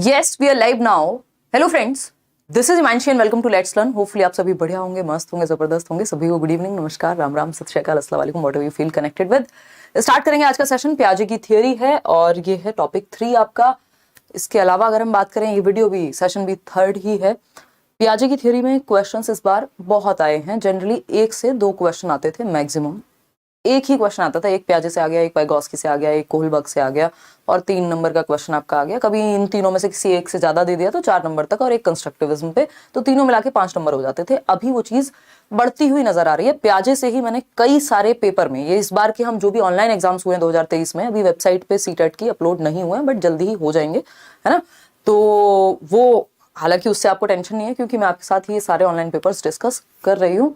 Yes, we are live now. Hello friends, this is Himanshi and welcome to Let's Learn. Hopefully आप सभी बढ़िया होंगे, मस्त होंगे, जबरदस्त होंगे. सभी को गुड इवनिंग, नमस्कार, राम राम, सत श्री अकाल, अस्सलाम वालेकुम, whatever you feel connected with. Start करेंगे आज का सेशन. पियाजे की थियरी है और ये है टॉपिक 3 आपका. इसके अलावा अगर हम बात करें, ये वीडियो भी सेशन भी 3rd ही है. पियाजे की थियरी में क्वेश्चंस इस बार बहुत आए हैं. जनरली 1 से 2 क्वेश्चन आते थे मैक्सिमम. एक ही क्वेश्चन आता था, एक पियाजे से आ गया, एक वाइगॉस्की से आ गया, एक कोहलबर्ग से आ गया और 3 नंबर का क्वेश्चन आपका आ गया. कभी इन तीनों में से किसी एक से ज्यादा दे दिया तो 4 नंबर तक और एक कंस्ट्रक्टिविज्म पे, तो तीनों मिला के 5 नंबर हो जाते थे. अभी वो चीज बढ़ती हुई नजर आ रही है. पियाजे से ही मैंने कई सारे पेपर में, ये इस बार के हम जो भी ऑनलाइन एग्जाम्स हुए हैं 2023 में, अभी वेबसाइट पे सीटेट की अपलोड नहीं हुए हैं बट जल्दी ही हो जाएंगे, है ना. तो वो, हालांकि उससे आपको टेंशन नहीं है क्योंकि मैं आपके साथ ये सारे ऑनलाइन पेपर्स डिस्कस कर रही हूँ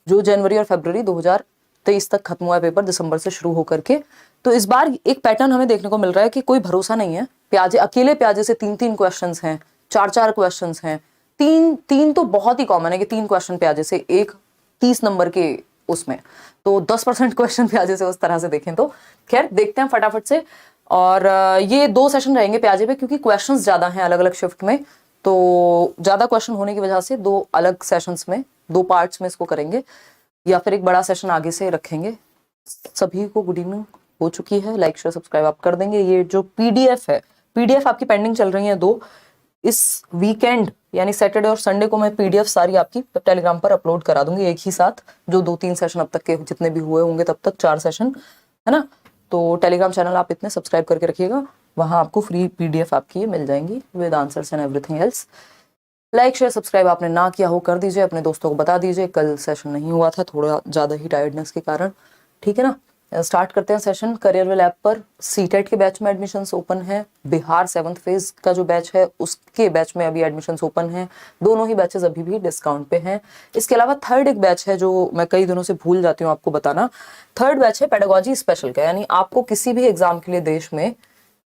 जो जनवरी और फरवरी 2023 तक खत्म हुआ है पेपर, दिसंबर से शुरू होकर के. तो इस बार एक पैटर्न हमें देखने को मिल रहा है कि कोई भरोसा नहीं है. प्याजे, अकेले प्याजे से 3-3 क्वेश्चंस हैं, 4-4 क्वेश्चंस हैं. 3 तो बहुत ही कॉमन है कि 3 क्वेश्चन प्याजे से, एक 30 नंबर के उसमें, तो 10% क्वेश्चन प्याजे से उस तरह से देखें तो. खैर देखते हैं फटाफट से. और ये 2 सेशन रहेंगे प्याजे पे क्योंकि क्वेश्चंस ज्यादा हैं अलग अलग शिफ्ट में. तो ज्यादा क्वेश्चन होने की वजह से 2 अलग सेशंस में, 2 पार्ट्स में इसको करेंगे या फिर एक बड़ा सेशन आगे से रखेंगे. सभी को गुड इवनिंग हो चुकी है. लाइक शेयर सब्सक्राइब आप कर देंगे. ये जो पीडीएफ है, पीडीएफ आपकी पेंडिंग चल रही है 2. इस वीकेंड यानी सैटरडे और संडे को मैं पीडीएफ सारी आपकी टेलीग्राम पर अपलोड करा दूंगी एक ही साथ. जो 2-3 सेशन अब तक के जितने भी हुए होंगे, तब तक 4 सेशन, है ना. तो टेलीग्राम चैनल आप इतने सब्सक्राइब करके रखिएगा, वहां आपको फ्री पीडीएफ आपकी ये मिल जाएंगी with answers and everything else. Like share subscribe आपने ना किया हो कर दीजिए, अपने दोस्तों को बता दीजिए. कल सेशन नहीं हुआ था थोड़ा ज़्यादा ही टायर्डनेस के कारण, ठीक है ना. स्टार्ट करते हैं सेशन. करियर ऐप पर सीटेट के बैच में एडमिशन्स ओपन है. बिहार 7th फेज का जो बैच है उसके बैच में अभी एडमिशन्स ओपन है. दोनों ही बैचेस अभी भी डिस्काउंट पे हैं. इसके अलावा 3rd एक बैच है जो मैं कई दिनों से भूल जाती हूँ आपको बताना. 3rd बैच है पेडागोजी स्पेशल का, यानी आपको किसी भी एग्जाम के लिए देश में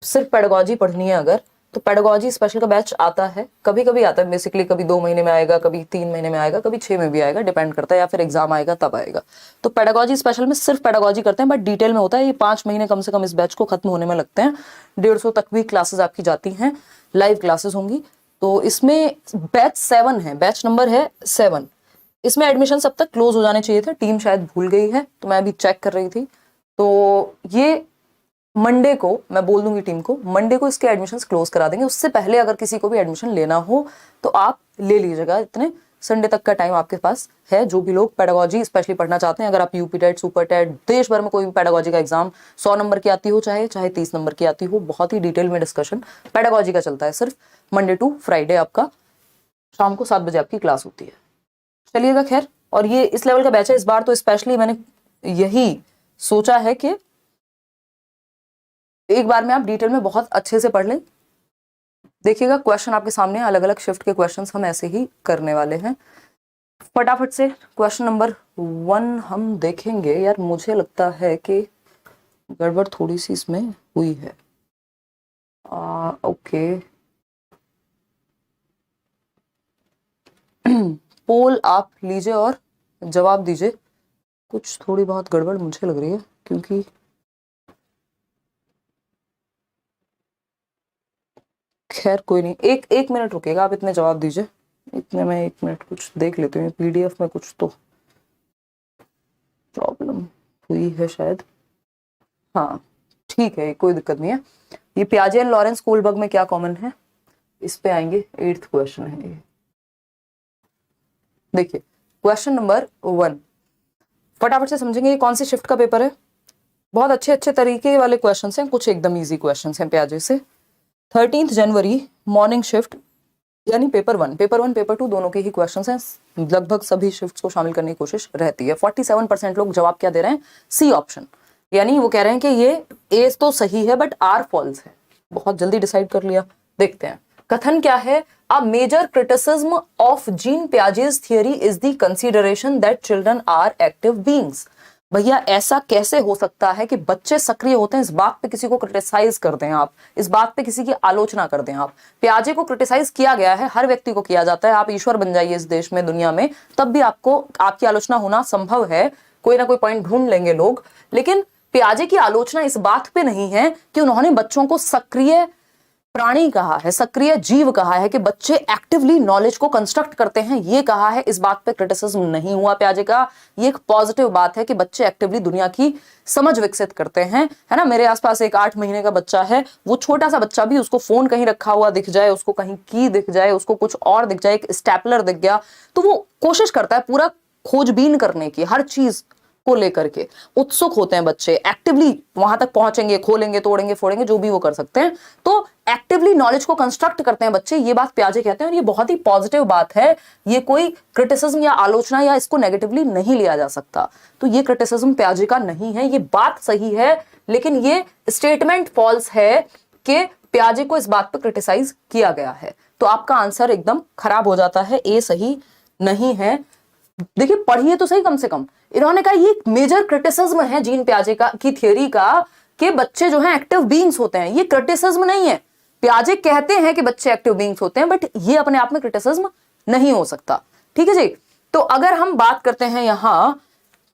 सिर्फ पेडागोजी पढ़नी है अगर, तो पेडागोजी स्पेशल का बैच आता है. कभी कभी आता है बेसिकली, कभी 2 महीने में आएगा, कभी 3 महीने में आएगा, कभी 6 में भी आएगा, डिपेंड करता है, या फिर एग्जाम आएगा तब आएगा. तो पेडागोजी स्पेशल में सिर्फ पेडागोजी करते हैं बट डिटेल में होता है. ये 5 महीने कम से कम इस बैच को खत्म होने में लगते हैं. 150 तक भी क्लासेस आपकी जाती हैं, लाइव क्लासेस होंगी. तो इसमें बैच 7 है, बैच नंबर है 7. इसमें एडमिशन अब तक क्लोज हो जाने चाहिए थे. टीम शायद भूल गई है, तो मैं अभी चेक कर रही थी. तो ये मंडे को मैं बोल दूंगी टीम को, मंडे को इसके एडमिशन्स क्लोज करा देंगे. उससे पहले अगर किसी को भी एडमिशन लेना हो तो आप ले लीजिएगा. इतने संडे तक का टाइम आपके पास है. जो भी लोग पेडागोजी स्पेशली पढ़ना चाहते हैं, अगर आप यूपी टेट, सुपर टेट, देश भर में कोई भी पेडागोजी का एग्जाम 100 नंबर की आती हो, चाहे 30 नंबर की आती हो, बहुत ही डिटेल में डिस्कशन पेडागोजी का चलता है. सिर्फ मंडे टू फ्राइडे आपका शाम को 7 बजे आपकी क्लास होती है. चलिएगा खैर. और ये इस लेवल का बैच है. इस बार तो स्पेशली मैंने यही सोचा है कि एक बार में आप डिटेल में बहुत अच्छे से पढ़ लें. देखिएगा क्वेश्चन आपके सामने, अलग अलग शिफ्ट के क्वेश्चंस हम ऐसे ही करने वाले हैं. फटाफट से क्वेश्चन नंबर 1 हम देखेंगे. यार मुझे लगता है कि गड़बड़ थोड़ी सी इसमें हुई है. ओके, पोल आप लीजिए और जवाब दीजिए. कुछ थोड़ी बहुत गड़बड़ मुझे लग रही है क्योंकि खैर कोई नहीं. एक मिनट रुकेगा, आप इतने जवाब दीजिए. इतने में 1 मिनट कुछ देख लेते हैं. पीडीएफ में कुछ तो प्रॉब्लम हुई है शायद. हाँ ठीक है, कोई दिक्कत नहीं है. ये पियाजे एंड लॉरेंस कोहलबर्ग में क्या कॉमन है, इस पे आएंगे. 8th क्वेश्चन है ये. देखिए क्वेश्चन नंबर 1 फटाफट से समझेंगे. ये कौन सी शिफ्ट का पेपर है. बहुत अच्छे अच्छे तरीके वाले क्वेश्चन हैं, कुछ एकदम ईजी क्वेश्चन हैं पियाजे से. 13 जनवरी मॉर्निंग शिफ्ट, यानी पेपर 1, पेपर 2 दोनों के ही क्वेश्चंस हैं. लगभग सभी शिफ्ट्स को शामिल करने की कोशिश रहती है. 47% लोग जवाब क्या दे रहे हैं, सी ऑप्शन. यानी वो कह रहे हैं कि ये ए तो सही है बट आर फॉल्स है. बहुत जल्दी डिसाइड कर लिया. देखते हैं कथन क्या है. A major criticism of Jean Piaget's theory is the consideration that children are active beings. भैया ऐसा कैसे हो सकता है कि बच्चे सक्रिय होते हैं. इस बात पे किसी को क्रिटिसाइज कर दें आप, इस बात पे किसी की आलोचना कर दें आप. पियाजे को क्रिटिसाइज किया गया है, हर व्यक्ति को किया जाता है. आप ईश्वर बन जाइए इस देश में, दुनिया में, तब भी आपको आपकी आलोचना होना संभव है. कोई ना कोई पॉइंट ढूंढ लेंगे लोग. लेकिन पियाजे की आलोचना इस बात पे नहीं है कि उन्होंने बच्चों को सक्रिय प्राणी कहा है, सक्रिय जीव कहा है कि बच्चे एक्टिवली नॉलेज को कंस्ट्रक्ट करते हैं, ये कहा है। इस बात पे क्रिटिसिज्म नहीं हुआ प्याजे का। ये एक पॉजिटिव बात है कि बच्चे एक्टिवली दुनिया की समझ विकसित करते हैं, है ना। मेरे आसपास एक 8 महीने का बच्चा है, वो छोटा सा बच्चा भी, उसको फोन कहीं रखा हुआ दिख जाए, उसको कहीं की दिख जाए, उसको कुछ और दिख जाए, एक स्टेपलर दिख गया, तो वो कोशिश करता है पूरा खोजबीन करने की, हर चीज को लेकर के उत्सुक होते हैं बच्चे, एक्टिवली वहां तक पहुंचेंगे, खोलेंगे, तोड़ेंगे, फोड़ेंगे, जो भी वो कर सकते हैं। तो एक्टिवली नॉलेज को कंस्ट्रक्ट करते हैं बच्चे, ये बात प्याजे कहते हैं, और ये बहुत ही पॉजिटिव बात है। ये कोई क्रिटिसिज्म या आलोचना या इसको नेगेटिवली नहीं लिया जा सकता। तो ये क्रिटिसिज्म प्याजे का नहीं है, ये बात सही है, लेकिन ये स्टेटमेंट फॉल्स है कि प्याजे को इस बात पर क्रिटिसाइज किया गया है। तो आपका आंसर एकदम खराब हो जाता है, ए सही नहीं है। देखिए पढ़िए तो सही कम से कम। इन्होंने कहा ये मेजर क्रिटिसिज्म है जीन प्याजे का की थियरी का कि बच्चे जो हैं एक्टिव बीइंग्स होते हैं। ये क्रिटिसिज्म नहीं है। प्याजे कहते हैं कि बच्चे एक्टिव बीइंग्स होते हैं, बट ये अपने आप में क्रिटिसिज्म नहीं हो सकता। ठीक है जी। तो अगर हम बात करते हैं यहां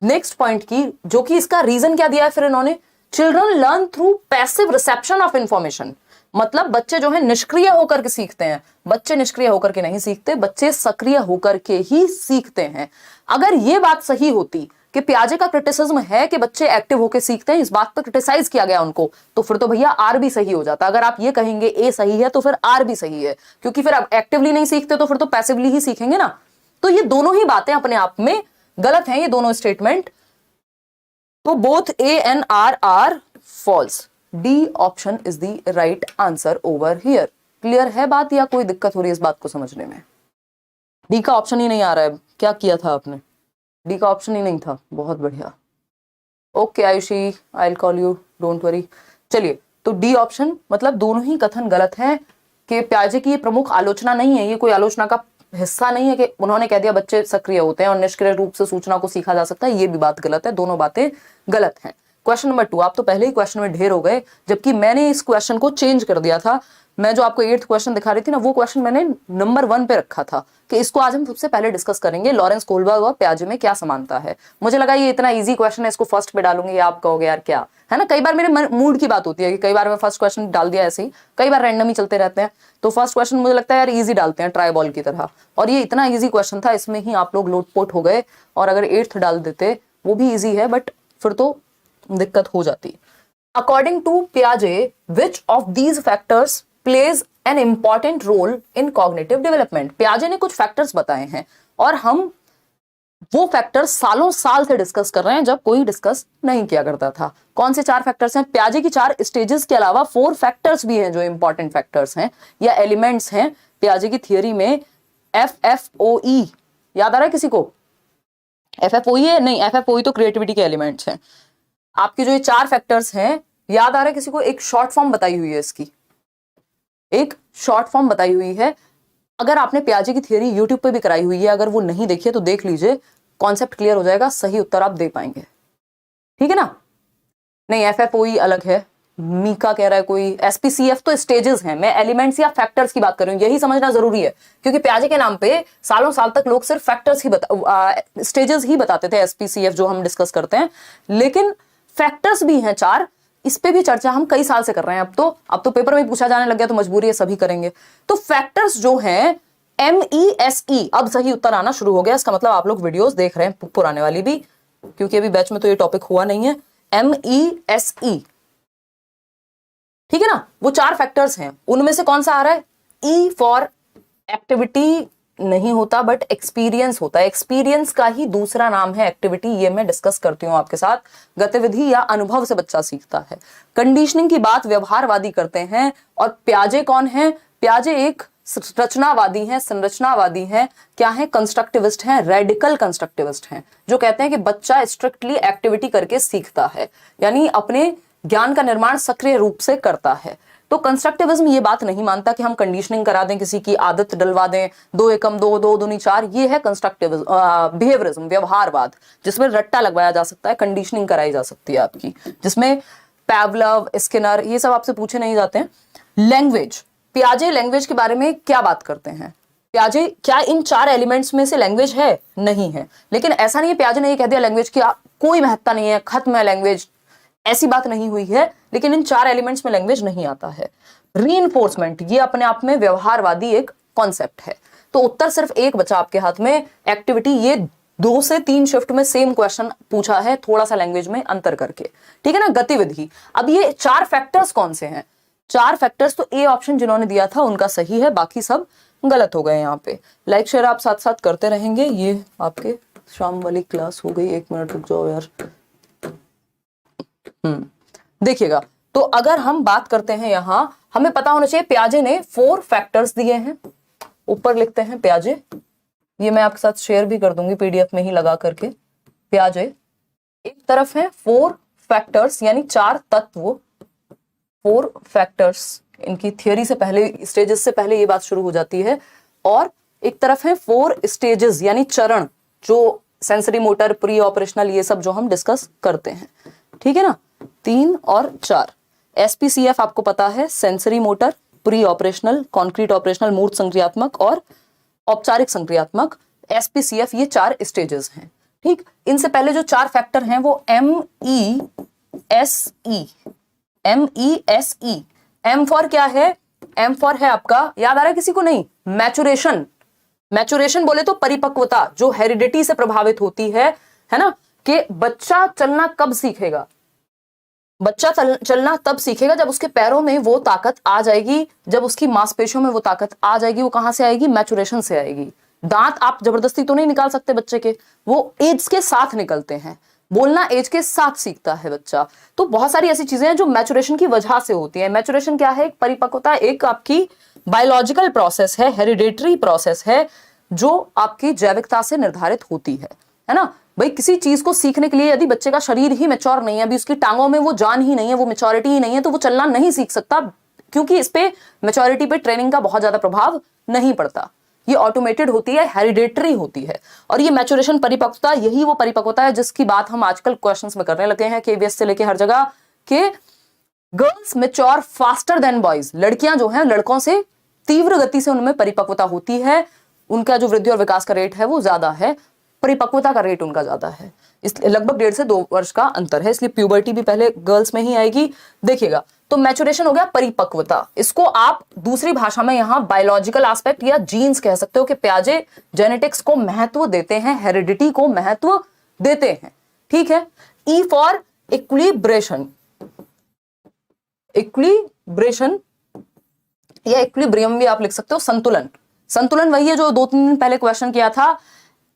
नेक्स्ट पॉइंट की, जो कि इसका रीजन क्या दिया है फिर इन्होंने, children learn through passive reception of information. मतलब बच्चे जो है निष्क्रिय होकर के सीखते हैं। बच्चे निष्क्रिय होकर के नहीं सीखते, बच्चे सक्रिय होकर के ही सीखते हैं। अगर ये बात सही होती कि प्याजे का क्रिटिसिज्म है कि बच्चे एक्टिव होकर सीखते हैं, इस बात पर क्रिटिसाइज किया गया उनको, तो फिर तो भैया आर भी सही हो जाता। अगर आप ये कहेंगे ए सही है तो फिर आर भी सही है, क्योंकि फिर आप एक्टिवली नहीं सीखते तो फिर तो पैसिवली ही सीखेंगे ना। तो ये दोनों ही बातें अपने आप में गलत हैं, ये दोनों स्टेटमेंट। तो both A and R R false. D option is the right answer over here. Clear है बात या कोई दिक्कत हो रही है इस बात को समझने में? डी का ऑप्शन ही नहीं आ रहा है, क्या किया था आपने? डी का ऑप्शन ही नहीं था, बहुत बढ़िया। Okay Ayushi, I will call you, don't worry. चलिए, तो डी ऑप्शन मतलब दोनों ही कथन गलत है कि प्याजे की ये प्रमुख आलोचना नहीं है, ये कोई आलोचना का हिस्सा नहीं है कि उन्होंने कह दिया बच्चे सक्रिय होते हैं और निष्क्रिय रूप से सूचना को सीखा जा सकता है। ये भी बात गलत है, दोनों बातें गलत हैं। क्वेश्चन नंबर 2, आप तो पहले ही क्वेश्चन में ढेर हो गए, जबकि मैंने इस क्वेश्चन को चेंज कर दिया था। मैं जो आपको 8th क्वेश्चन दिखा रही थी ना, वो क्वेश्चन मैंने नंबर 1 पे रखा था कि इसको आज हम सबसे पहले डिस्कस करेंगे, लॉरेंस कोहलबर्ग और प्याजे में क्या समानता है। मुझे लगा ये इतना इजी क्वेश्चन है, इसको फर्स्ट पे डालूंगी, आप कहोगे यार क्या है ना। कई बार मेरे मूड की बात होती है कि कई बार मैं फर्स्ट क्वेश्चन डाल दिया ऐसे ही, कई बार रैंडम ही चलते रहते हैं। तो फर्स्ट क्वेश्चन मुझे लगता है यार इजी डालते हैं, ट्राई बॉल की तरह, और ये इतना इजी क्वेश्चन था, इसमें ही आप लोग लोटपोट हो गए। और अगर 8th डाल देते, वो भी इजी है बट फिर तो दिक्कत हो जाती। अकॉर्डिंग टू प्याजे, which of these factors plays an important role in cognitive development. प्याजे ने कुछ फैक्टर्स बताए हैं और हम वो फैक्टर्स सालों साल से डिस्कस कर रहे हैं, जब कोई डिस्कस नहीं किया करता था। कौन से 4 फैक्टर्स हैं? प्याजे की 4 स्टेजेस के अलावा 4 फैक्टर्स भी हैं जो इंपॉर्टेंट फैक्टर्स हैं या एलिमेंट्स हैं प्याजे की थियरी में। FFOE याद आ रहा है किसी को? FFOE है? नहीं, FFOE तो क्रिएटिविटी के एलिमेंट्स हैं। आपके जो ये 4 फैक्टर्स हैं, याद आ रहा है किसी को? एक शॉर्ट फॉर्म बताई हुई है इसकी, एक शॉर्ट फॉर्म बताई हुई है। अगर आपने प्याजे की थियरी यूट्यूब पे भी कराई हुई है, अगर वो नहीं देखी है तो देख लीजिए, कॉन्सेप्ट क्लियर हो जाएगा, सही उत्तर आप दे पाएंगे। ठीक है ना? नहीं, FFOE अलग है, मीका कह रहा है कोई। SPCF तो स्टेजेस हैं, मैं एलिमेंट्स या फैक्टर्स की बात कर रही हूं, यही समझना जरूरी है, क्योंकि प्याजे के नाम पे सालों साल तक लोग सिर्फ फैक्टर्स ही स्टेजेस ही बताते थे, SPCF जो हम डिस्कस करते हैं, लेकिन फैक्टर्स भी हैं 4। इस पे भी चर्चा हम कई साल से कर रहे हैं। अब तो पेपर में पूछा जाने लग गया, तो मजबूरी है, सभी करेंगे। तो फैक्टर्स जो हैं MESE, अब सही उत्तर आना शुरू हो गया, इसका मतलब आप लोग वीडियोस देख रहे हैं, पुराने वाली भी, क्योंकि अभी बैच में तो ये टॉपिक हुआ नहीं है। MESE, ठीक है ना? वो 4 फैक्टर्स हैं, उनमें से कौन सा आ रहा है? E फॉर एक्टिविटी नहीं होता, बट एक्सपीरियंस होता है। एक्सपीरियंस का ही दूसरा नाम है एक्टिविटी, ये मैं डिस्कस करती हूं आपके साथ। गतिविधि या अनुभव से बच्चा सीखता है। कंडीशनिंग की बात व्यवहारवादी करते हैं, और प्याजे कौन है? प्याजे एक रचनावादी हैं, संरचनावादी हैं। क्या है? कंस्ट्रक्टिविस्ट हैं, रेडिकल कंस्ट्रक्टिविस्ट हैं, जो कहते हैं कि बच्चा स्ट्रिक्टली एक्टिविटी करके सीखता है, यानी अपने ज्ञान का निर्माण सक्रिय रूप से करता है। तो कंस्ट्रक्टिविज्म ये बात नहीं मानता कि हम कंडीशनिंग करा दें, किसी की आदत डलवा दें, 2 एकम 2, 2 दूनी 4। ये है कंस्ट्रक्टिविज्म, बिहेवियरिज्म, व्यवहारवाद, जिसमें रट्टा लगवाया जा सकता है, कंडीशनिंग कराई जा सकती है आपकी, जिसमें पैवलव, स्किनर, ये सब आपसे पूछे नहीं जाते हैं। लैंग्वेज, प्याजे लैंग्वेज के बारे में क्या बात करते हैं? प्याजे क्या इन 4 एलिमेंट्स में से लैंग्वेज है? नहीं है। लेकिन ऐसा नहीं है प्याजे ने ये कह दिया लैंग्वेज की कोई महत्ता नहीं है, खत्म है लैंग्वेज, ऐसी बात नहीं हुई है, लेकिन इन 4 एलिमेंट्स में लैंग्वेज नहीं आता है। रीइंफोर्समेंट, ये अपने आप में व्यवहारवादी एक कॉन्सेप्ट है। तो उत्तर सिर्फ एक बचा आपके हाथ में, एक्टिविटी। ये 2 से 3 शिफ्ट में सेम क्वेश्चन पूछा है, थोड़ा सा लैंग्वेज में अंतर करके, ठीक है ना। गतिविधि, अब ये 4 फैक्टर्स कौन से हैं? 4 फैक्टर्स, तो ए ऑप्शन जिन्होंने दिया था उनका सही है, बाकी सब गलत हो गए यहाँ पे। लाइक शेयर आप साथ साथ करते रहेंगे। ये आपके शाम वाली क्लास हो गई, 1 मिनट रुक जाओ यार। देखिएगा, तो अगर हम बात करते हैं यहां, हमें पता होना चाहिए पियाजे ने 4 फैक्टर्स दिए हैं। ऊपर लिखते हैं पियाजे, ये मैं आपके साथ शेयर भी कर दूंगी पीडीएफ में ही लगा करके। पियाजे एक तरफ है 4 फैक्टर्स, यानी 4 तत्व, 4 फैक्टर्स। इनकी थियोरी से पहले, स्टेजेस से पहले ये बात शुरू हो जाती है। और एक तरफ है 4 स्टेजेस, यानी चरण, जो सेंसरी मोटर, प्री ऑपरेशनल, ये सब जो हम डिस्कस करते हैं, ठीक है ना। 3 और 4। SPCF आपको पता है, sensory motor, pre operational, concrete operational, मूर्त संक्रियात्मक और औपचारिक संक्रियात्मक। SPCF ये 4 स्टेजेस हैं, ठीक। इनसे पहले जो 4 फैक्टर हैं वो MESE। MESE, M फॉर क्या है? M फॉर है आपका, याद आ रहा है किसी को? नहीं, मैचुरेशन। मैचुरेशन बोले तो परिपक्वता, जो हेरिडिटी से प्रभावित होती है ना, कि बच्चा चलना कब सीखेगा? बच्चा चलना तब सीखेगा जब उसके पैरों में वो ताकत आ जाएगी, जब उसकी मांसपेशियों में वो ताकत आ जाएगी। वो कहां से आएगी? मैचुरेशन से आएगी। दांत आप जबरदस्ती तो नहीं निकाल सकते बच्चे के, वो एज के साथ निकलते हैं। बोलना एज के साथ सीखता है बच्चा। तो बहुत सारी ऐसी चीजें हैं जो मैचुरेशन की वजह से होती है। मैचुरेशन क्या है? एक परिपक्वता, एक आपकी बायोलॉजिकल प्रोसेस है, हेरिडेटरी प्रोसेस है, जो आपकी जैविकता से निर्धारित होती है ना। भाई किसी चीज को सीखने के लिए यदि बच्चे का शरीर ही मैच्योर नहीं है, अभी उसकी टांगों में वो जान ही नहीं है, वो मैच्योरिटी ही नहीं है, तो वो चलना नहीं सीख सकता, क्योंकि इस पे मैच्योरिटी पे ट्रेनिंग का बहुत ज्यादा प्रभाव नहीं पड़ता। ये ऑटोमेटेड होती है, हेरिडेटरी होती है। और ये मैच्योरेशन, परिपक्वता, यही वो परिपक्वता है जिसकी बात हम आजकल क्वेश्चंस में करने लगे हैं, KVS से लेके हर जगह, कि girls mature faster than boys. लड़कियां जो हैं लड़कों से तीव्र गति से उनमें परिपक्वता होती है, उनका जो वृद्धि और विकास का रेट है वो ज्यादा है, परिपक्वता का रेट उनका ज्यादा है। इसलिए लगभग 1.5 से 2 वर्ष का अंतर है, इसलिए प्यूबर्टी भी पहले गर्ल्स में ही आएगी। देखिएगा, तो मैचुरेशन हो गया परिपक्वता। इसको आप दूसरी भाषा में यहां बायोलॉजिकल एस्पेक्ट या जीन्स कह सकते हो, कि पियाजे जेनेटिक्स को महत्व देते हैं, हेरिडिटी को महत्व देते हैं, ठीक है। E for equilibration. इक्विलिब्रेशन या इक्विलिब्रियम भी आप लिख सकते हो, संतुलन। संतुलन वही है जो 2-3 दिन पहले क्वेश्चन किया था।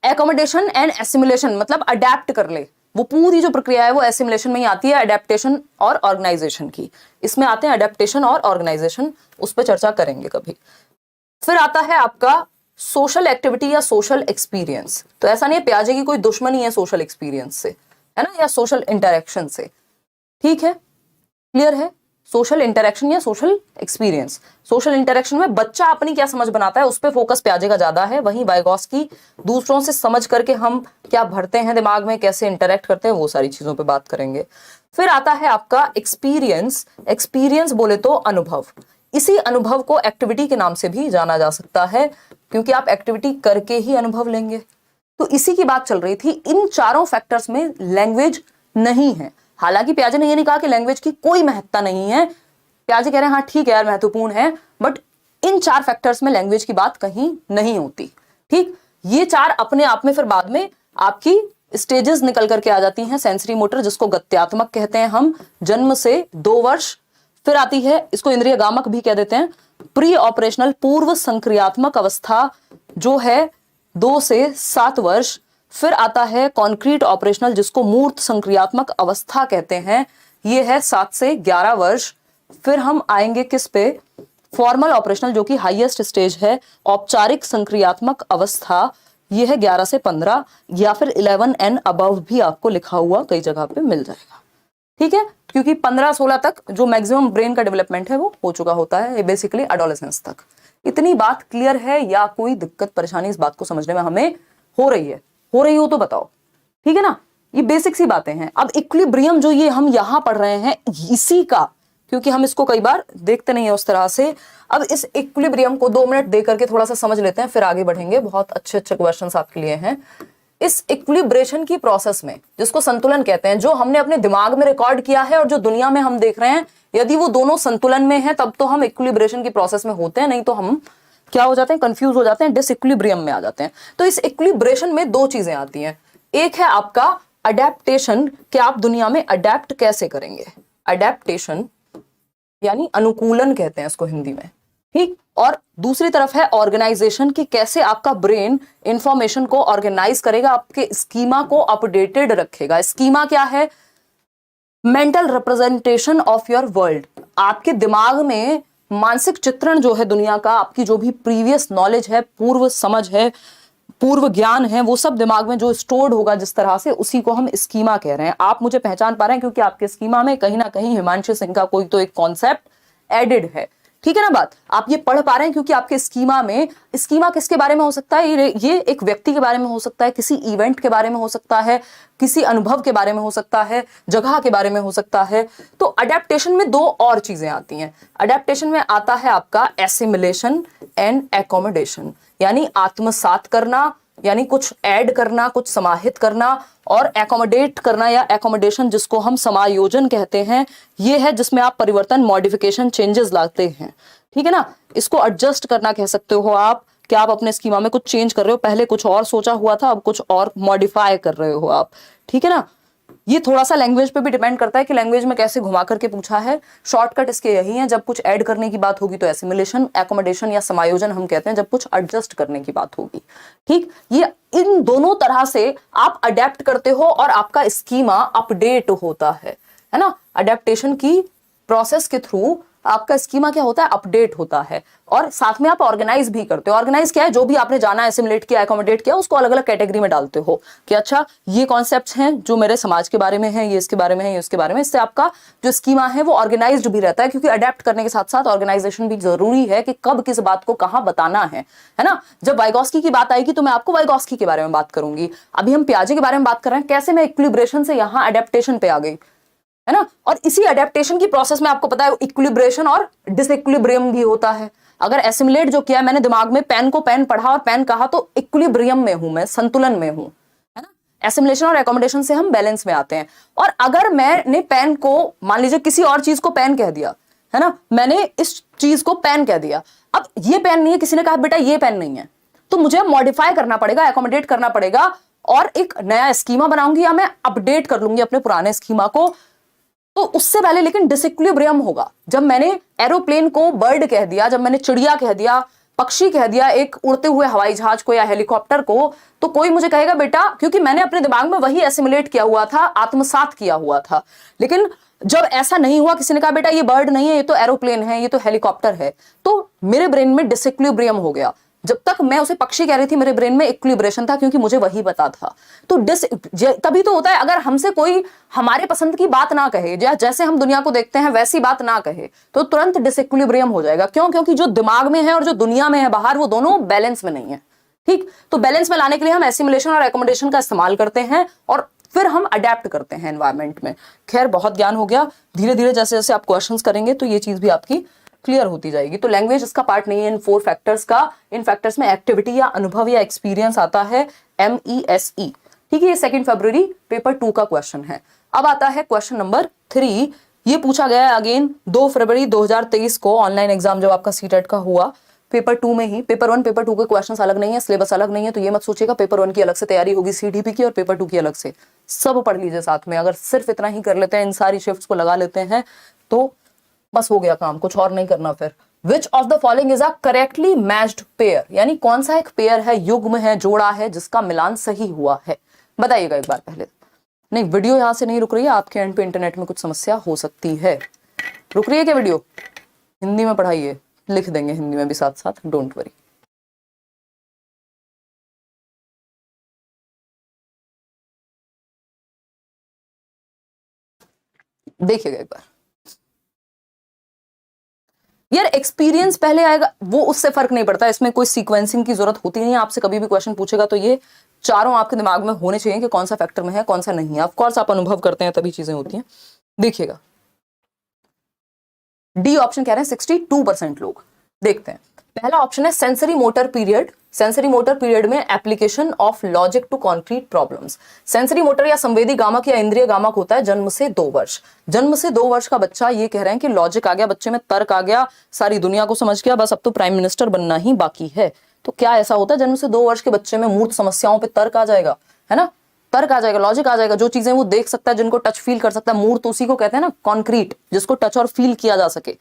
एकोमोडेशन एंड एसिमुलेशन, मतलब अडेप्ट कर ले, वो पूरी जो प्रक्रिया है वो एसिमुलेशन में ही आती है, अडेप्टेशन और ऑर्गेनाइजेशन की। इसमें आते हैं अडेप्टेशन और ऑर्गेनाइजेशन, उस पर चर्चा करेंगे कभी। फिर आता है आपका सोशल एक्टिविटी या सोशल एक्सपीरियंस। तो ऐसा नहीं है पियाजे की कोई दुश्मनी है सोशल एक्सपीरियंस से, है ना, या सोशल इंटरेक्शन से, ठीक है, क्लियर है। सोशल इंटरेक्शन या सोशल एक्सपीरियंस। सोशल इंटरेक्शन में बच्चा अपनी क्या समझ बनाता है उस पे फोकस पियाजे का ज्यादा है, वहीं वाइगोत्स्की दूसरों से समझ करके हम क्या भरते हैं दिमाग में, कैसे इंटरेक्ट करते हैं, वो सारी चीजों पे बात करेंगे। फिर आता है आपका एक्सपीरियंस। एक्सपीरियंस बोले तो अनुभव। इसी अनुभव को एक्टिविटी के नाम से भी जाना जा सकता है, क्योंकि आप एक्टिविटी करके ही अनुभव लेंगे। तो इसी की बात चल रही थी। इन चारों फैक्टर्स में लैंग्वेज नहीं है। हालांकि पियाजे ने ये नहीं कहा कि लैंग्वेज की कोई महत्ता नहीं है, पियाजे कह रहे हैं हाँ ठीक है यार महत्वपूर्ण है, बट इन 4 फैक्टर्स में लैंग्वेज की बात कहीं नहीं होती, ठीक। ये 4 अपने आप में फिर बाद में आपकी स्टेजेस निकल करके आ जाती हैं। सेंसरी मोटर, जिसको गत्यात्मक कहते हैं हम, जन्म से 2 वर्ष। फिर आती है, इसको इंद्रिय गामक भी कह देते हैं, प्री ऑपरेशनल, पूर्व संक्रियात्मक अवस्था, जो है 2 से 7 वर्ष। फिर आता है कॉन्क्रीट ऑपरेशनल, जिसको मूर्त संक्रियात्मक अवस्था कहते हैं, ये है 7 से 11 वर्ष। फिर हम आएंगे किस पे? फॉर्मल ऑपरेशनल, जो कि हाईएस्ट स्टेज है, औपचारिक संक्रियात्मक अवस्था, ये है 11 से 15, या फिर 11 एंड अबव भी आपको लिखा हुआ कई जगह पे मिल जाएगा, ठीक है, क्योंकि 15-16 तक जो मैक्सिमम ब्रेन का डेवलपमेंट है वो हो चुका होता है, बेसिकली एडोलेसेंस तक। इतनी बात क्लियर है या कोई दिक्कत परेशानी इस बात को समझने में हमें हो रही है? हो रही हो तो बताओ, ठीक है ना। ये बेसिक सी बातें हैं। अब इक्विलिब्रियम जो ये हम यहां पढ़ रहे हैं, इसी का, क्योंकि हम इसको कई बार देखते नहीं है उस तरह से, अब इस इक्विलिब्रियम को 2 मिनट दे करके थोड़ा सा समझ लेते हैं, फिर आगे बढ़ेंगे। बहुत अच्छे अच्छे क्वेश्चंस आपके लिए हैं। इस इक्विलिब्रेशन की प्रोसेस में, जिसको संतुलन कहते हैं, जो हमने अपने दिमाग में रिकॉर्ड किया है और जो दुनिया में हम देख रहे हैं, यदि वो दोनों संतुलन में है तब तो हम इक्विलिब्रेशन की प्रोसेस में होते हैं, नहीं तो हम क्या हो जाते हैं, कंफ्यूज हो जाते हैं, डिसइक्विलिब्रियम में आ जाते हैं। तो इस इक्विलिब्रेशन में दो चीजें आती हैं। एक है आपका अडेप्टेशन, कि आप दुनिया में अडेप्ट कैसे करेंगे, अडेप्टेशन यानी अनुकूलन कहते हैं इसको हिंदी में, ठीक। और दूसरी तरफ है ऑर्गेनाइजेशन, कि कैसे आपका ब्रेन इंफॉर्मेशन को ऑर्गेनाइज करेगा, आपके स्कीमा को अपडेटेड रखेगा। स्कीमा क्या है? Mental representation of your world, आपके दिमाग में मानसिक चित्रण जो है दुनिया का, आपकी जो भी प्रीवियस नॉलेज है, पूर्व समझ है, पूर्व ज्ञान है, वो सब दिमाग में जो स्टोर्ड होगा जिस तरह से, उसी को हम स्कीमा कह रहे हैं। आप मुझे पहचान पा रहे हैं क्योंकि आपके स्कीमा में कहीं ना कहीं हिमांशु सिंह का कोई तो एक कॉन्सेप्ट एडेड है, ठीक है ना बात। आप ये पढ़ पा रहे हैं क्योंकि आपके स्कीमा में, स्कीमा किसके बारे में हो सकता है? ये एक व्यक्ति के बारे में हो सकता है, किसी इवेंट के बारे में हो सकता है, किसी अनुभव के बारे में हो सकता है, जगह के बारे में हो सकता है। तो अडेप्टेशन में दो और चीजें आती हैं। अडेप्टेशन में आता है आपका एसिमिलेशन एंड एकोमोडेशन, यानी आत्मसात करना, यानी कुछ ऐड करना, कुछ समाहित करना, और एकोमोडेट करना या एकोमोडेशन जिसको हम समायोजन कहते हैं, ये है जिसमें आप परिवर्तन, मॉडिफिकेशन, चेंजेस लाते हैं, ठीक है ना। इसको एडजस्ट करना कह सकते हो आप, कि आप अपने स्कीमा में कुछ चेंज कर रहे हो, पहले कुछ और सोचा हुआ था, अब कुछ और मॉडिफाई कर रहे हो आप, ठीक है ना। ये थोड़ा सा लैंग्वेज पे भी डिपेंड करता है कि लैंग्वेज में कैसे घुमा करके पूछा है। शॉर्टकट इसके यही है, जब कुछ ऐड करने की बात होगी तो एसिमिलेशन, एकोमोडेशन या समायोजन हम कहते हैं जब कुछ एडजस्ट करने की बात होगी, ठीक। ये इन दोनों तरह से आप अडेप्ट करते हो और आपका स्कीमा अपडेट होता है ना। अडेप्टेशन की प्रोसेस के थ्रू आपका स्कीमा क्या होता है? अपडेट होता है, और साथ में आप ऑर्गेनाइज भी करते हो। ऑर्गेनाइज क्या है? जो भी आपने जाना, एसिमुलेट किया, एकोमोडेट किया, उसको अलग अलग कैटेगरी में डालते हो कि अच्छा ये कॉन्सेप्ट्स हैं जो मेरे समाज के बारे में है, ये इसके बारे में है, ये उसके बारे में। इससे आपका जो स्कीमा है वो ऑर्गेनाइज्ड भी रहता है, क्योंकि अडेप्ट करने के साथ साथ ऑर्गेनाइजेशन भी जरूरी है कि कब किस बात को कहां बताना है ना। जब वाइगॉस्की की बात आएगी तो मैं आपको वाइगॉस्की के बारे में बात करूंगी। अभी हम पियाजे के बारे में बात कर रहे हैं, कैसे मैं इक्विलिब्रेशन से यहां अडेप्टेशन पे आ गई, है ना। और इसी अडेप्टेशन की प्रोसेस में आपको पता है इक्विलिब्रेशन और डिसइक्विलिब्रियम भी होता है। अगर एसिमुलेट जो किया मैंने दिमाग में, पेन को पेन पढ़ा और पेन कहा, तो इक्विलिब्रियम में हूं मैं, संतुलन में हूं, है ना। एसिमुलेशन और एकोमोडेशन से हम बैलेंस में आते हैं। और अगर मैंने पेन को, मान लीजिए किसी और चीज को पेन कह दिया, है ना, मैंने इस चीज को पेन कह दिया, अब ये पेन नहीं है, किसी ने कहा बेटा ये पेन नहीं है, तो मुझे मॉडिफाई करना पड़ेगा, एकोमोडेट करना पड़ेगा, और एक नया स्कीमा बनाऊंगी या मैं अपडेट कर लूंगी अपने पुराने स्कीमा को। तो उससे पहले लेकिन डिसइक्विलिब्रियम होगा। जब मैंने एरोप्लेन को बर्ड कह दिया, जब मैंने चिड़िया कह दिया, पक्षी कह दिया, एक उड़ते हुए हवाई जहाज को या हेलीकॉप्टर को, तो कोई मुझे कहेगा बेटा, क्योंकि मैंने अपने दिमाग में वही एसिमुलेट किया हुआ था, आत्मसात किया हुआ था। लेकिन जब ऐसा नहीं हुआ, किसी ने कहा बेटा ये बर्ड नहीं है, ये तो एरोप्लेन है, ये तो हेलीकॉप्टर है, तो मेरे ब्रेन में डिसइक्विलिब्रियम हो गया। जब तक मैं उसे पक्षी कह रही थी, मेरे ब्रेन में इक्विलिब्रेशन था, क्योंकि मुझे वही पता था। तो तभी तो होता है, अगर हमसे कोई हमारे पसंद की बात ना कहे, जैसे हम दुनिया को देखते हैं वैसी बात ना कहे, तो तुरंत डिसइक्विलिब्रियम हो जाएगा। क्यों? क्योंकि जो दिमाग में है और जो दुनिया में है बाहर, वो दोनों बैलेंस में नहीं है, ठीक। तो बैलेंस में लाने के लिए हम एसिमुलेशन और एकोमोडेशन का इस्तेमाल करते हैं, और फिर हम अडेप्ट करते हैं एनवायरमेंट में। खैर, बहुत ज्ञान हो गया। धीरे धीरे जैसे जैसे आप क्वेश्चंस करेंगे तो ये चीज भी आपकी क्लियर होती जाएगी। तो लैंग्वेज इसका पार्ट नहीं है इन 4 फैक्टर्स का। इन फैक्टर्स में एक्टिविटी या अनुभव या एक्सपीरियंस आता है, MESE, ठीक है। ये 2 फरवरी पेपर 2 का क्वेश्चन है। अब आता है क्वेश्चन नंबर 3। ये पूछा गया है अगेन 2 फरवरी 2023 को, ऑनलाइन एग्जाम जब आपका सीटेट का हुआ, पेपर 2 में ही। पेपर 1 पेपर 2 के क्वेश्चंस अलग नहीं है, सिलेबस अलग नहीं है, तो ये मत सोचिएगा पेपर 1 की अलग से तैयारी होगी CDP की और पेपर 2 की अलग से। सब पढ़ लीजिए साथ में। अगर सिर्फ इतना ही कर लेते हैं, इन सारी शिफ्ट्स को लगा लेते हैं, तो बस हो गया काम, कुछ और नहीं करना फिर। विच of the following is a correctly matched pair, यानी कौन सा एक पेयर है, युग्म है, जोड़ा है, जिसका मिलान सही हुआ है, बताइएगा एक बार पहले। नहीं, वीडियो यहां से नहीं रुक रही है, आपके एंड पे इंटरनेट में कुछ समस्या हो सकती है। रुक रही है क्या वीडियो? हिंदी में पढ़ाइए, लिख देंगे हिंदी में भी साथ साथ, डोंट वरी। देखिएगा एक बार यार, एक्सपीरियंस पहले आएगा, वो उससे फर्क नहीं पड़ता, इसमें कोई सीक्वेंसिंग की जरूरत होती नहीं है। आपसे कभी भी क्वेश्चन पूछेगा तो ये चारों आपके दिमाग में होने चाहिए कि कौन सा फैक्टर में है, कौन सा नहीं है। ऑफ कोर्स आप अनुभव करते हैं तभी चीजें होती हैं। देखिएगा, डी ऑप्शन कह रहे हैं 62% लोग। देखते हैं पहला ऑप्शन है sensory motor period. Sensory motor period में application of logic to concrete problems. Sensory motor या संवेदी गामक या इंद्रिय गामक होता है जन्म से 2 वर्ष। जन्म से 2 वर्ष का बच्चा, ये कह रहे हैं कि लॉजिक आ गया बच्चे में, तर्क आ गया, सारी दुनिया को समझ गया, बस अब तो प्राइम मिनिस्टर बनना ही बाकी है। तो क्या ऐसा होता है जन्म से 2 वर्ष के बच्चे में मूर्त समस्याओं पर तर्क आ जाएगा, है ना, तर्क आ जाएगा, लॉजिक आ जाएगा, जो चीजें वो देख सकता है, जिनको टच फील कर सकता है। मूर्त उसी को कहते हैं ना, कॉन्क्रीट, जिसको टच और फील किया जा सके।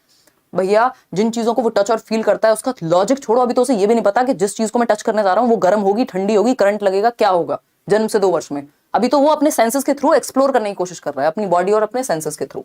भैया जिन चीजों को वो टच और फील करता है उसका लॉजिक छोड़ो, अभी तो उसे ये भी नहीं पता कि जिस चीज को मैं टच करने जा रहा हूं वो गर्म होगी, ठंडी होगी, करंट लगेगा, क्या होगा। जन्म से 2 वर्ष में अभी तो वो अपने सेंसेस के थ्रू एक्सप्लोर करने की कोशिश कर रहा है, अपनी बॉडी और अपने सेंसेस के थ्रू।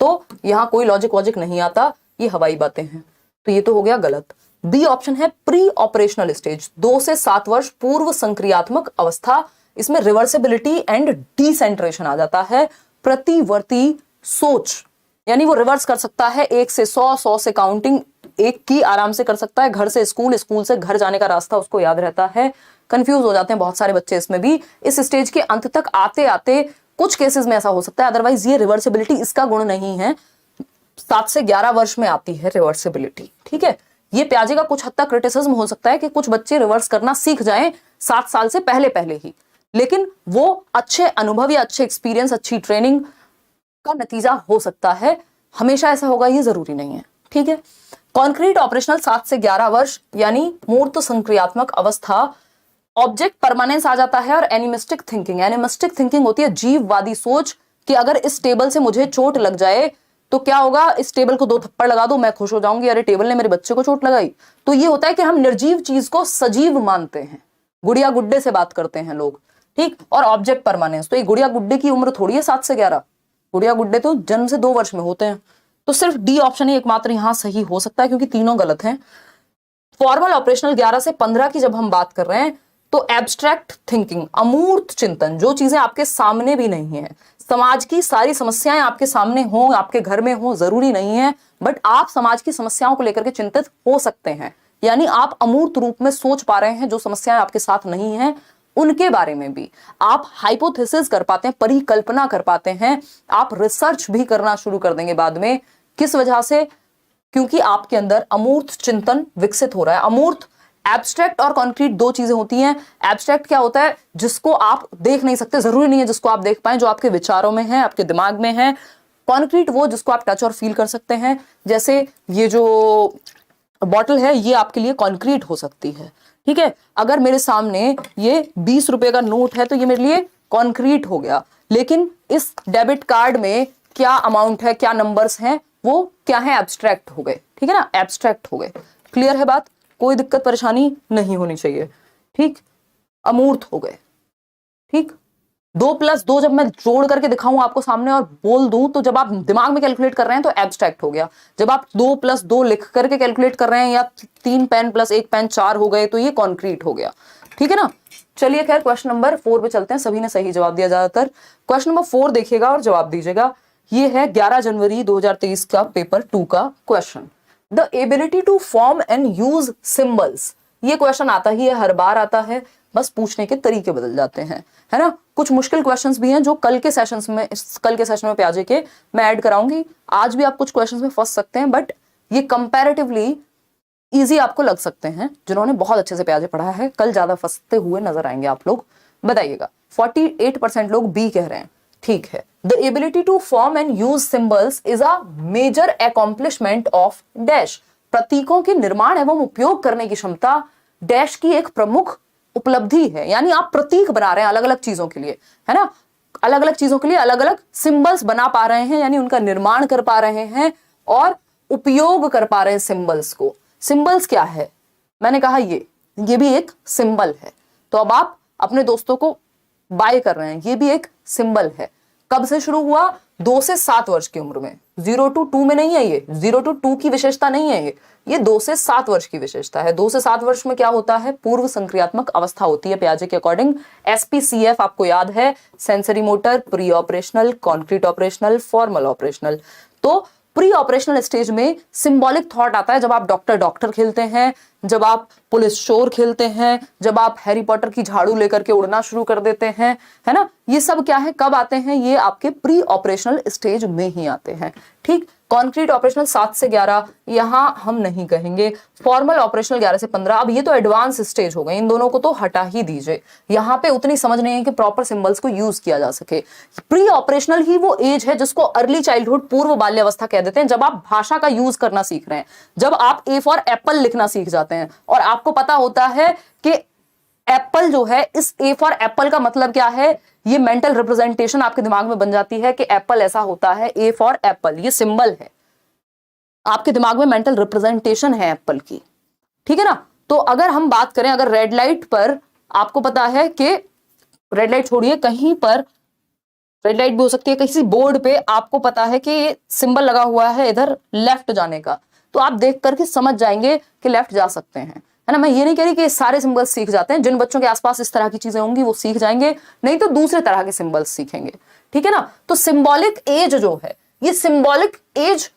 तो यहाँ कोई लॉजिक वॉजिक नहीं आता, ये हवाई बातें हैं। तो ये तो हो गया गलत। बी ऑप्शन है प्री ऑपरेशनल स्टेज, 2 से 7 वर्ष पूर्व संक्रियात्मक अवस्था। इसमें रिवर्सिबिलिटी एंड डिसेंट्रेशन आ जाता है। प्रतिवर्ती सोच, यानी वो रिवर्स कर सकता है, 1 से 100, 100 से काउंटिंग 1 की आराम से कर सकता है, घर से स्कूल, स्कूल से घर जाने का रास्ता उसको याद रहता है। कंफ्यूज हो जाते हैं बहुत सारे बच्चे इसमें भी। इस स्टेज के अंत तक आते आते कुछ केसेस में ऐसा हो सकता है, अदरवाइज ये रिवर्सिबिलिटी इसका गुण नहीं है। 7 से 11 वर्ष में आती है रिवर्सिबिलिटी, ठीक है। ये प्याजे का कुछ हद तक क्रिटिसिज्म हो सकता है कि कुछ बच्चे रिवर्स करना सीख जाएं 7 साल से पहले पहले ही, लेकिन वो अच्छे अनुभव या अच्छे एक्सपीरियंस, अच्छी ट्रेनिंग का नतीजा हो सकता है। हमेशा ऐसा होगा ये जरूरी नहीं है, ठीक है। कॉन्क्रीट ऑपरेशनल 7 से 11 वर्ष यानी मूर्त संक्रियात्मक अवस्था। ऑब्जेक्ट परमानेंस आ जाता है और एनिमिस्टिक थिंकिंग। एनिमिस्टिक थिंकिंग होती है जीववादी सोच कि अगर इस टेबल से मुझे चोट लग जाए तो क्या होगा, इस टेबल को 2 थप्पड़ लगा दो, मैं खुश हो जाऊंगी, अरे टेबल ने मेरे बच्चे को चोट लगाई। तो ये होता है कि हम निर्जीव चीज को सजीव मानते हैं, गुड़िया गुड्डे से बात करते हैं लोग, ठीक। और ऑब्जेक्ट परमानेंस, तो ये गुड़िया गुड्डे की उम्र थोड़ी है 7 से 11, गुड़िया गुड्डे तो जन्म से 2 वर्ष में होते हैं। तो सिर्फ डी ऑप्शन ही एकमात्र यहां सही हो सकता है, क्योंकि तीनों गलत हैं। फॉर्मल ऑपरेशनल 11 से 15 की जब हम बात कर रहे हैं तो एब्स्ट्रैक्ट थिंकिंग, अमूर्त चिंतन, जो चीजें आपके सामने भी नहीं है, समाज की सारी समस्याएं आपके सामने हो, आपके घर में हो, जरूरी नहीं है, बट आप समाज की समस्याओं को लेकर के चिंतित हो सकते हैं। यानी आप अमूर्त रूप में सोच पा रहे हैं, जो समस्याएं आपके साथ नहीं है उनके बारे में भी आप हाइपोथेसिस कर पाते हैं, परिकल्पना कर पाते हैं, आप रिसर्च भी करना शुरू कर देंगे बाद में। किस वजह से? क्योंकि आपके अंदर अमूर्त चिंतन विकसित हो रहा है। अमूर्त, एब्स्ट्रैक्ट और कॉन्क्रीट 2 चीजें होती हैं। एब्स्ट्रैक्ट क्या होता है? जिसको आप देख नहीं सकते, जरूरी नहीं है जिसको आप देख पाए, जो आपके विचारों में है, आपके दिमाग में है। कॉन्क्रीट वो जिसको आप टच और फील कर सकते हैं, जैसे ये जो बॉटल है ये आपके लिए कॉन्क्रीट हो सकती है, ठीक है। अगर मेरे सामने ये 20 रुपए का नोट है तो ये मेरे लिए कॉन्क्रीट हो गया, लेकिन इस डेबिट कार्ड में क्या अमाउंट है, क्या नंबर्स हैं, वो क्या है, एब्स्ट्रैक्ट हो गए, ठीक है ना, एब्स्ट्रैक्ट हो गए। क्लियर है बात? कोई दिक्कत परेशानी नहीं होनी चाहिए, ठीक। अमूर्त हो गए, ठीक। 2+2 जब मैं जोड़ करके दिखाऊं आपको सामने और बोल दूं, तो जब आप दिमाग में कैलकुलेट कर रहे हैं तो एब्स्ट्रैक्ट हो गया। जब आप 2+2 लिख करके कैलकुलेट कर रहे हैं, या 3 पेन प्लस 1 पेन 4 हो गए, तो ये कॉन्क्रीट हो गया, ठीक है ना। चलिए खैर क्वेश्चन नंबर 4 पे चलते हैं। सभी ने सही जवाब दिया ज्यादातर। क्वेश्चन नंबर 4 देखिएगा और जवाब दीजिएगा। ये है 11 जनवरी 2023 का पेपर 2 का question. The ability to form and use symbols. ये क्वेश्चन आता ही है, हर बार आता है, बस पूछने के तरीके बदल जाते हैं, है ना। कुछ मुश्किल क्वेश्चंस भी हैं जो कल के सेशन में प्याजे के मैं ऐड कराऊंगी। आज भी आप कुछ क्वेश्चंस में फंस सकते हैं, बट ये कंपैरेटिवली इजी आपको लग सकते हैं। जिन्होंने बहुत अच्छे से प्याजे पढ़ा है, कल ज्यादा फंसते हुए नजर आएंगे आप लोग। बताइएगा। 48% लोग बी कह रहे हैं, ठीक है। The ability to form and use symbols is a major accomplishment of dash. प्रतीकों के निर्माण एवं उपयोग करने की क्षमता डैश की एक प्रमुख उपलब्धि है। यानी आप प्रतीक बना रहे हैं अलग अलग चीजों के लिए, है ना, अलग अलग चीजों के लिए अलग अलग सिंबल्स बना पा रहे हैं, यानी उनका निर्माण कर पा रहे हैं और उपयोग कर पा रहे हैं सिंबल्स को। सिंबल्स क्या है? मैंने कहा ये भी एक सिंबल है। तो अब आप अपने दोस्तों को बाय कर रहे हैं, ये भी एक सिंबल है। कब से शुरू हुआ? 2 से 7 वर्ष की उम्र में। 0 to 2 में नहीं है ये, 0 to 2 की विशेषता नहीं है ये 2 से 7 वर्ष की विशेषता है। 2 से 7 वर्ष में क्या होता है? पूर्व संक्रियात्मक अवस्था होती है पियाजे के अकॉर्डिंग। SPCF आपको याद है, sensory motor, pre operational, concrete operational, formal operational. तो प्री ऑपरेशनल स्टेज में सिंबॉलिक थॉट आता है। जब आप डॉक्टर खेलते हैं, जब आप पुलिस चोर खेलते हैं, जब आप हैरी पॉटर की झाड़ू लेकर के उड़ना शुरू कर देते हैं, है ना, ये सब क्या है, कब आते हैं, ये आपके प्री ऑपरेशनल स्टेज में ही आते हैं। ठीक, कॉन्क्रीट ऑपरेशनल 7 से 11 यहां हम नहीं कहेंगे, फॉर्मल ऑपरेशनल 11 से 15। अब ये तो एडवांस स्टेज हो गए, इन दोनों को तो हटा ही दीजिए, यहां पे उतनी समझ नहीं है कि प्रॉपर सिंबल्स को यूज किया जा सके। प्री ऑपरेशनल ही वो एज है जिसको अर्ली चाइल्डहुड, पूर्व बाल्यावस्था कह देते हैं, जब आप भाषा का यूज करना सीख रहे हैं, जब आप ए फॉर एप्पल लिखना सीख जाते हैं और आपको पता होता है कि एप्पल जो है, इस ए फॉर एप्पल का मतलब क्या है, ये मेंटल रिप्रेजेंटेशन आपके दिमाग में बन जाती है कि एप्पल ऐसा होता है, ए फॉर एप्पल, ये सिंबल है, आपके दिमाग में मेंटल रिप्रेजेंटेशन है एप्पल की। ठीक है ना। तो अगर हम बात करें, अगर रेड लाइट पर आपको पता है कि रेड लाइट छोड़िए, कहीं पर रेड लाइट भी हो सकती है, किसी बोर्ड पे आपको पता है कि सिंबल लगा हुआ है इधर लेफ्ट जाने का, तो आप देख करके समझ जाएंगे कि लेफ्ट जा सकते हैं, है ना। मैं ये नहीं कह रही कि सारे सिंबल्स सीख जाते हैं, जिन बच्चों के आसपास इस तरह की चीजें होंगी वो सीख जाएंगे, नहीं तो दूसरे तरह के सिंबल्स सीखेंगे। ठीक है ना। तो सिंबॉलिक एज जो है, ये सिंबॉलिक एज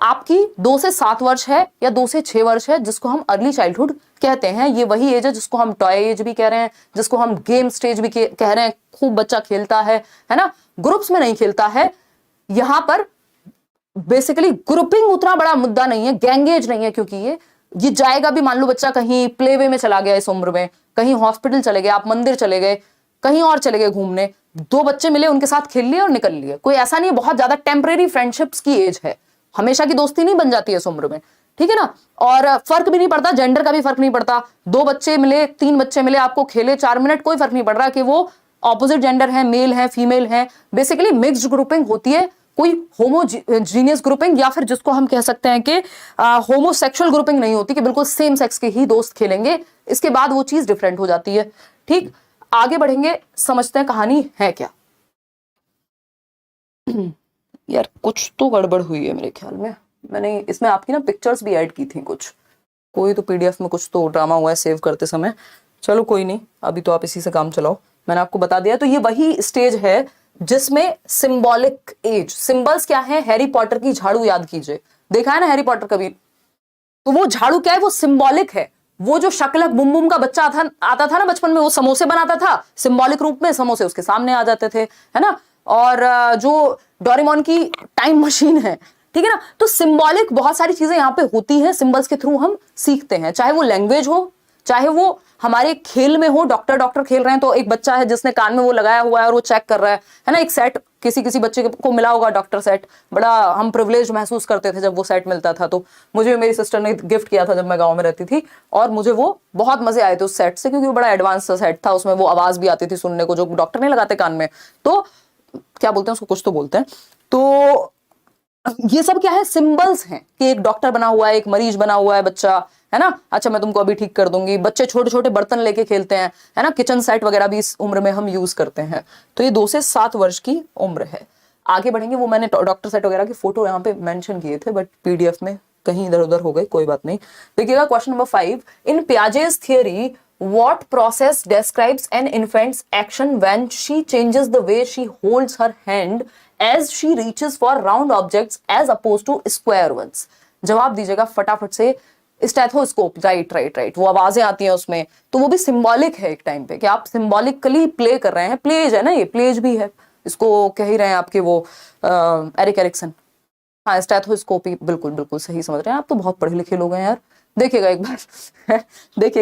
आपकी 2 से 7 वर्ष है या 2 से 6 वर्ष है, जिसको हम अर्ली चाइल्डहुड कहते हैं। ये वही एज है जिसको हम टॉय एज भी कह रहे हैं, जिसको हम गेम स्टेज भी कह रहे हैं। खूब बच्चा खेलता है ना, ग्रुप्स में नहीं खेलता है। यहां पर बेसिकली ग्रुपिंग उतना बड़ा मुद्दा नहीं है, गैंग एज नहीं है, क्योंकि ये जाएगा भी, मान लो बच्चा कहीं प्ले वे में चला गया इस उम्र में, कहीं हॉस्पिटल चले गए, आप मंदिर चले गए, कहीं और चले गए घूमने, 2 बच्चे मिले, उनके साथ खेल लिए और निकल लिए, कोई ऐसा नहीं है, बहुत ज्यादा टेम्परेरी फ्रेंडशिप्स की एज है, हमेशा की दोस्ती नहीं बन जाती है इस उम्र में। ठीक है ना। और फर्क भी नहीं पड़ता, जेंडर का भी फर्क नहीं पड़ता, 2 बच्चे मिले, 3 बच्चे मिले, आपको खेले 4 मिनट, कोई फर्क नहीं पड़ रहा कि वो ऑपोजिट जेंडर है, मेल है, फीमेल है। बेसिकली मिक्स्ड ग्रुपिंग होती है, कोई होमोजीनियस ग्रुपिंग या फिर जिसको हम कह सकते हैं कि होमोसेक्सुअल ग्रुपिंग नहीं होती कि बिल्कुल सेम सेक्स के ही दोस्त खेलेंगे, इसके बाद वो चीज डिफरेंट हो जाती है। ठीक, आगे बढ़ेंगे, समझते हैं कहानी है क्या। यार कुछ तो गड़बड़ हुई है मेरे ख्याल में, मैंने इसमें आपकी ना पिक्चर्स भी ऐड की थी कुछ, कोई तो पीडीएफ में कुछ तो ड्रामा हुआ है सेव करते समय। चलो कोई नहीं, अभी तो आप इसी से काम चलाओ, मैंने आपको बता दिया। तो ये वही स्टेज है जिसमें सिंबॉलिक एज, सिंबल्स क्या है, हैरी पॉटर की झाड़ू याद कीजिए, देखा है ना हैरी पॉटर कभी, तो वो झाड़ू क्या है, वो सिंबॉलिक है। वो जो शकलक बुम बुम का बच्चा आता था ना बचपन में, वो समोसे बनाता था, सिंबॉलिक रूप में समोसे उसके सामने आ जाते थे, है ना। और जो डोरेमोन की टाइम मशीन है, ठीक है ना। तो सिंबॉलिक बहुत सारी चीजें यहाँ पे होती हैं, सिंबल्स के थ्रू हम सीखते हैं, चाहे वो लैंग्वेज हो, चाहे वो हमारे खेल में हो। डॉक्टर खेल रहे हैं तो एक बच्चा है जिसने कान में वो लगाया हुआ है और वो चेक कर रहा है ना। एक सेट किसी बच्चे को मिला होगा डॉक्टर सेट, बड़ा हम प्रिविलेज महसूस करते थे जब वो सेट मिलता था। तो मुझे मेरी सिस्टर ने गिफ्ट किया था जब मैं गाँव में रहती थी, और मुझे वो बहुत मजे आए थे उस सेट से, क्योंकि वो बड़ा एडवांस सेट था, उसमें वो आवाज भी आती थी सुनने को जो डॉक्टर नहीं लगाते कान में, तो क्या बोलते हैं उसको, कुछ तो बोलते हैं। तो ये सब क्या है, सिंबल्स हैं कि एक डॉक्टर बना हुआ है, एक मरीज बना हुआ है बच्चा, है ना। अच्छा मैं तुमको अभी ठीक कर दूंगी। बच्चे छोटे छोटे बर्तन लेके खेलते हैं, है ना, किचन सेट वगैरह भी इस उम्र में हम यूज करते हैं। तो ये 2 से 7 वर्ष की उम्र है। आगे बढ़ेंगे, वो मैंने डॉक्टर सेट वगैरह की फोटो यहाँ पे मेंशन किए थे, बट पीडीएफ में कहीं इधर उधर हो गए, कोई बात नहीं। देखिएगा question number 5, in Piaget's theory what process describes an infant's action when she changes the way she holds her hand as she reaches for round objects as opposed to square ones? जवाब दीजिएगा फटाफट से। Stethoscope, right, वो आवाजें आती हैं उसमें, तो वो भी सिंबॉलिक है एक टाइम पे कि आप सिंबॉलिकली प्ले कर रहे हैं। प्लेज है ना, ये प्लेज भी है, इसको कह ही रहे हैं आपके वो एरिक एरिक्सन। हाँ, स्टेथोस्कोप ही, बिल्कुल सही समझ रहे हैं आप, तो बहुत पढ़े लिखे लोग हैं यार। देखिएगा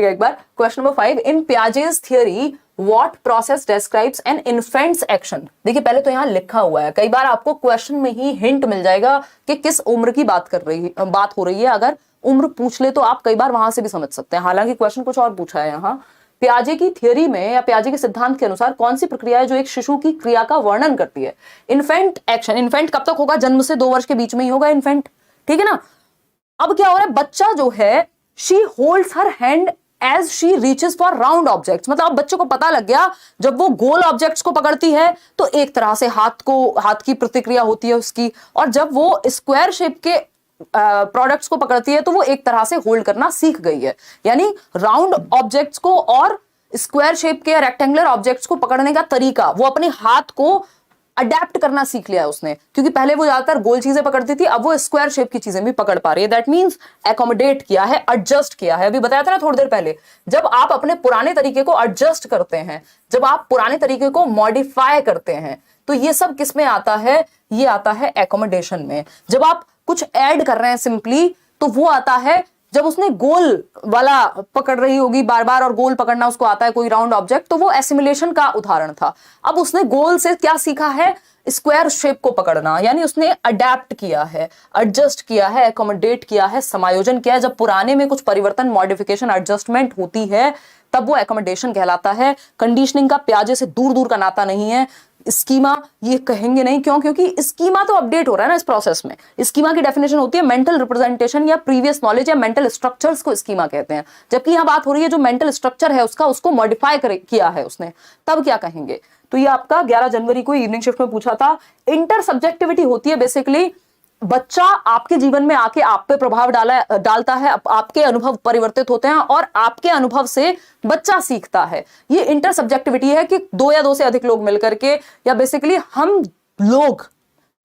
एक बार question number 5, in Piaget's theory what process describes an infant's action. देखिए पहले तो यहाँ लिखा हुआ है, कई बार आपको क्वेश्चन में ही हिंट मिल जाएगा कि किस उम्र की बात हो रही है। अगर उम्र पूछ ले तो आप कई बार वहां से भी समझ सकते हैं, हालांकि क्वेश्चन कुछ और पूछा है यहाँ। पियाजे की थियरी में या पियाजे के सिद्धांत के अनुसार कौन सी प्रक्रिया है जो एक शिशु की क्रिया का वर्णन करती है? Infant action. इन्फेंट कब तक होगा? जन्म से 2 वर्ष के बीच में ही होगा इन्फेंट, ठीक है ना। अब क्या हो रहा है, बच्चा जो है she holds her hand as she reaches for round objects. मतलब अब बच्चे को पता लग गया, जब वो गोल ऑब्जेक्ट्स को पकड़ती है तो एक तरह से हाथ की प्रतिक्रिया होती है उसकी, और जब वो स्क्वायर शेप के प्रोडक्ट्स को पकड़ती है तो वो एक तरह से होल्ड करना सीख गई है। यानी राउंड ऑब्जेक्ट्स को और स्क्वायर शेप के रेक्टेंगुलर ऑब्जेक्ट्स को पकड़ने का तरीका, वो अपने हाथ को अडेप्ट करना सीख लिया है उसने, क्योंकि पहले वो ज्यादातर गोल चीजें पकड़ती थी, अब वो स्क्वायर शेप की चीजें भी पकड़ पा रही है। दैट मींस एकोमोडेट किया है, एडजस्ट किया है। अभी बताया था ना थोड़ी देर पहले, जब आप अपने पुराने तरीके को एडजस्ट करते हैं, जब आप पुराने तरीके को मॉडिफाई करते हैं, तो ये सब किस में आता है? ये आता है एकोमोडेशन में। जब आप कुछ ऐड कर रहे हैं सिंपली, तो वो आता है जब उसने गोल वाला पकड़ रही होगी बार बार, और गोल पकड़ना उसको आता है कोई राउंड ऑब्जेक्ट, तो वो एसिमुलेशन का उदाहरण था। अब उसने गोल से क्या सीखा है? स्क्वायर शेप को पकड़ना, यानी उसने अडेप्ट किया है, एडजस्ट किया है, एकोमोडेट किया है, समायोजन किया है। जब पुराने में कुछ परिवर्तन, मॉडिफिकेशन, एडजस्टमेंट होती है, तब वो एकोमोडेशन कहलाता है। कंडीशनिंग का प्याजे से दूर दूर का नाता नहीं है। स्कीमा ये कहेंगे नहीं, क्यों? क्योंकि स्कीमा तो अपडेट हो रहा है ना इस प्रोसेस में। स्कीमा की डेफिनेशन होती है मेंटल रिप्रेजेंटेशन या प्रीवियस नॉलेज या मेंटल स्ट्रक्चर्स को स्कीमा कहते हैं। जबकि यहां बात हो रही है जो मेंटल स्ट्रक्चर है उसका, उसको मॉडिफाई किया है उसने, तब क्या कहेंगे? तो ये आपका 11 जनवरी को इवनिंग शिफ्ट में पूछा था। इंटर सब्जेक्टिविटी होती है बेसिकली, बच्चा आपके जीवन में आके आप पे प्रभाव डालता है, आपके अनुभव परिवर्तित होते हैं और आपके अनुभव से बच्चा सीखता है। ये इंटर सब्जेक्टिविटी है कि दो या दो से अधिक लोग मिलकर के, या बेसिकली हम लोग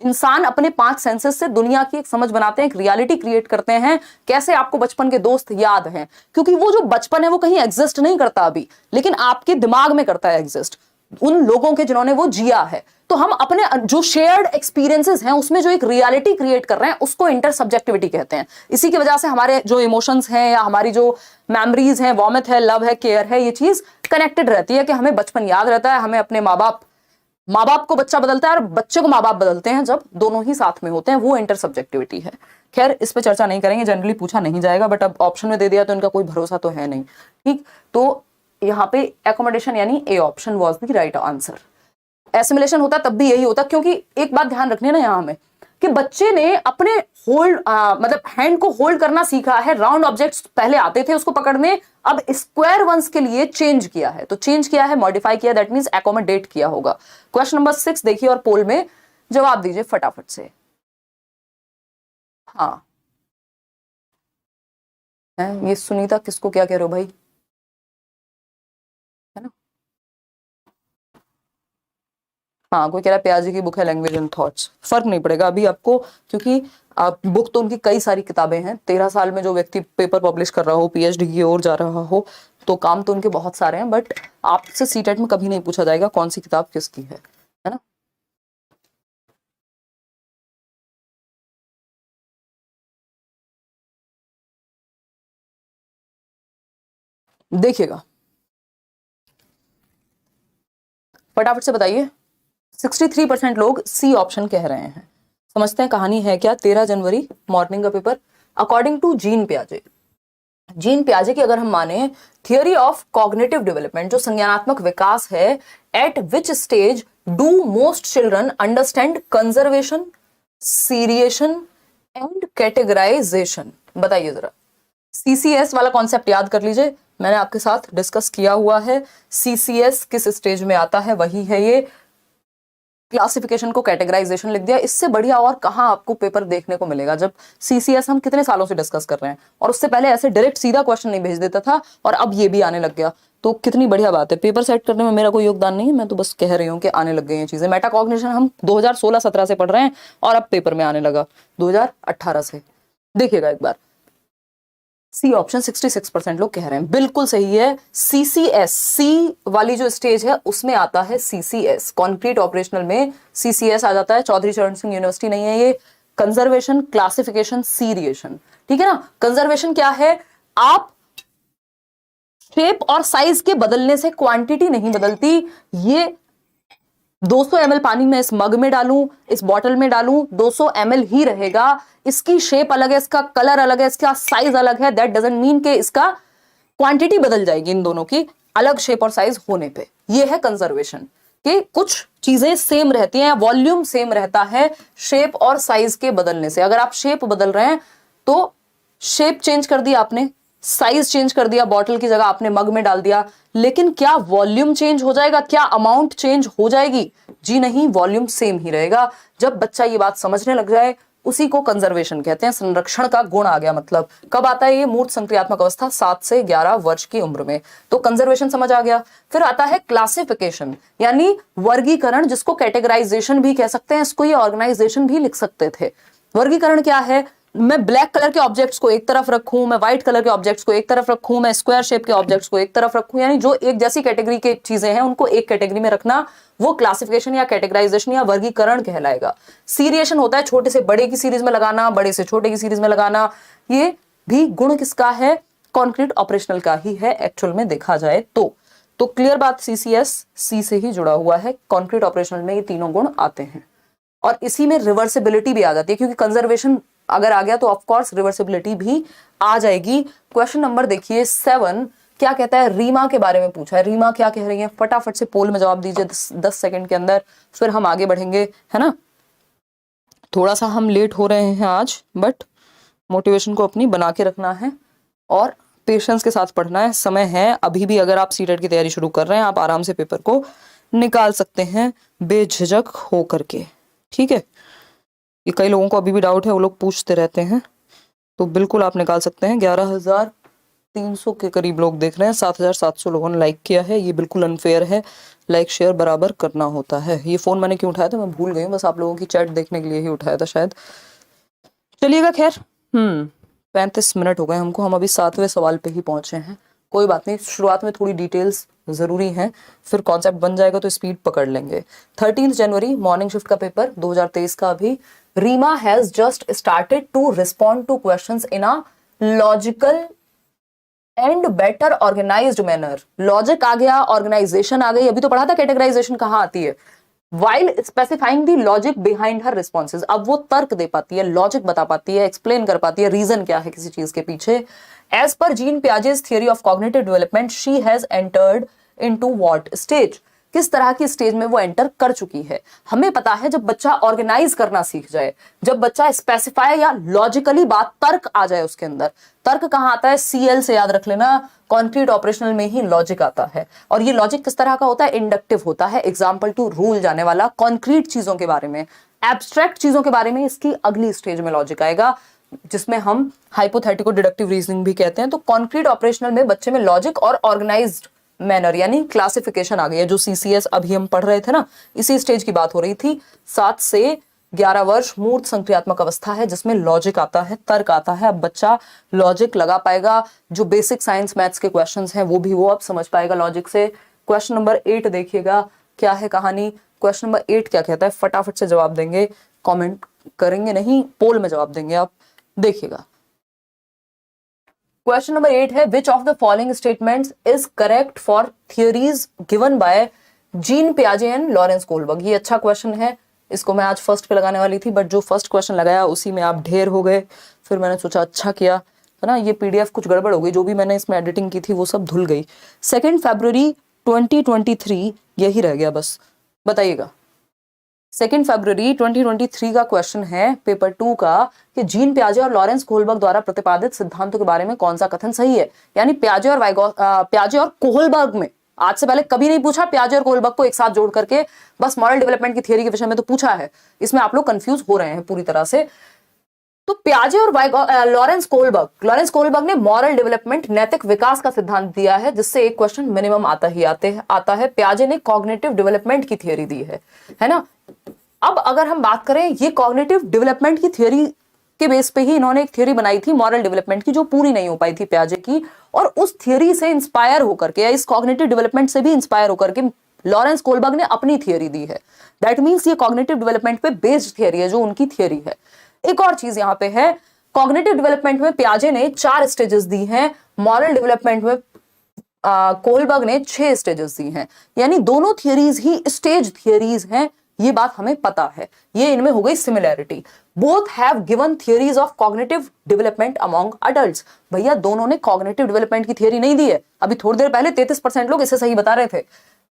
इंसान अपने 5 सेंसेस से दुनिया की एक समझ बनाते हैं, एक रियलिटी क्रिएट करते हैं। कैसे? आपको बचपन के दोस्त याद हैं, क्योंकि वो जो बचपन है वो कहीं एग्जिस्ट नहीं करता अभी, लेकिन आपके दिमाग में करता है एग्जिस्ट, उन लोगों के जिन्होंने वो जिया है। तो हम अपने जो शेयर्ड एक्सपीरियंसेस हैं उसमें जो एक रियलिटी क्रिएट कर रहे हैं, उसको इंटर सब्जेक्टिविटी कहते हैं। इसी की वजह से हमारे जो इमोशंस हैं या हमारी जो मेमोरीज हैं, वॉर्मथ है, लव है, केयर है, ये चीज कनेक्टेड रहती है कि हमें बचपन याद रहता है। हमें अपने माँ बाप को बच्चा बदलता है और बच्चे को माँ बाप बदलते हैं, जब दोनों ही साथ में होते हैं, वो इंटर सब्जेक्टिविटी है। खैर, इस पर चर्चा नहीं करेंगे, जनरली पूछा नहीं जाएगा, बट अब ऑप्शन में दे दिया तो इनका कोई भरोसा तो है नहीं। ठीक, तो यहाँ पे एकोमोडेशन यानी A option was the right answer. Assimilation होता तब भी यही होता, क्योंकि एक बात ध्यान रखनी है ना यहाँ हमें, कि बच्चे ने अपने होल्ड मतलब हैंड को होल्ड करना सीखा है। राउंड ऑब्जेक्ट्स पहले आते थे उसको पकड़ने, अब स्क्वायर वंस के लिए चेंज किया है। तो चेंज किया है, मॉडिफाई किया, दैट मींस एकोमोडेट किया होगा। क्वेश्चन नंबर 6 देखिए और पोल में जवाब दीजिए फटाफट से। हाँ, ये सुनीता किसको क्या कह रहे हो भाई? है ना? हाँ, कोई कह रहा है प्याजी की बुक है लैंग्वेज एंड थॉट्स। फर्क नहीं पड़ेगा अभी आपको, क्योंकि बुक तो उनकी कई सारी किताबें हैं। 13 साल में जो व्यक्ति पेपर पब्लिश कर रहा हो, पीएचडी की ओर जा रहा हो, तो काम तो उनके बहुत सारे हैं, बट आपसे सीटेट में कभी नहीं पूछा जाएगा कौन सी किताब किसकी है ना? देखिएगा, फटाफट से बताइए। 63% लोग सी ऑप्शन कह रहे हैं। समझते हैं कहानी है क्या। 13 जनवरी मॉर्निंग का पेपर। अकॉर्डिंग टू जीन पियाजे की अगर हम माने, थियोरी ऑफ कॉग्निटिव डेवलपमेंट, जो संज्ञानात्मक विकास है, at which stage do most children understand conservation, seriation and categorisation? बताइए जरा। सीसीएस वाला कॉन्सेप्ट याद कर लीजिए, मैंने आपके साथ डिस्कस किया हुआ है। सीसीएस किस स्टेज में आता है, वही है ये। क्लासिफिकेशन को कैटेगराइजेशन लिख दिया। इससे बढ़िया और कहां आपको पेपर देखने को मिलेगा, जब सीसीएस हम कितने सालों से डिस्कस कर रहे हैं, और उससे पहले ऐसे डायरेक्ट सीधा क्वेश्चन नहीं भेज देता था, और अब ये भी आने लग गया। तो कितनी बढ़िया बात है। पेपर सेट करने में मेरा कोई योगदान नहीं है, मैं तो बस कह रही हूँ कि आने लग गई ये चीजें। मेटाकॉग्निशन हम 2016-17 से पढ़ रहे हैं और अब पेपर में आने लगा 2018 से। देखिएगा एक बार, सी ऑप्शन 66% लोग कह रहे हैं, बिल्कुल सही है। सीसीएस, सी वाली जो स्टेज है उसमें आता है सीसीएस। कॉन्क्रीट ऑपरेशनल में सीसीएस आ जाता है। चौधरी चरण सिंह यूनिवर्सिटी नहीं है ये। कंजर्वेशन, क्लासिफिकेशन, सीरिएशन, ठीक है ना। कंजर्वेशन क्या है? आप शेप और साइज के बदलने से क्वांटिटी नहीं बदलती। ये 200 ml पानी में इस मग में डालूं, इस बॉटल में डालूं, 200 ml ही रहेगा। इसकी शेप अलग है, इसका कलर अलग है, इसका साइज अलग है, दैट डजंट मीन कि इसका क्वांटिटी बदल जाएगी इन दोनों की अलग शेप और साइज होने पे। ये है कंजर्वेशन, कि कुछ चीजें सेम रहती हैं, वॉल्यूम सेम रहता है शेप और साइज के बदलने से। अगर आप शेप बदल रहे हैं तो शेप चेंज कर दिया आपने, साइज चेंज कर दिया, बॉटल की जगह आपने मग में डाल दिया, लेकिन क्या वॉल्यूम चेंज हो जाएगा? क्या अमाउंट चेंज हो जाएगी? जी नहीं, वॉल्यूम सेम ही रहेगा। जब बच्चा ये बात समझने लग जाए उसी को कंजर्वेशन कहते हैं। संरक्षण का गुण आ गया, मतलब कब आता है ये? मूर्त संक्रियात्मक अवस्था 7 से 11 वर्ष की उम्र में। तो कंजर्वेशन समझ आ गया। फिर आता है क्लासिफिकेशन, यानी वर्गीकरण, जिसको कैटेगराइजेशन भी कह सकते हैं, इसको ये ऑर्गेनाइजेशन भी लिख सकते थे। वर्गीकरण क्या है? मैं ब्लैक कलर के ऑब्जेक्ट्स को एक तरफ रखूं, मैं व्हाइट कलर के ऑब्जेक्ट्स को एक तरफ रखूं, मैं स्क्वायर शेप के ऑब्जेक्ट्स को एक तरफ रखूं, यानी जो एक जैसी कैटेगरी की चीजें हैं उनको एक कैटेगरी में रखना, वो क्लासिफिकेशन या कैटेगराइजेशन या वर्गीकरण कहलाएगा। सीरिएशन होता है छोटे से बड़े की सीरीज में लगाना, बड़े से छोटे की सीरीज में लगाना। ये भी गुण किसका है? कॉन्क्रीट ऑपरेशनल का ही है एक्चुअल में देखा जाए तो क्लियर बात, सीसीएस सी से ही जुड़ा हुआ है। कॉन्क्रीट ऑपरेशनल में ये तीनों गुण आते हैं और इसी में रिवर्सिबिलिटी भी आ जाती है, क्योंकि कंजर्वेशन अगर आ गया तो ऑफ कोर्स रिवर्सिबिलिटी भी आ जाएगी। क्वेश्चन नंबर देखिए 7 क्या कहता है? रीमा के बारे में पूछा है। रीमा क्या कह रही है? फटाफट से पोल में जवाब दीजिए 10 सेकंड के अंदर, फिर हम आगे बढ़ेंगे, है ना। थोड़ा सा हम लेट हो रहे हैं आज, बट मोटिवेशन को अपनी बना के रखना है और पेशेंस के साथ पढ़ना है। समय है अभी भी, अगर आप सीटेट की तैयारी शुरू कर रहे हैं, आप आराम से पेपर को निकाल सकते हैं बेझिझक हो करके, ठीक है। ये कई लोगों को अभी भी डाउट है, वो लोग पूछते रहते हैं, तो बिल्कुल आप निकाल सकते हैं। 11,300 के करीब लोग देख रहे हैं, 7,700 लोगों ने लाइक किया है। ये बिल्कुल अनफेयर है, लाइक शेयर बराबर करना होता है। ये फोन मैंने क्यों उठाया था मैं भूल गई हूँ, बस आप लोगों की चैट देखने के लिए ही उठाया था शायद। चलिएगा, खैर 35 मिनट हो गए हमको, हम अभी 7वें सवाल पे ही पहुंचे हैं। कोई बात नहीं, शुरुआत में थोड़ी डिटेल्स जरूरी हैं, फिर कॉन्सेप्ट बन जाएगा तो स्पीड पकड़ लेंगे। 13 जनवरी मॉर्निंग शिफ्ट का पेपर 2023 का अभी। Reema has just started to respond to questions in a logical and better organized manner. Logic आ गया, ऑर्गेनाइजेशन आ गई, अभी तो पढ़ा था कैटेगराइजेशन कहाँ आती है। While specifying the logic behind her responses, अब वो तर्क दे पाती है, लॉजिक बता पाती है, एक्सप्लेन कर पाती है, रीजन क्या है किसी चीज के पीछे। एज पर Jean Piaget's theory of cognitive development she has entered into what stage, किस तरह की स्टेज में वो एंटर कर चुकी है। हमें पता है जब बच्चा ऑर्गेनाइज करना सीख जाए, जब बच्चा स्पेसिफाई या लॉजिकली बात तर्क आ जाए उसके अंदर। तर्क कहाँ आता है? सीएल से याद रख लेना, कॉन्क्रीट ऑपरेशनल में ही लॉजिक आता है। और ये लॉजिक किस तरह का होता है? इंडक्टिव होता है, एग्जाम्पल टू रूल जाने वाला। कॉन्क्रीट चीजों के बारे में, एब्स्ट्रैक्ट चीजों के बारे में इसकी अगली स्टेज में लॉजिक आएगा, जिसमें हम हाइपोथेटिको डिडक्टिव रीजनिंग भी कहते हैं। तो कॉन्क्रीट ऑपरेशनल में बच्चे में लॉजिक और ऑर्गेनाइज्ड मैनर यानी क्लासिफिकेशन आ गई है। जो सीसीएस अभी हम पढ़ रहे थे ना, इसी स्टेज की बात हो रही थी। 7 से 11 वर्ष मूर्त संक्रियात्मक अवस्था है, जिसमें लॉजिक आता है, तर्क आता है। अब बच्चा लॉजिक लगा पाएगा, जो बेसिक साइंस मैथ्स के क्वेश्चंस हैं वो भी वो अब समझ पाएगा लॉजिक से। क्वेश्चन नंबर 8 देखिएगा, क्या है कहानी। क्वेश्चन नंबर 8 क्या कहता है? फटाफट से जवाब देंगे, कॉमेंट करेंगे नहीं, पोल में जवाब देंगे आप, देखिएगा। क्वेश्चन नंबर 8 है, which of the following statements is correct for theories given by Jean पियाजे एंड लॉरेंस कोलबर्ग। ये अच्छा क्वेश्चन है, इसको मैं आज फर्स्ट पे लगाने वाली थी, बट जो फर्स्ट क्वेश्चन लगाया उसी में आप ढेर हो गए। फिर मैंने सोचा अच्छा किया, है ना। ये पीडीएफ कुछ गड़बड़ हो गई, जो भी मैंने इसमें एडिटिंग की थी वो सब धुल गई। 2 फरवरी 2023 यही रह गया बस, बताइएगा। 2 फरवरी 2023 का क्वेश्चन है पेपर 2 का कि जीन पियाजे और लॉरेंस कोहलबर्ग द्वारा प्रतिपादित सिद्धांतों के बारे में कौन सा कथन सही है। यानी पियाजे और कोहलबर्ग में आज से पहले कभी नहीं पूछा। पियाजे और कोहलबर्ग को एक साथ जोड़ करके बस मॉरल डेवलपमेंट की थियरी के विषय में तो पूछा है, इसमें आप लोग कंफ्यूज हो रहे हैं पूरी तरह से। तो पियाजे और लॉरेंस कोहलबर्ग ने मॉरल डेवलपमेंट नैतिक विकास का सिद्धांत दिया है, जिससे एक क्वेश्चन मिनिमम आता है। पियाजे ने कॉग्निटिव डेवलपमेंट की थियरी दी है ना। अब अगर हम बात करें, ये कॉग्निटिव डेवलपमेंट की थियरी के बेस पे ही इन्होंने एक थियरी बनाई थी मॉरल डेवलपमेंट की, जो पूरी नहीं हो पाई थी पियाजे की, और उस थियरी से इंस्पायर होकर के या इस कॉग्निटिव डेवलपमेंट से भी इंस्पायर होकर के लॉरेंस कोहलबर्ग ने अपनी थियरी दी है। दैट मींस ये कॉग्निटिव डेवलपमेंट पे बेस्ड थियरी है, जो उनकी थियरी है। एक और चीज यहां पे है, कॉग्निटिव डेवलपमेंट में पियाजे ने 4 स्टेजेस दी हैं, मॉरल डेवलपमेंट में कोहलबर्ग ने 6 स्टेजेस दी हैं। यानी दोनों थियरीज ही स्टेज थियरीज हैं, ये बात हमें पता है। ये इनमें हो गई similarity. Both have given theories of cognitive development among adults. भैया दोनों ने कॉग्निटिव डेवलपमेंट की थियरी नहीं दी है। अभी थोड़ी देर पहले 33% लोग इसे सही बता रहे थे।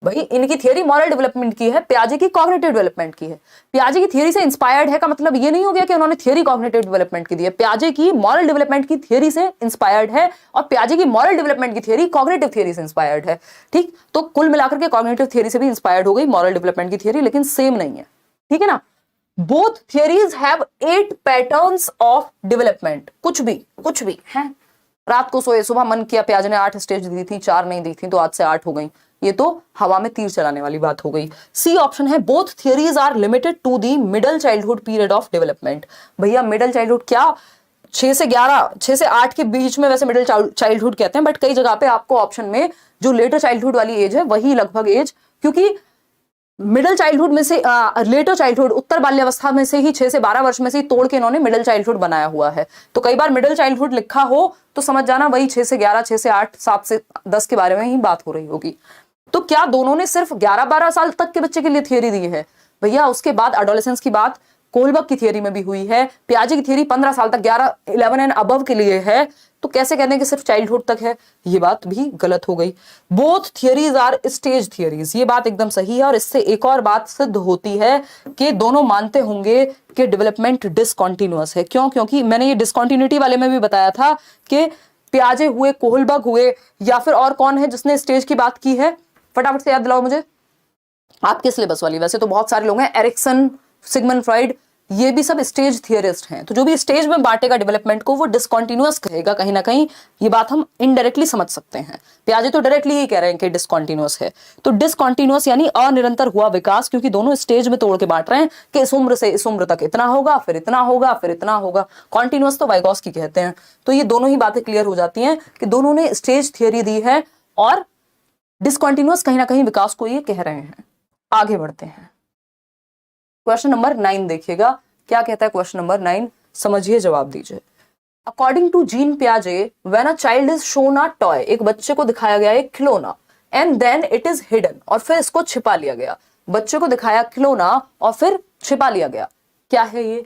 भाई इनकी थियरी मॉरल डेवलपमेंट की है, पियाजे की कॉग्निटिव डेवलपमेंट की है। पियाजे की थियरी से इंस्पायर्ड है का मतलब ये नहीं हो गया कि उन्होंने थियरी कॉग्निटिव डेवलपमेंट की दी है। पियाजे की मॉरल डेवलपमेंट की थियरी से इंस्पायर्ड है और पियाजे की मॉरल डेवलपमेंट की थियरी कॉग्निटिव थियरी से इंस्पायर्ड है। ठीक, तो कुल मिलाकर के कॉग्निटिव थियरी से भी इंस्पायर्ड हो गई मॉरल डेवलपमेंट की थियरी, लेकिन सेम नहीं है। ठीक है ना। Both theories have 8 patterns of development. कुछ भी है, रात को सोए, सुबह मन किया, प्याजे ने 8 स्टेज दी थी, 4 नहीं दी थी, तो आज से 8 हो गई। ये तो हवा में तीर चलाने वाली बात हो गई। सी ऑप्शन है, both theories are limited to the middle childhood period of development. भैया मिडल चाइल्डहुड क्या, 6 से 11, 6 से 8 के बीच में वैसे मिडिल चाइल्डहुड कहते हैं, बट कई जगह पे आपको ऑप्शन में जो लेटर चाइल्डहुड वाली एज है वही लगभग एज, क्योंकि मिडिल चाइल्डहुड में से लेटर चाइल्डहुड, उत्तर बाल्यावस्था में से ही 6 से 12 वर्ष में से ही तोड़ के इन्होंने मिडिल चाइल्डहुड बनाया हुआ है। तो कई बार मिडिल चाइल्डहुड लिखा हो तो समझ जाना वही 6 से 11, 6 से 8, 7 से 10 के बारे में ही बात हो रही होगी। तो क्या दोनों ने सिर्फ 11-12 साल तक के बच्चे के लिए थियरी दी है? भैया उसके बाद एडोलेसेंस की बात कोलबर्ग की थियरी में भी हुई है, पियाजे की थियरी 15 साल तक, 11 एंड अबव के लिए है, तो कैसे कहते हैं कि सिर्फ चाइल्डहुड तक है? ये बात भी गलत हो गई। Both theories are stage theories, ये बात एकदम सही है। और इससे एक और बात सिद्ध होती है कि दोनों मानते होंगे कि डेवलपमेंट डिसकंटिन्यूअस है। क्यों? क्योंकि मैंने ये डिसकंटिन्यूटी वाले में भी बताया था कि पियाजे हुए, कोहलबर्ग हुए, या फिर और कौन है जिसने स्टेज की बात की है, फटाफट से याद दिलाओ मुझे, आपके सिलेबस वाली। वैसे तो बहुत सारे लोग हैं, एरिक्सन, सिगमंड फ्रॉइड, ये भी सब स्टेज थियरिस्ट हैं। तो जो भी स्टेज में बांटेगा डेवलपमेंट को वो डिसकंटिन्यूअस कहेगा कहीं ना कहीं। ये बात हम इनडायरेक्टली समझ सकते हैं। पियाजे तो डायरेक्टली ही कह रहे हैं कि डिसकंटिन्यूअस है। तो डिसकंटिन्यूअस यानी अनिरंतर हुआ विकास, क्योंकि दोनों स्टेज में तोड़ के बांट रहे हैं कि इस उम्र से इस उम्र तक इतना होगा, फिर इतना होगा, फिर इतना होगा। कॉन्टिन्यूअस तो वाइगॉस्की कहते हैं। तो ये दोनों ही बातें क्लियर हो जाती हैं कि दोनों ने स्टेज थियरी दी है और डिसकंटिन्यूअस कहीं ना कहीं विकास को ये कह रहे हैं। आगे बढ़ते हैं, क्वेश्चन नंबर 9 देखिएगा, क्या कहता है क्वेश्चन नंबर 9, समझिए, जवाब दीजिए। अकॉर्डिंग टू जीन पियाजे, when a child is shown a toy, एक बच्चे को दिखाया गया एक खिलौना, and then it is hidden, और फिर इसको छिपा लिया गया। बच्चे को दिखाया खिलौना और फिर छिपा लिया गया, क्या है ये?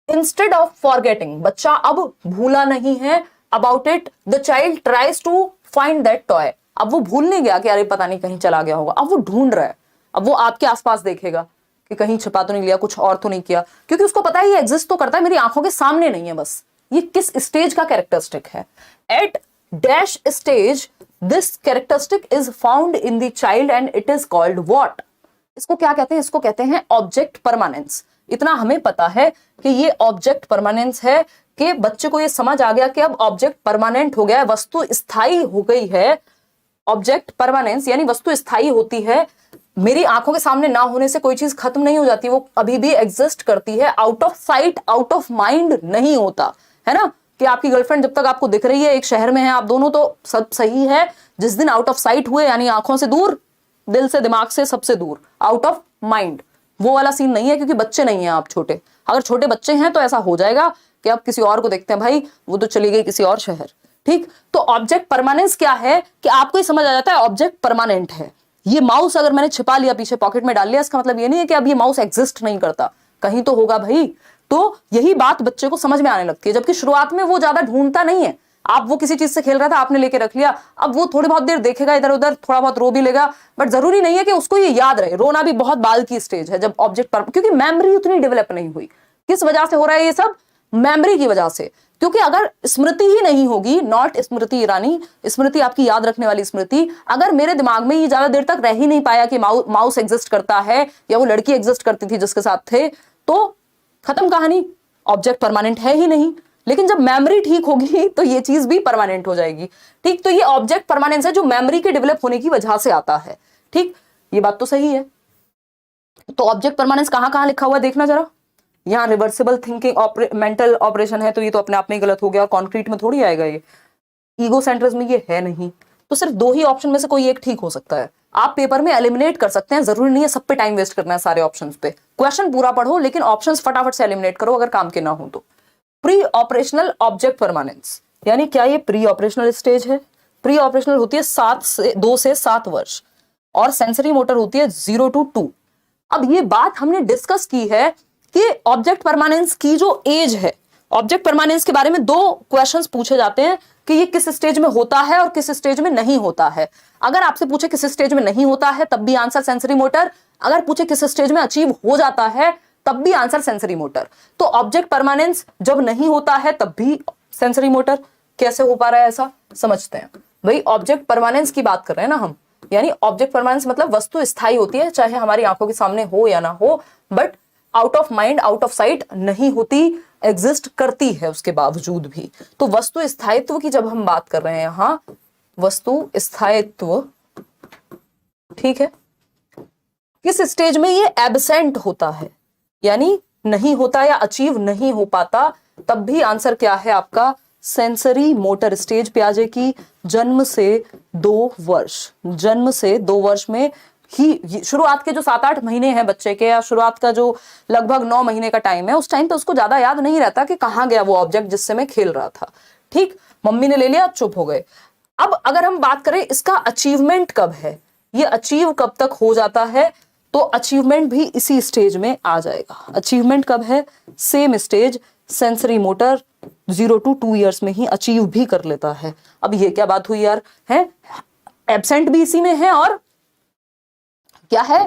इंस्टेड ऑफ फॉरगेटिंग, बच्चा अब भूला नहीं है, about it the child tries to find that toy. अब वो भूल नहीं गया कि अरे पता नहीं कहीं चला गया होगा, अब वो ढूंढ रहा है। अब वो आपके आसपास देखेगा कि कहीं छिपा तो नहीं लिया, कुछ और तो नहीं किया, क्योंकि उसको पता है ये एग्जिस्ट तो करता है, मेरी आंखों के सामने नहीं है बस। ये किस स्टेज का कैरेक्टरिस्टिक है? At dash stage this characteristic is found in the child and it is called what? इसको क्या कहते हैं? इसको कहते हैं ऑब्जेक्ट परमानेंस। इतना हमें पता है कि ये ऑब्जेक्ट परमानेंस है, कि बच्चे को ये समझ आ गया कि अब ऑब्जेक्ट परमानेंट हो गया है, वस्तु स्थायी हो गई है। ऑब्जेक्ट परमानेंस यानी वस्तु स्थायी होती है, मेरी आंखों के सामने ना होने से कोई चीज खत्म नहीं हो जाती, वो अभी भी एग्जिस्ट करती है। Out of sight out of mind नहीं होता है ना, कि आपकी गर्लफ्रेंड जब तक आपको दिख रही है, एक शहर में है आप दोनों, तो सब सही है। जिस दिन आउट ऑफ साइट हुए, यानी आंखों से दूर, दिल से, दिमाग से, सबसे दूर, आउट ऑफ माइंड, वो वाला सीन नहीं है, क्योंकि बच्चे नहीं है आप छोटे। अगर छोटे बच्चे हैं तो ऐसा हो जाएगा कि आप किसी और को देखते हैं, भाई वो तो चली गई किसी और शहर, ठीक। तो ऑब्जेक्ट परमानेंस क्या है कि आपको ही समझ आ जाता है ऑब्जेक्ट परमानेंट है। ये माउस अगर मैंने छिपा लिया, पीछे पॉकेट में डाल लिया, इसका मतलब ये नहीं है कि अब ये माउस एग्जिस्ट नहीं करता, कहीं तो होगा भाई। तो यही बात बच्चे को समझ में आने लगती है, जबकि शुरुआत में वो ज्यादा ढूंढता नहीं है। आप वो किसी चीज से खेल रहा था, आपने लेके रख लिया, अब वो थोड़ी बहुत देर देखेगा इधर उधर, थोड़ा बहुत रो भी लेगा, बट जरूरी नहीं है कि उसको ये याद रहे। रोना भी बहुत बाल की स्टेज है जब ऑब्जेक्ट पर, क्योंकि मेमोरी उतनी डेवलप नहीं हुई। किस वजह से हो रहा है ये सब? मेमोरी की वजह से। क्योंकि अगर स्मृति ही नहीं होगी, नॉट स्मृति ईरानी, स्मृति आपकी याद रखने वाली स्मृति, अगर मेरे दिमाग में ये ज्यादा देर तक रह ही नहीं पाया कि माउस एग्जिस्ट करता है या वो लड़की एग्जिस्ट करती थी जिसके साथ थे, तो खत्म कहानी, ऑब्जेक्ट परमानेंट है ही नहीं। लेकिन जब मेमोरी ठीक होगी तो ये चीज भी परमानेंट हो जाएगी, ठीक। तो ये ऑब्जेक्ट परमानेंस है जो मेमोरी के डेवलप होने की वजह से आता है, ठीक। ये बात तो सही है। तो ऑब्जेक्ट परमानेंस कहां कहां लिखा हुआ है देखना जरा। यहाँ रिवर्सिबल थिंकिंग मेंटल ऑपरेशन है, तो ये तो अपने आप में गलत हो गया, कॉन्क्रीट में थोड़ी आएगा ये। ईगो सेंट्रिज्म में ये है नहीं, तो सिर्फ 2 ही ऑप्शन में से कोई एक ठीक हो सकता है। आप पेपर में एलिमिनेट कर सकते हैं, जरूरी नहीं है सब पे टाइम वेस्ट करना है सारे ऑप्शंस पे। क्वेश्चन पूरा पढ़ो लेकिन ऑप्शंस फटाफट से एलिमिनेट करो अगर काम के ना हो तो। प्री ऑपरेशनल ऑब्जेक्ट परमानेंस यानी क्या ये प्री ऑपरेशनल स्टेज है? प्री ऑपरेशनल होती है 2 से 7 वर्ष, और सेंसरी मोटर होती है 0 to 2। अब ये बात हमने डिस्कस की है कि ऑब्जेक्ट परमानेंस की जो एज है, ऑब्जेक्ट परमानेंस के बारे में 2 क्वेश्चंस पूछे जाते हैं कि ये किस स्टेज में होता है और किस स्टेज में नहीं होता है। अगर आपसे पूछे किस स्टेज में नहीं होता है तब भी आंसर सेंसरी मोटर, अगर पूछे किस स्टेज में अचीव हो जाता है तब भी आंसर सेंसरी मोटर। तो ऑब्जेक्ट परमानेंस जब नहीं होता है तब भी सेंसरी मोटर। कैसे हो पा रहा है ऐसा, समझते हैं। भाई ऑब्जेक्ट परमानेंस की बात कर रहे हैं ना हम, यानी ऑब्जेक्ट परमानेंस मतलब वस्तु स्थायी होती है, चाहे हमारी आंखों के सामने हो या ना हो, but out of mind out of site नहीं होती, एग्जिस्ट करती है उसके बावजूद भी। तो वस्तु स्थायित्व की जब हम बात कर रहे हैं यहां, वस्तु स्थायित्व, ठीक है, किस स्टेज में ये एब्सेंट होता है, यानी नहीं होता या अचीव नहीं हो पाता, तब भी आंसर क्या है आपका सेंसरी मोटर स्टेज। प्याजे की जन्म से 2 वर्ष, जन्म से 2 वर्ष में ही, शुरुआत के जो 7-8 महीने हैं बच्चे के, या शुरुआत का जो लगभग 9 महीने का टाइम है, उस टाइम पे उसको ज्यादा याद नहीं रहता कि कहां गया वो ऑब्जेक्ट जिससे मैं खेल रहा था। ठीक, मम्मी ने ले लिया, चुप हो गए। अब अगर हम बात करें इसका अचीवमेंट कब है, ये अचीव कब तक हो जाता है, तो अचीवमेंट भी इसी स्टेज में आ जाएगा। अचीवमेंट कब है, same stage, sensory motor 0 to 2 years में ही अचीव भी कर लेता है। अब ये क्या बात हुई यार, है एब्सेंट भी इसी में है और क्या है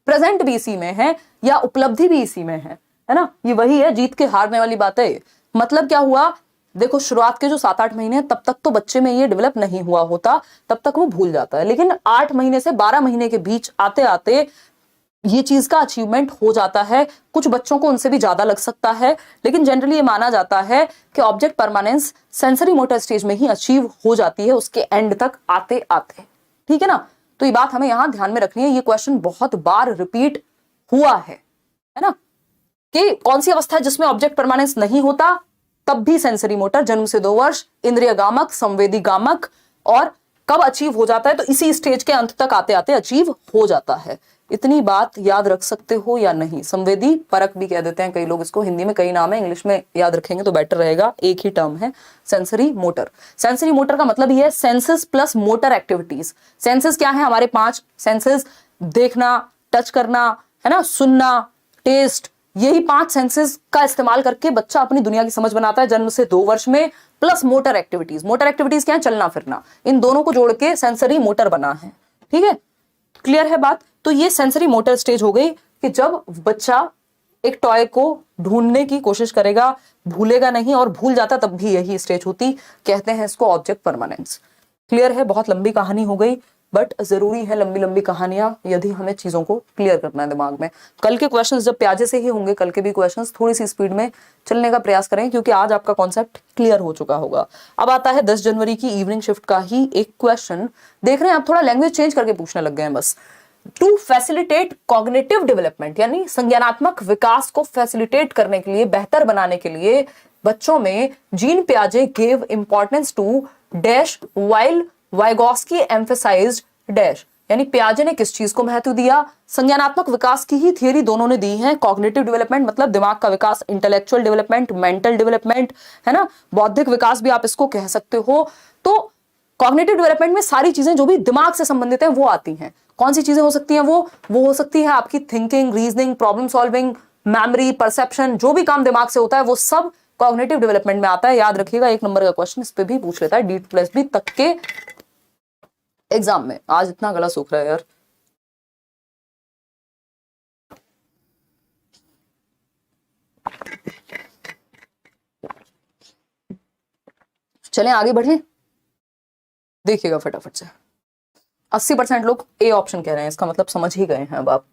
प्रेजेंट भी इसी में है, या उपलब्धि भी इसी में है ना। ये वही है जीत के हारने वाली बात है। मतलब क्या हुआ, देखो शुरुआत के जो 7-8 महीने हैं तब तक तो बच्चे में ये डेवलप नहीं हुआ होता, तब तक वो भूल जाता है, लेकिन 8 महीने से 12 महीने के बीच आते आते ये चीज का अचीवमेंट हो जाता है। कुछ बच्चों को उनसे भी ज्यादा लग सकता है, लेकिन जनरली ये माना जाता है कि object permanence sensory motor stage में ही अचीव हो जाती है, उसके एंड तक आते आते। ठीक है ना, तो ये बात हमें यहां ध्यान में रखनी है। ये क्वेश्चन बहुत बार रिपीट हुआ है ना, कि कौन सी अवस्था है जिसमें ऑब्जेक्ट परमानेंस नहीं होता, तब भी सेंसरी मोटर, जन्म से 2 वर्ष, इंद्रिय गामक, संवेदी गामक, और कब अचीव हो जाता है, तो इसी स्टेज के अंत तक आते आते अचीव हो जाता है। इतनी बात याद रख सकते हो या नहीं। संवेदी परक भी कह देते हैं कई लोग इसको, हिंदी में कई नाम है, इंग्लिश में याद रखेंगे तो बेटर रहेगा, एक ही टर्म है सेंसरी मोटर। सेंसरी मोटर का मतलब ये है senses plus motor activities. Senses क्या है, हमारे 5 सेंसेस, देखना, टच करना, है ना, सुनना, टेस्ट, यही 5 सेंसेस का इस्तेमाल करके बच्चा अपनी दुनिया की समझ बनाता है जन्म से 2 वर्ष में, plus motor activities. Motor activities क्या है, चलना फिरना, इन दोनों को जोड़ के सेंसरी मोटर बना है। ठीक है, क्लियर है बात। तो ये सेंसरी मोटर स्टेज हो गई कि जब बच्चा एक टॉय को ढूंढने की कोशिश करेगा, भूलेगा नहीं, और भूल जाता तब भी यही स्टेज होती, कहते हैं इसको ऑब्जेक्ट परमानेंस। क्लियर है, बहुत लंबी कहानी हो गई, बट जरूरी है लंबी लंबी कहानियां यदि हमें चीजों को क्लियर करना है दिमाग में। कल के क्वेश्चंस जब प्याजे से ही होंगे, कल के भी क्वेश्चंस थोड़ी सी स्पीड में चलने का प्रयास करें, क्योंकि आज आपका कॉन्सेप्ट क्लियर हो चुका होगा। अब आता है 10 जनवरी की इवनिंग शिफ्ट का ही एक क्वेश्चन। देख रहे हैं आप, थोड़ा लैंग्वेज चेंज करके पूछने लग गए हैं बस। टू फैसिलिटेट कॉग्निटिव डेवलपमेंट, यानी संज्ञानात्मक विकास को फैसिलिटेट करने के लिए, बेहतर बनाने के लिए बच्चों में जीन पियाजे gave importance to dash while Vygotsky emphasized dash, यानी पियाजे ने किस चीज को महत्व दिया, संज्ञानात्मक विकास की ही थियरी दोनों ने दी है। कॉग्निटिव डेवलपमेंट मतलब दिमाग का विकास, इंटेलेक्चुअल डेवलपमेंट, मेंटल डेवलपमेंट, है ना, बौद्धिक विकास भी आप इसको कह सकते हो। तो कॉग्निटिव डेवलपमेंट में सारी चीजें जो भी दिमाग से संबंधित है वो आती हैं। कौन सी चीजें हो सकती हैं, वो हो सकती है आपकी thinking, reasoning, problem solving, memory, perception, जो भी काम दिमाग से होता है वो सब कॉग्निटिव डेवलपमेंट में आता है। याद रखिएगा, 1 नंबर का क्वेश्चन इस पे भी पूछ लेता है D+B तक के एग्जाम में। आज इतना गला सूख रहा है यार। चलें आगे बढ़े, देखिएगा फटाफट से। 80% लोग ए ऑप्शन कह रहे हैं, इसका मतलब समझ ही गए हैं अब आप।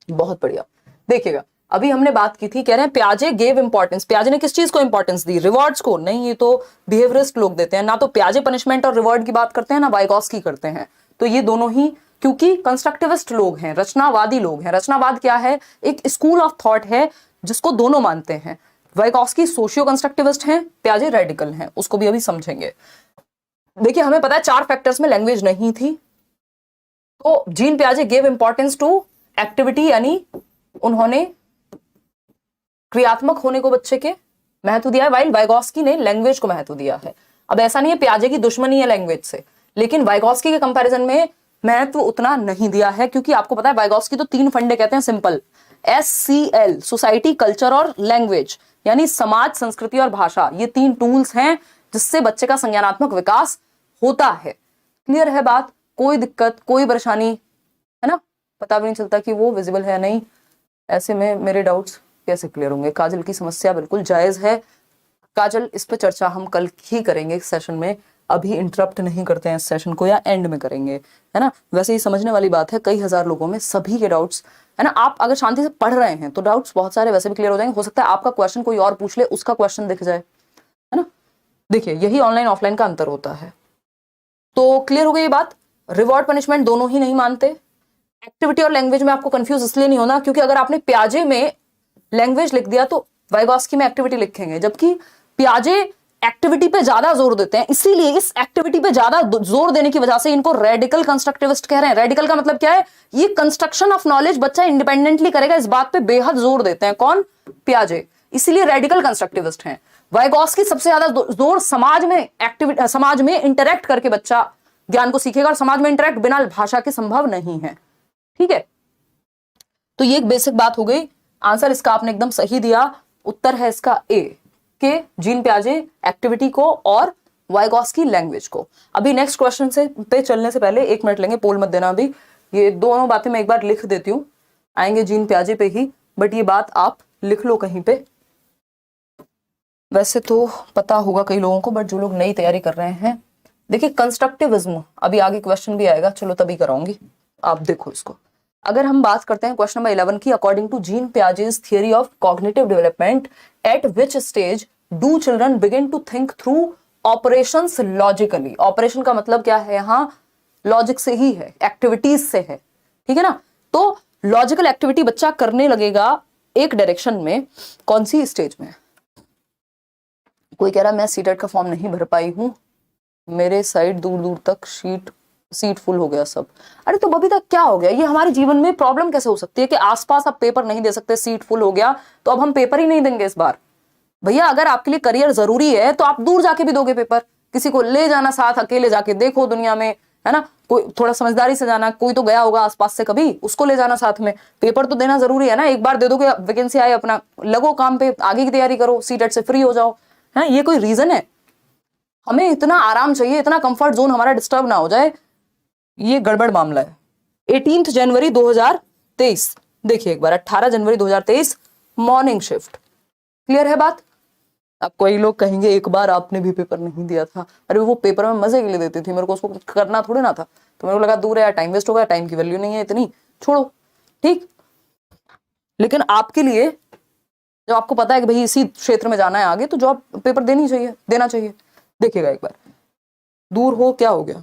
बहुत बढ़िया, देखिएगा अभी हमने बात की थी, कह रहे हैं पियाजे गेव इंपॉर्टेंस। पियाजे ने किस चीज को इंपॉर्टेंस दी, रिवॉर्ड्स को नहीं, ये तो बिहेवियरिस्ट लोग देते हैं ना। तो पियाजे पनिशमेंट और रिवॉर्ड की बात करते हैं ना, वाइगॉस्की करते हैं। तो ये दोनों ही, क्योंकि कंस्ट्रक्टिविस्ट लोग हैं, रचनावादी लोग हैं। रचनावाद क्या है, एक स्कूल ऑफ थॉट है जिसको दोनों मानते हैं। वाइगॉस्की सोशियो कंस्ट्रक्टिविस्ट हैं, पियाजे रेडिकल हैं, उसको भी अभी समझेंगे। देखिए हमें पता है 4 फैक्टर्स में लैंग्वेज नहीं थी, तो जीन पियाजे गेव इंपॉर्टेंस टू एक्टिविटी, यानी उन्होंने क्रियात्मक होने को बच्चे के महत्व दिया है, वाइल वाइगॉस्की ने लैंग्वेज को महत्व दिया है। अब ऐसा नहीं है पियाजे की दुश्मनी है लैंग्वेज से, लेकिन वाइगॉस्की के कंपैरिजन में महत्व उतना नहीं दिया है, क्योंकि आपको पता है वाइगॉस्की तो 3 फंडे कहते हैं सिंपल, SCL, सोसाइटी, कल्चर और लैंग्वेज, यानी समाज, संस्कृति और भाषा। ये 3 टूल्स हैं जिससे बच्चे का संज्ञानात्मक विकास होता है। क्लियर है बात, कोई दिक्कत, कोई परेशानी है ना, पता भी नहीं चलता कि वो विजिबल है या नहीं। ऐसे में मेरे डाउट्स कैसे क्लियर होंगे। काजल की समस्या बिल्कुल जायज है। काजल, इस पे चर्चा हम कल ही करेंगे इस सेशन में। अभी इंटरप्ट नहीं करते हैं इस सेशन को, या एंड में करेंगे, है ना। वैसे ही समझने वाली बात है, कई हजार लोगों में सभी के डाउट्स, है ना, आप अगर शांति से पढ़ रहे हैं तो डाउट्स बहुत सारे वैसे भी क्लियर हो जाएंगे। हो सकता है आपका क्वेश्चन कोई और पूछ ले, उसका क्वेश्चन दिख जाए, है ना। देखिए यही ऑनलाइन ऑफलाइन का अंतर होता है। तो क्लियर हो गई ये बात। रिवॉर्ड पनिशमेंट दोनों ही नहीं मानते। एक्टिविटी और लैंग्वेज में आपको कंफ्यूज इसलिए नहीं होना क्योंकि अगर आपने प्याजे में लैंग्वेज लिख दिया तो वाइगॉस्की में एक्टिविटी लिखेंगे, जबकि प्याजे एक्टिविटी पे ज्यादा जोर देते हैं। इसीलिए इस एक्टिविटी पे ज्यादा जोर देने की वजह से इनको रेडिकल कंस्ट्रक्टिविस्ट कह रहे हैं। रेडिकल का मतलब क्या है? ये कंस्ट्रक्शन ऑफ नॉलेज बच्चा इंडिपेंडेंटली करेगा, इस बात पे बेहद जोर देते हैं। कौन? प्याजे। इसीलिए रेडिकल कंस्ट्रक्टिविस्ट हैं। वाइगॉस्की सबसे ज्यादा जोर समाज में एक्टिविटी, समाज में इंटरेक्ट करके बच्चा ज्ञान को सीखेगा, और समाज में इंटरेक्ट बिना भाषा के संभव नहीं है। ठीक है, तो ये एक बेसिक बात हो गई। आंसर इसका आपने एकदम सही दिया। उत्तर है इसका ए के जीन प्याजे एक्टिविटी को और वाइगॉस्की लैंग्वेज को। अभी नेक्स्ट क्वेश्चन से पे चलने से पहले 1 मिनट लेंगे, पोल मत देना अभी। ये दोनों बातें मैं एक बार लिख देती हूं, आएंगे जीन प्याजे पे ही, बट ये बात आप लिख लो कहीं पे। वैसे तो पता होगा कई लोगों को, बट जो लोग नई तैयारी कर रहे हैं, देखिए कंस्ट्रक्टिविज्म अभी आगे क्वेश्चन भी आएगा, चलो तभी कराऊंगी, आप देखो इसको। अगर हम बात करते हैं क्वेश्चन नंबर 11 की, according to Jean Piaget's theory of cognitive development, at which stage do children begin to think through operations logically. Operation का मतलब क्या है? यहाँ लॉजिक से ही है, एक्टिविटीज से है, ठीक है ना। तो लॉजिकल एक्टिविटी बच्चा करने लगेगा एक डायरेक्शन में, कौन सी स्टेज में? कोई कह रहा मैं सीटेट का फॉर्म नहीं भर पाई हूं, मेरे साइड दूर दूर तक सीट फुल हो गया सब। अरे तो बबीता क्या हो गया? ये हमारे जीवन में प्रॉब्लम कैसे हो सकती है कि आसपास आप पेपर नहीं दे सकते, सीट फुल हो गया तो अब हम पेपर ही नहीं देंगे इस बार? भैया अगर आपके लिए करियर जरूरी है तो आप दूर जाके भी दोगे पेपर, किसी को ले जाना साथ, अकेले जाके देखो दुनिया में, है ना। कोई थोड़ा समझदारी से जाना, कोई तो गया होगा आसपास से कभी, उसको ले जाना साथ में। पेपर तो देना जरूरी है ना, एक बार दे दोगे, वैकेंसी आए अपना लगो काम पे, आगे की तैयारी करो, सीटेट से फ्री हो जाओ, है। ये कोई रीजन है? हमें इतना आराम चाहिए, इतना कंफर्ट जोन हमारा डिस्टर्ब ना हो जाए, ये गड़बड़ मामला है। 18 जनवरी 2023, देखिए एक बार 18 जनवरी 2023 मॉर्निंग शिफ्ट। क्लियर है बात? अब कोई लोग कहेंगे एक बार आपने भी पेपर नहीं दिया था। अरे वो पेपर में मजे के लिए देती थी, मेरे को उसको करना थोड़ी ना था, तो मेरे को लगा दूर है यार, टाइम वेस्ट हो गया, टाइम की वैल्यू नहीं है इतनी, छोड़ो, ठीक। लेकिन आपके लिए जब आपको पता है कि भाई इसी क्षेत्र में जाना है आगे, तो जॉब पेपर देना चाहिए। देखिएगा एक बार, दूर हो क्या हो गया?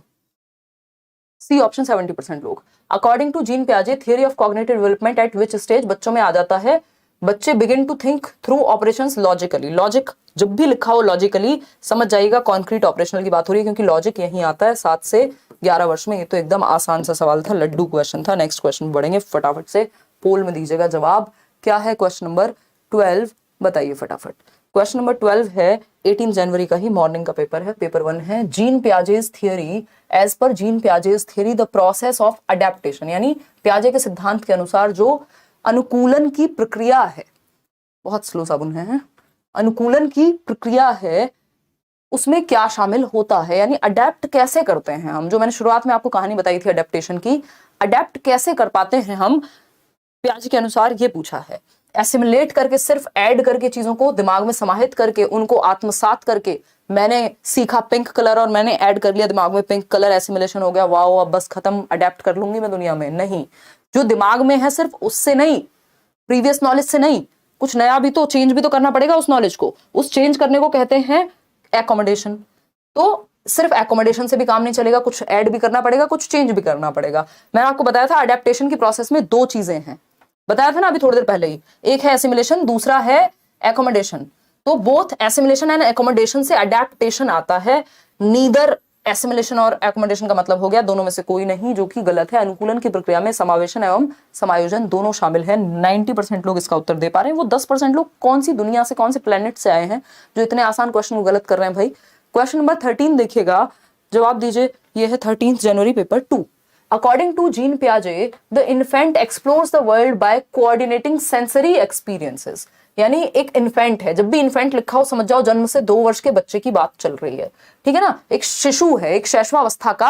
सी ऑप्शन 70% लोग। अकॉर्डिंग टू जीन प्याजे theory of cognitive development, at which stage बच्चों में आ जाता है, बच्चे begin to think through operations logically. Logic जब भी लिखा हो लॉजिकली, समझ जाइएगा कॉन्क्रीट ऑपरेशनल की बात हो रही है, क्योंकि लॉजिक यही आता है 7 से 11 वर्ष में। ये तो एकदम आसान सा सवाल था, लड्डू क्वेश्चन था। नेक्स्ट क्वेश्चन बढ़ेंगे, फटाफट से पोल में दीजिएगा जवाब। क्या है क्वेश्चन नंबर 12? बताइए फटाफट। क्वेश्चन नंबर 12 है, 18 जनवरी का ही मॉर्निंग का पेपर है, पेपर 1 है। जीन प्याजे's थियरी, एज पर Jean Piaget's theory the process of adaptation, यानी प्याजे के सिद्धांत के अनुसार जो अनुकूलन की प्रक्रिया है, बहुत स्लो साबुन है, अनुकूलन की प्रक्रिया है, उसमें क्या शामिल होता है, यानी अडेप्ट कैसे करते हैं हम। जो मैंने शुरुआत में आपको कहानी बताई थी अडेप्टेशन की, अडेप्ट कैसे कर पाते हैं हम प्याजे के अनुसार, ये पूछा है। एसिमुलेट करके, सिर्फ ऐड करके, चीजों को दिमाग में समाहित करके, उनको आत्मसात करके, मैंने सीखा पिंक कलर और मैंने ऐड कर लिया दिमाग में पिंक कलर, एसिमुलेशन हो गया, वाओ अब बस खत्म, अडेप्ट कर लूंगी मैं दुनिया में। नहीं, जो दिमाग में है सिर्फ उससे नहीं, प्रीवियस नॉलेज से नहीं, कुछ नया भी तो चेंज भी तो करना पड़ेगा उस नॉलेज को। उस चेंज करने को कहते हैं एकोमोडेशन। तो सिर्फ एकोमोडेशन से भी काम नहीं चलेगा, कुछ ऐड भी करना पड़ेगा, कुछ चेंज भी करना पड़ेगा। मैंने आपको बताया था अडेप्टेशन की प्रोसेस में 2 चीजें हैं, बताया था ना अभी थोड़ी देर पहले ही। एक है एसिमुलेशन, दूसरा है एकोमोडेशन। तो बोथ एसिमुलेशन एंड एकोमोडेशन से अडेप्टेशन आता है। नीदर एसिमुलेशन और एकोमोडेशन का मतलब हो गया दोनों में से कोई नहीं, जो कि गलत है। अनुकूलन की प्रक्रिया में समावेशन एवं समायोजन दोनों शामिल है। 90% लोग इसका उत्तर दे पा रहे हैं। वो 10% लोग कौन सी दुनिया से, कौन से प्लेनेट से आए हैं जो इतने आसान क्वेश्चन को गलत कर रहे हैं भाई। क्वेश्चन नंबर 13 देखिएगा, जवाब दीजिए। ये है 13 जनवरी paper 2। According to Jean Piaget, the infant explores the world by coordinating sensory experiences. यानी एक इन्फेंट है, जब भी इन्फेंट लिखा हो समझ जाओ जन्म से 2 वर्ष के बच्चे की बात चल रही है, ठीक है ना। एक शिशु है, एक शैशवावस्था का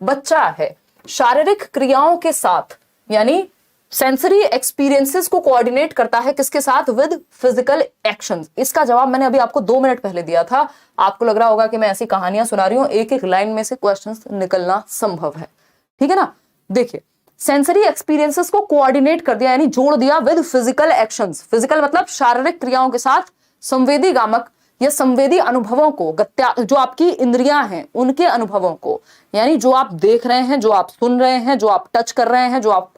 बच्चा है। शारीरिक क्रियाओं के साथ, यानी सेंसरी एक्सपीरियंसेस को कोऑर्डिनेट करता है किसके साथ? With physical actions. इसका जवाब मैंने अभी आपको 2 मिनट पहले दिया था। आपको लग रहा होगा कि मैं ऐसी कहानियां सुना रही हूं, एक एक लाइन में से क्वेश्चंस निकलना संभव है, ठीक है ना। देखिए, सेंसरी एक्सपीरियंसेस को कोऑर्डिनेट कर दिया यानी जोड़ दिया विद फिजिकल एक्शंस। फिजिकल मतलब शारीरिक क्रियाओं के साथ संवेदी गामक या संवेदी अनुभवों को, जो आपकी इंद्रियां हैं उनके अनुभवों को, यानी जो आप देख रहे हैं, जो आप सुन रहे हैं, जो आप टच कर रहे हैं, जो आप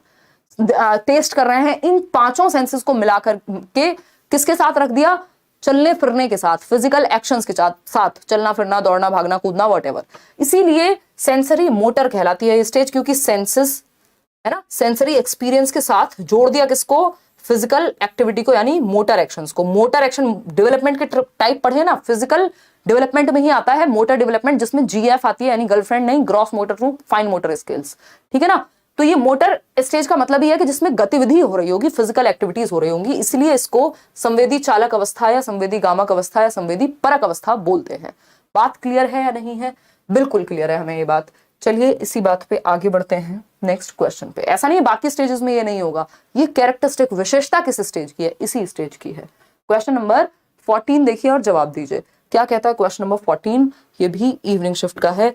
टेस्ट कर रहे हैं, इन 5 सेंसेस को मिलाकर के किसके साथ रख दिया? चलने फिरने के साथ, फिजिकल एक्शंस के साथ, चलना फिरना, दौड़ना, भागना, कूदना, वॉटेवर। इसीलिए सेंसरी मोटर कहलाती है ये स्टेज, क्योंकि सेंसेस है ना, सेंसरी एक्सपीरियंस के साथ जोड़ दिया किसको? फिजिकल एक्टिविटी को, यानी मोटर एक्शंस को। मोटर एक्शन डेवलपमेंट के टाइप पढ़े ना, फिजिकल डेवलपमेंट में ही आता है मोटर डेवलपमेंट, जिसमें जीएफ आती है, यानी गर्लफ्रेंड नहीं, ग्रॉस मोटर रूप, फाइन मोटर स्किल्स, ठीक है ना। तो ये मोटर स्टेज का मतलब ये है कि जिसमें गतिविधि हो रही होगी, फिजिकल एक्टिविटीज हो रही होंगी, इसलिए इसको संवेदी चालक अवस्था या संवेदी गामक अवस्था या संवेदी परक अवस्था बोलते हैं। बात क्लियर है या नहीं है? बिल्कुल क्लियर है हमें ये बात। चलिए इसी बात पे आगे बढ़ते हैं नेक्स्ट क्वेश्चन पे। ऐसा नहीं है बाकी स्टेजेस में ये नहीं होगा, ये कैरेक्टरिस्टिक विशेषता किस स्टेज की है? इसी स्टेज की है। क्वेश्चन नंबर 14 देखिए और जवाब दीजिए। क्या कहता है क्वेश्चन नंबर 14? ये भी इवनिंग शिफ्ट का है,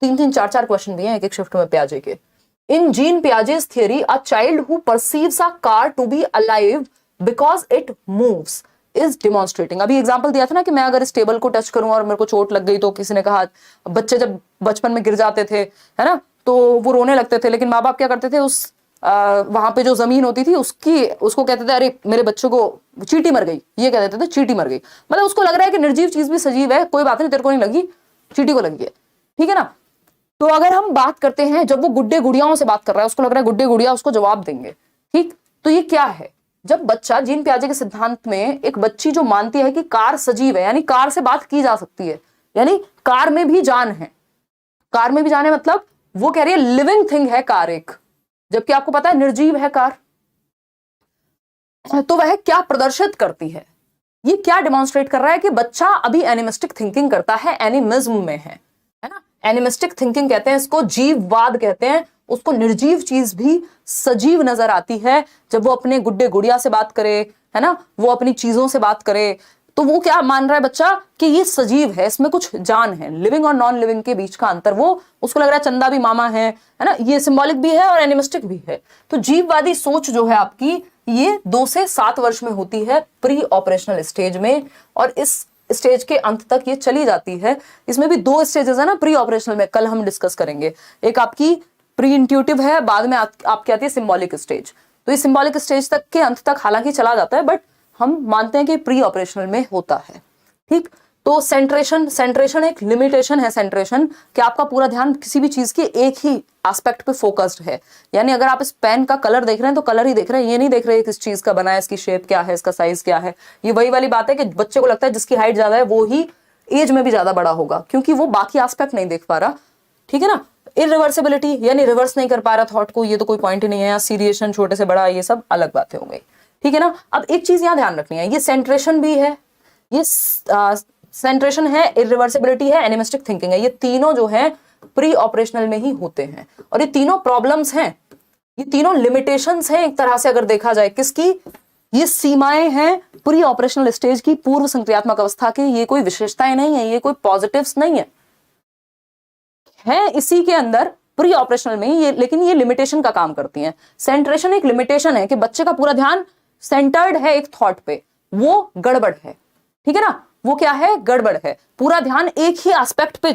3-3, 4-4 क्वेश्चन भी हैं एक एक शिफ्ट में पियाजे के। In Jean Piaget's theory, a child who perceives a car to be alive because it moves is demonstrating। अभी एग्जांपल दिया था ना कि मैं अगर इस टेबल को टच करूं और मेरे को चोट लग गई, तो किसी ने कहा बच्चे जब बचपन में गिर जाते थे, है ना, तो वो रोने लगते थे, लेकिन माँ बाप क्या करते थे, उस वहां पे जो जमीन होती थी उसको कहते थे, अरे मेरे बच्चों को चींटी मर गई, ये कह देते थे चींटी मर गई। मतलब उसको लग रहा है कि निर्जीव चीज भी सजीव है, कोई बात नहीं, तेरे को नहीं लगी, चींटी को लगी है, ठीक है ना। तो अगर हम बात करते हैं, जब वो गुड्डे गुड़ियाओं से बात कर रहा है, उसको लग रहा है गुड्डे गुड़िया उसको जवाब देंगे, ठीक। तो ये क्या है? जब बच्चा, जीन पियाजे के सिद्धांत में एक बच्ची जो मानती है कि कार सजीव है, यानी कार से बात की जा सकती है, यानी कार में भी जान है, कार में भी जान है, मतलब वो कह रही है लिविंग थिंग है कार एक, जबकि आपको पता है निर्जीव है कार। तो वह क्या प्रदर्शित करती है? ये क्या डिमॉन्स्ट्रेट कर रहा है कि बच्चा अभी एनिमिस्टिक थिंकिंग करता है, एनिमिज्म में है ना। एनिमिस्टिक थिंकिंग कहते हैं इसको, जीववाद कहते हैं उसको। निर्जीव चीज भी सजीव नजर आती है जब वो अपने गुड्डे गुड़िया से बात करे, है ना, वो अपनी चीजों से बात करे, तो वो क्या मान रहा है बच्चा कि ये सजीव है, इसमें कुछ जान है। लिविंग और नॉन लिविंग के बीच का अंतर, वो उसको लग रहा है चंदा भी मामा है ना, ये सिंबॉलिक भी है और एनिमिस्टिक भी है। तो जीववादी सोच जो है आपकी, ये 2 से 7 वर्ष में होती है, प्री ऑपरेशनल स्टेज में, और इस स्टेज के अंत तक ये चली जाती है। इसमें भी 2 स्टेजेस है ना प्री ऑपरेशनल में, कल हम डिस्कस करेंगे। एक आपकी प्री इंट्यूटिव है, बाद में आपकी आती है सिंबॉलिक स्टेज। तो ये सिंबॉलिक स्टेज तक के अंत तक हालांकि चला जाता है, बट हम मानते हैं कि प्री ऑपरेशनल में होता है, ठीक। तो सेंट्रेशन एक लिमिटेशन है, सेंट्रेशन कि आपका पूरा ध्यान किसी भी चीज के एक ही एस्पेक्ट पे फोकस्ड है। यानी अगर आप इस पेन का कलर देख रहे हैं तो कलर ही देख रहे हैं, ये नहीं देख रहे किस चीज का बना है, इसकी शेप क्या है, इसका साइज क्या है। ये वही वाली बात है कि बच्चे को लगता है जिसकी हाइट ज्यादा है वो ही एज में भी ज्यादा बड़ा होगा, क्योंकि वो बाकी एस्पेक्ट नहीं देख पा रहा, ठीक है ना। इरिवर्सिबिलिटी यानी रिवर्स नहीं कर पा रहा थॉट को, ये तो कोई पॉइंट ही नहीं है। सीरिएशन, छोटे से बड़ा, ये सब अलग बातें हो गई, ठीक है ना। अब एक चीज यहां ध्यान रखनी है, ये सेंट्रेशन भी है, ये सेंट्रेशन है, इरिवर्सिबिलिटी है, एनिमिस्टिक थिंकिंग है। ये तीनों जो है प्री ऑपरेशनल में ही होते हैं, और ये तीनों प्रॉब्लम्स हैं, ये तीनों लिमिटेशंस हैं एक तरह से अगर देखा जाए। किसकी? ये सीमाएं हैं प्री ऑपरेशनल स्टेज की, पूर्व संक्रियात्मक अवस्था की। ये कोई विशेषताएं नहीं है, ये कोई पॉजिटिव्स नहीं है, इसी के अंदर प्री ऑपरेशनल में ये, लेकिन ये लिमिटेशन का काम करती हैं। सेंट्रेशन एक लिमिटेशन है कि बच्चे का पूरा ध्यान सेंटर्ड है एक थॉट पे, वो गड़बड़ है, ठीक है ना। वो क्या है? गड़बड़ है। पूरा ध्यान एक ही एस्पेक्ट पे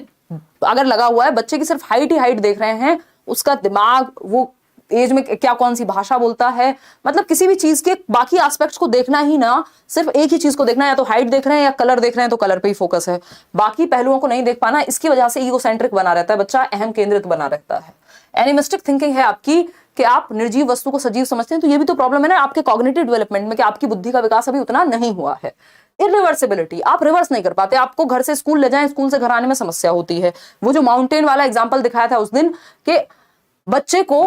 अगर लगा हुआ है, बच्चे की सिर्फ हाइट ही हाइट देख रहे हैं, उसका दिमाग वो एज में क्या कौन सी भाषा बोलता है, मतलब किसी भी चीज के बाकी एस्पेक्ट्स को देखना ही ना, सिर्फ एक ही चीज को देखना है, या तो हाइट देख रहे हैं या कलर देख रहे हैं तो कलर पे ही फोकस है, बाकी पहलुओं को नहीं देख पाना। इसकी वजह से ईगोसेंट्रिक बना रहता है बच्चा, अहम केंद्रित बना रहता है। एनिमिस्टिक थिंकिंग है आपकी कि आप निर्जीव वस्तु को सजीव समझते हैं, तो ये भी तो प्रॉब्लम है ना आपके कॉग्निटिव डेवलपमेंट में कि आपकी बुद्धि का विकास अभी उतना नहीं हुआ है। इरिवर्सिबिलिटी, आप रिवर्स नहीं कर पाते, आपको घर से स्कूल ले जाएं, स्कूल से घर आने में समस्या होती है। वो जो माउंटेन वाला एग्जांपल दिखाया था उस दिन, कि बच्चे को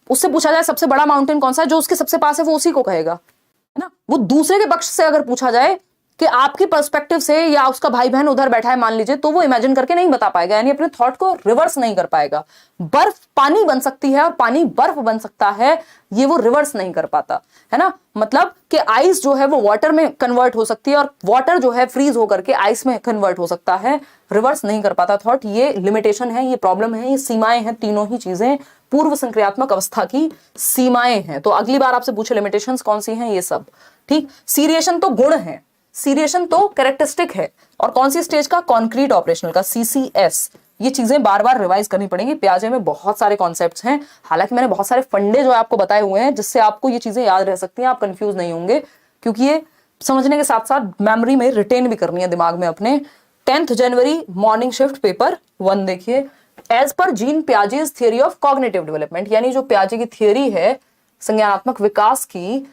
उससे पूछा जाए सबसे बड़ा माउंटेन कौन सा है, जो उसके सबसे पास है वो उसी को कहेगा, है ना। वो दूसरे के पक्ष से अगर पूछा जाए कि आपकी पर्सपेक्टिव से, या उसका भाई बहन उधर बैठा है मान लीजिए, तो वो इमेजिन करके नहीं बता पाएगा, यानी अपने थॉट को रिवर्स नहीं कर पाएगा। बर्फ पानी बन सकती है और पानी बर्फ बन सकता है, ये वो रिवर्स नहीं कर पाता है ना। मतलब कि आइस जो है वो वाटर में कन्वर्ट हो सकती है और वाटर जो है फ्रीज होकर के आइस में कन्वर्ट हो सकता है, रिवर्स नहीं कर पाता थॉट। ये लिमिटेशन है, ये प्रॉब्लम है, ये सीमाएं हैं, तीनों ही चीजें पूर्व संक्रियात्मक अवस्था की सीमाएं हैं। तो अगली बार आपसे पूछे लिमिटेशंस कौन सी हैं, ये सब ठीक। सीरिएशन तो गुण है, सीरिएशन तो कैरेक्टरिस्टिक है, और कौन सी स्टेज का, कॉन्क्रीट ऑपरेशनल का, सीसीएस। ये चीजें बार बार रिवाइज करनी पड़ेंगी। पियाजे में बहुत सारे कॉन्सेप्ट्स हैं, हालांकि मैंने बहुत सारे फंडे जो है आपको बताए हुए हैं, जिससे आपको ये चीजें याद रह सकती हैं, आप कंफ्यूज नहीं होंगे, क्योंकि ये समझने के साथ साथ मेमोरी में रिटेन भी करनी है दिमाग में अपने। 10th जनवरी मॉर्निंग शिफ्ट पेपर 1 देखिए। एज पर Jean Piaget's theory of cognitive development, यानी जो पियाजे की थियरी है संज्ञानात्मक विकास की,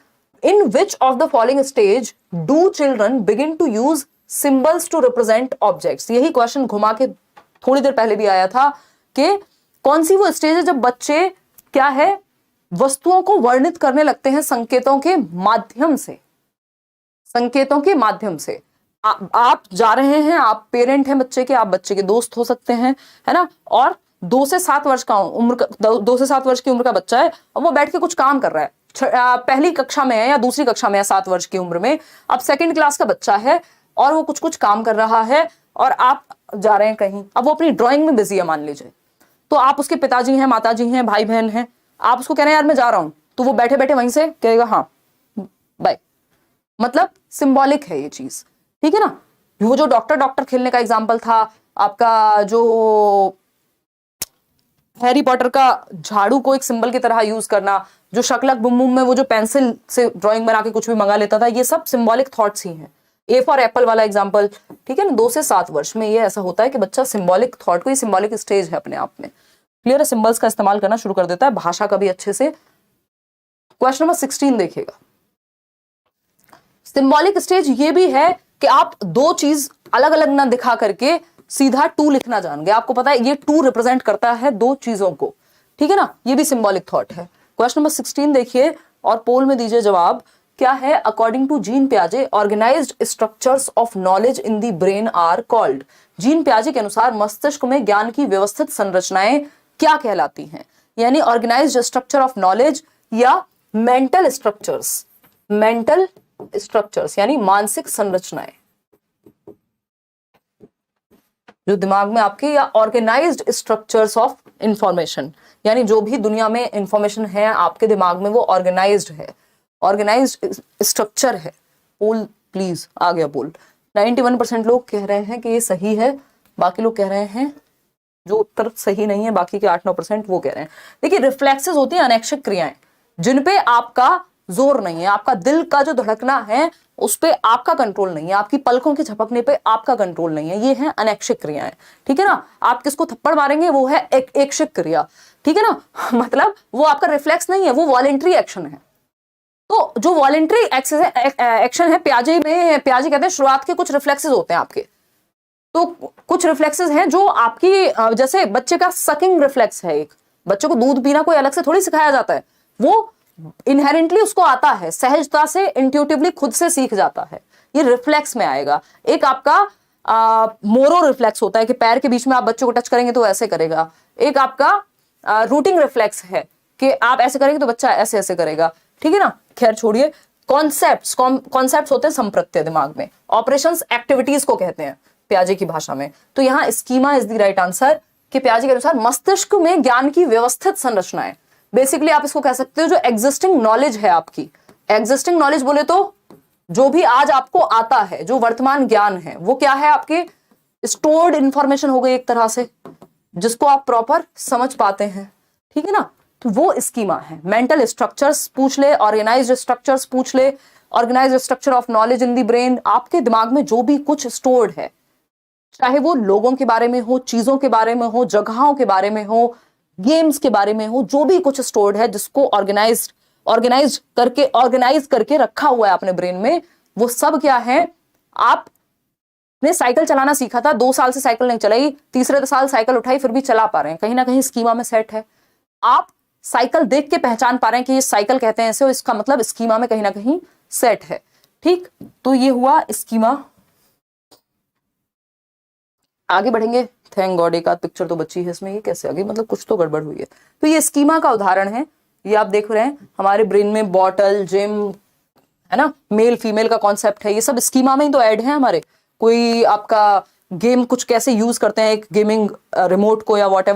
in which of the following stage do children begin to use symbols to represent objects। यही क्वेश्चन घुमा के थोड़ी देर पहले भी आया था कि कौन सी वो स्टेज है जब बच्चे क्या है, वस्तुओं को वर्णित करने लगते हैं संकेतों के माध्यम से, संकेतों के माध्यम से। आप जा रहे हैं, आप पेरेंट हैं बच्चे के, आप बच्चे के दोस्त हो सकते हैं, है ना, और 2 से 7 वर्ष का उम्र का 2 से 7 वर्ष की उम्र का बच्चा है, और वो बैठ के कुछ काम कर रहा है, पहली कक्षा में है या दूसरी कक्षा में है 7 वर्ष की उम्र में, अब 2nd क्लास का बच्चा है और वो कुछ कुछ काम कर रहा है, और आप जा रहे हैं कहीं, अब वो अपनी ड्राइंग में बिजी है मान लीजिए, तो आप उसके पिताजी हैं, माताजी हैं, भाई बहन हैं, आप उसको कह रहे हैं यार मैं जा रहा हूं, तो वो बैठे बैठे वहीं से कहेगा हाँ बाय। मतलब सिंबॉलिक है ये चीज, ठीक है ना। वो जो डॉक्टर खेलने का एग्जाम्पल था आपका, जो हैरी पॉटर का झाड़ू को एक सिंबल की तरह यूज करना, जो शकलक बुम बुम में वो जो पेंसिल से ड्राइंग बना के कुछ भी मंगा लेता था, ये सब सिंबॉलिक थॉट्स ही हैं। ए फॉर एप्पल वाला एग्जांपल, ठीक है ना। 2 से 7 वर्ष में ये ऐसा होता है कि बच्चा सिंबॉलिक थॉट को, ये सिंबॉलिक स्टेज है अपने आप में, क्लियर है, सिंबल्स का इस्तेमाल करना शुरू कर देता है, भाषा का भी अच्छे से। क्वेश्चन नंबर 16 देखिएगा। सिंबॉलिक स्टेज ये भी है कि आप 2 चीज अलग अलग ना दिखा करके सीधा 2 लिखना जान गए। आपको पता है ये 2 रिप्रेजेंट करता है 2 चीजों को, ठीक है ना, ये भी सिंबॉलिक थॉट है। क्वेश्चन नंबर 16 देखिए और पोल में दीजिए जवाब। क्या है, अकॉर्डिंग टू जीन पियाजे organized structures of knowledge in the brain are called. Jean पियाजे के अनुसार मस्तिष्क में ज्ञान की व्यवस्थित संरचनाएं क्या कहलाती हैं, यानी ऑर्गेनाइज्ड स्ट्रक्चर ऑफ नॉलेज या मेंटल स्ट्रक्चर्स, मेंटल स्ट्रक्चर्स यानी मानसिक संरचनाएं जो दिमाग में आपके, या ऑर्गेनाइज्ड स्ट्रक्चर्स ऑफ इंफॉर्मेशन, यानी जो भी दुनिया में इंफॉर्मेशन है आपके दिमाग में वो ऑर्गेनाइज्ड है, ऑर्गेनाइज्ड स्ट्रक्चर है। पोल प्लीज आ गया पोल। 91% लोग कह रहे हैं कि ये सही है, बाकी लोग कह रहे हैं जो उत्तर सही नहीं है, बाकी के 8-9% वो कह रहे हैं। देखिए रिफ्लेक्सेस होती हैं, अनैच्छिक क्रियाएं, जिन पे आपका जोर नहीं है, आपका दिल का जो धड़कना है उस पे आपका कंट्रोल नहीं है, आपकी पलकों के झपकने पे आपका कंट्रोल नहीं है, ये है अनैच्छिक क्रियाएं, ठीक है ना। आप किसको थप्पड़ मारेंगे वो है ऐच्छिक क्रिया, ठीक है ना, मतलब वो आपका रिफ्लेक्स नहीं है, वो वॉलेंट्री एक्शन है। तो जो वॉलेंट्री एक्शन है, पियाजे कहते हैं शुरुआत के कुछ रिफ्लेक्सेस होते हैं आपके, तो कुछ रिफ्लेक्सेस हैं जो आपकी, जैसे बच्चे का सकिंग रिफ्लेक्स है, एक बच्चे को दूध पीना कोई अलग से थोड़ी सिखाया जाता है, वो इनहेरेंटली उसको आता है, सहजता से, इंट्यूटिवली खुद से सीख जाता है, ये रिफ्लेक्स में आएगा। एक आपका मोरो रिफ्लेक्स होता है कि पैर के बीच में आप बच्चे को टच करेंगे तो ऐसे करेगा। एक आपका रूटिंग रिफ्लेक्स है कि आप ऐसे करेंगे तो बच्चा ऐसे ऐसे करेगा, ठीक है ना। खैर छोड़िए, कॉन्सेप्ट्स होते हैं संप्रत्यय दिमाग में, ऑपरेशंस एक्टिविटीज को कहते हैं पियाजे की भाषा में। तो यहाँ schema is the right answer कि पियाजे के अनुसार मस्तिष्क में ज्ञान की व्यवस्थित संरचनाएं, बेसिकली आप इसको कह सकते हो जो एग्जिस्टिंग नॉलेज है आपकी, एग्जिस्टिंग नॉलेज बोले तो जो भी आज आपको आता है, जो वर्तमान ज्ञान है, वो क्या है, आपके स्टोर्ड इंफॉर्मेशन हो गई एक तरह से, जिसको आप प्रॉपर समझ पाते हैं, ठीक है ना। तो वो स्कीमा है। मेंटल स्ट्रक्चर्स पूछ ले, ऑर्गेनाइज्ड स्ट्रक्चर्स पूछ ले, organised structure of knowledge in the brain, आपके दिमाग में जो भी कुछ स्टोर्ड है, चाहे वो लोगों के बारे में हो, चीजों के बारे में हो, जगहों के बारे में हो, गेम्स के बारे में हो, जो भी कुछ स्टोर्ड है जिसको ऑर्गेनाइज करके रखा हुआ है अपने ब्रेन में, वो सब क्या है। आपने साइकिल चलाना सीखा था, 2 साल से साइकिल नहीं चलाई, तीसरे साल साइकिल उठाई, फिर भी चला पा रहे हैं, कहीं ना कहीं स्कीमा में सेट है। आप साइकिल देख के पहचान पा रहे हैं कि ये साइकिल कहते हैं इसे, और इसका मतलब स्कीमा में कहीं ना कहीं सेट है। ठीक, तो ये हुआ स्कीमा। आगे बढ़ेंगे। थैंक गॉड एक आध पिक्चर तो बची है इसमें, ये कैसे आ गई, मतलब कुछ तो गड़बड़ हुई है। तो ये स्कीमा का उदाहरण है, ये आप देख रहे हैं हमारे ब्रेन में बॉटल, जिम, है ना, मेल फीमेल का कॉन्सेप्ट है, ये सब स्कीमा में ही तो ऐड है हमारे। कोई आपका गेम कुछ कैसे यूज करते हैं, एक गेमिंग रिमोट को या वॉट,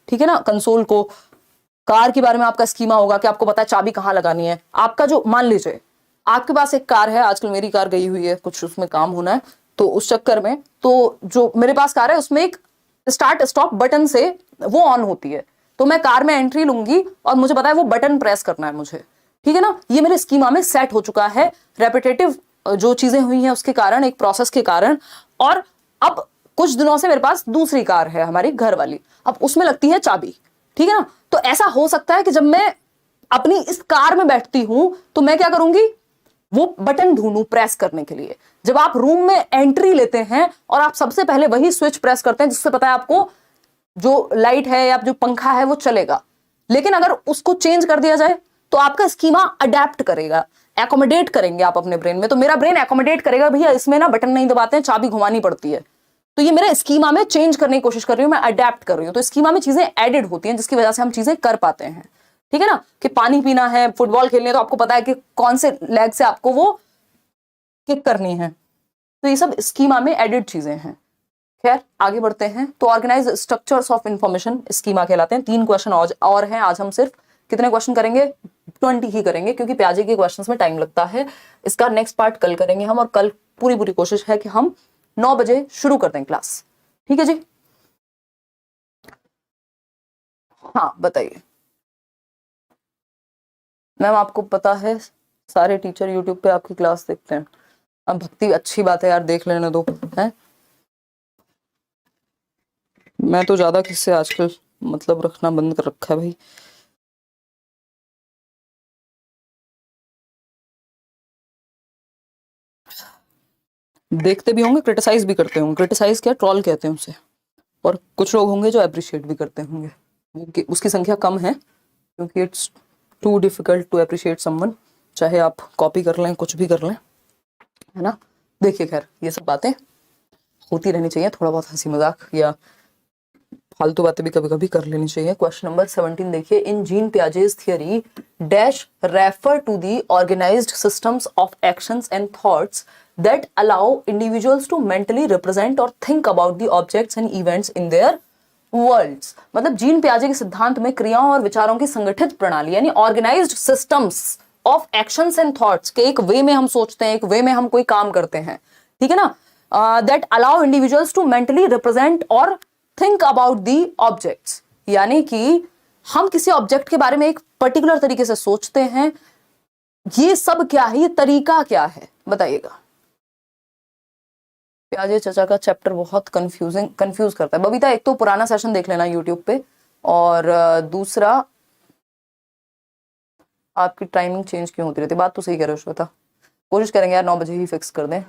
ठीक है ना, कंसोल को। कार के बारे में आपका स्कीमा होगा कि आपको पता है चाबी कहाँ लगानी है। आपका जो, मान लीजिए आपके पास एक कार है, आजकल मेरी कार गई हुई है, कुछ उसमें काम होना है, तो उस चक्कर में, तो जो मेरे पास कार है उसमें एक स्टार्ट स्टॉप बटन से वो ऑन होती है। तो मैं कार में एंट्री लूंगी और मुझे पता है वो बटन प्रेस करना है मुझे, ठीक है ना। ये मेरे स्कीमा में सेट हो चुका है, रेपिटेटिव जो चीजें हुई हैं उसके कारण, एक प्रोसेस के कारण। और अब कुछ दिनों से मेरे पास दूसरी कार है हमारी घर वाली, अब उसमें लगती है चाबी, ठीक है ना। तो ऐसा हो सकता है कि जब मैं अपनी इस कार में बैठती हूं तो मैं क्या करूंगी, वो बटन ढूंढूं प्रेस करने के लिए। जब आप रूम में एंट्री लेते हैं और आप सबसे पहले वही स्विच प्रेस करते हैं जिससे पता है आपको जो लाइट है या जो पंखा है वो चलेगा। लेकिन अगर उसको चेंज कर दिया जाए तो आपका स्कीमा अडेप्ट करेगा, एकोमोडेट करेंगे आप अपने ब्रेन में। तो मेरा ब्रेन एकोमोडेट करेगा, भैया इसमें ना बटन नहीं दबाते हैं, चाबी घुमानी पड़ती है। तो ये मेरे स्कीमा में चेंज करने की कोशिश कर रही हूं, मैं अडेप्ट कर रही हूं। तो स्कीमा में चीजें एडेड होती हैं जिसकी वजह से हम चीजें कर पाते हैं, ठीक है ना। कि पानी पीना है, फुटबॉल खेलनी है, तो आपको पता है कि कौन से लेग से आपको वो किक करनी है। तो ये सब स्कीमा में एडेड चीजें हैं। खैर आगे बढ़ते हैं। तो organise structures of information schema कहलाते हैं। 3 क्वेश्चन और हैं आज। हम सिर्फ कितने क्वेश्चन करेंगे, 20 ही करेंगे, क्योंकि प्याजे के क्वेश्चंस में टाइम लगता है। इसका नेक्स्ट पार्ट कल करेंगे हम, और कल पूरी पूरी कोशिश है कि हम 9 बजे शुरू कर दें क्लास, ठीक है जी। हाँ बताइए मैम, आपको पता है सारे टीचर यूट्यूब पे आपकी क्लास देखते हैं। अब भक्ति अच्छी बात है यार, देख लेने दो, है। मैं तो ज्यादा किससे आजकल मतलब रखना बंद कर रखा है भाई। देखते भी होंगे, क्रिटिसाइज भी करते होंगे। क्रिटिसाइज क्या, ट्रोल कहते हैं उसे। और कुछ लोग होंगे जो अप्रिशिएट भी करते होंगे, उसकी संख्या कम है क्योंकि it's too difficult to appreciate someone. चाहे आप कॉपी कर लें, कुछ भी कर लें, है ना। देखिए खैर ये सब बातें होती रहनी चाहिए, थोड़ा बहुत हंसी मजाक या फालतू बातें भी कभी कभी कर लेनी चाहिए। क्वेश्चन नंबर 17 देखिए। In Jean Piaget's theory dash refer to the organized systems of actions and thoughts that allow individuals to mentally represent or think about the objects and events in their worlds। मतलब gene पियाजे के सिद्धांत में क्रियाओं और विचारों की संगठित प्रणाली यानी organised systems of actions and thoughts के एक वे में हम सोचते हैं, एक वे में हम कोई काम करते हैं, ठीक है ना। That allow individuals to mentally represent और थिंक अबाउट दी ऑब्जेक्ट्स, यानी कि हम किसी ऑब्जेक्ट के बारे में एक पर्टिकुलर तरीके से सोचते हैं। ये सब क्या है, ये तरीका क्या है, बताइएगा। प्याजे चचा का चैप्टर बहुत कंफ्यूज करता है। बबीता एक तो पुराना सेशन देख लेना यूट्यूब पे, और दूसरा आपकी टाइमिंग चेंज क्यों होती रहती है। बात तो सही कह रहे हो श्वेता, कोशिश करेंगे यार 9 बजे ही फिक्स कर दें,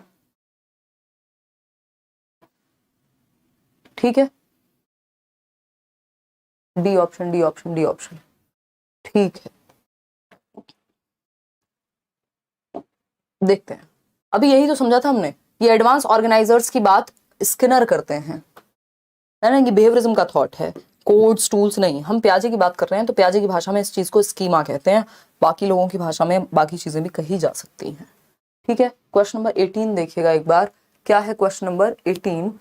ठीक है। D option, D option, D option, ठीक है। देखते हैं, अभी यही तो समझा था हमने। ये एडवांस ऑर्गेनाइजर्स की बात स्किनर करते हैं, है ना। ये बिहेवियरिज्म का थॉट है, कोड्स टूल्स नहीं। हम प्याजे की बात कर रहे हैं तो प्याजे की भाषा में इस चीज को स्कीमा कहते हैं, बाकी लोगों की भाषा में बाकी चीजें भी कही जा सकती हैं, ठीक है। क्वेश्चन नंबर 18 देखिएगा एक बार। क्या है क्वेश्चन नंबर 18,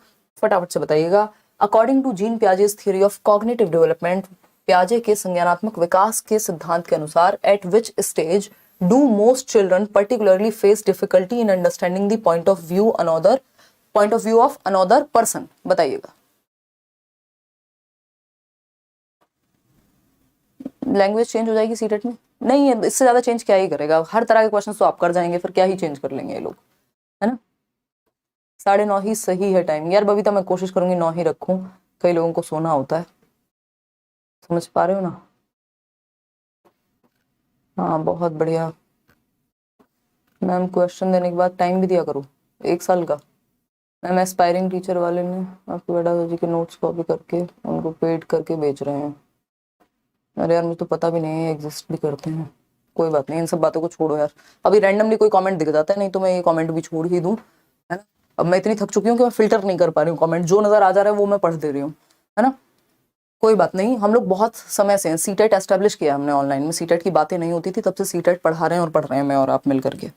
फटाफट से बताइएगा। According to Jean Piaget's theory of cognitive development, प्याजे के संज्ञानात्मक विकास के सिद्धांत के अनुसार at which stage do most children particularly face difficulty in understanding the point of view of another person, बताइएगा। लैंग्वेज चेंज हो जाएगी सीटेट में, नहीं है इससे ज्यादा चेंज क्या ही करेगा। हर तरह के क्वेश्चन तो आप कर जाएंगे, फिर क्या ही चेंज कर लेंगे ये लोग, है ना। 9:30 ही सही है टाइम यार। बबीता मैं कोशिश करूंगी 9 ही रखूं, कई लोगों को सोना होता है, समझ पा रहे हो ना। हाँ बहुत बढ़िया मैम। क्वेश्चन देने के बाद टाइम भी दिया करो, 1 साल का। मैम एस्पायरिंग टीचर वाले ने आपके बेटा जी के नोट्स कॉपी करके उनको पेड करके बेच रहे हैं। अरे यार मुझे तो पता भी नहीं है एग्जिस्ट भी करते हैं। कोई बात नहीं, इन सब बातों को छोड़ो यार। अभी रैंडमली कोई कमेंट दिख जाता है, नहीं तो मैं ये कमेंट भी छोड़ ही दूं, है ना। अब मैं इतनी थक चुकी हूँ कि मैं फिल्टर नहीं कर पा रही हूँ कमेंट, जो नजर आ जा रहा है वो मैं पढ़ दे रही हूँ, है ना। कोई बात नहीं, हम लोग बहुत समय से सीटेट एस्टेब्लिश किया हमने ऑनलाइन में, सीटेट की बातें नहीं होती थी तब से सीटेट पढ़ा रहे हैं और पढ़ रहे हैं मैं और आप मिल करके,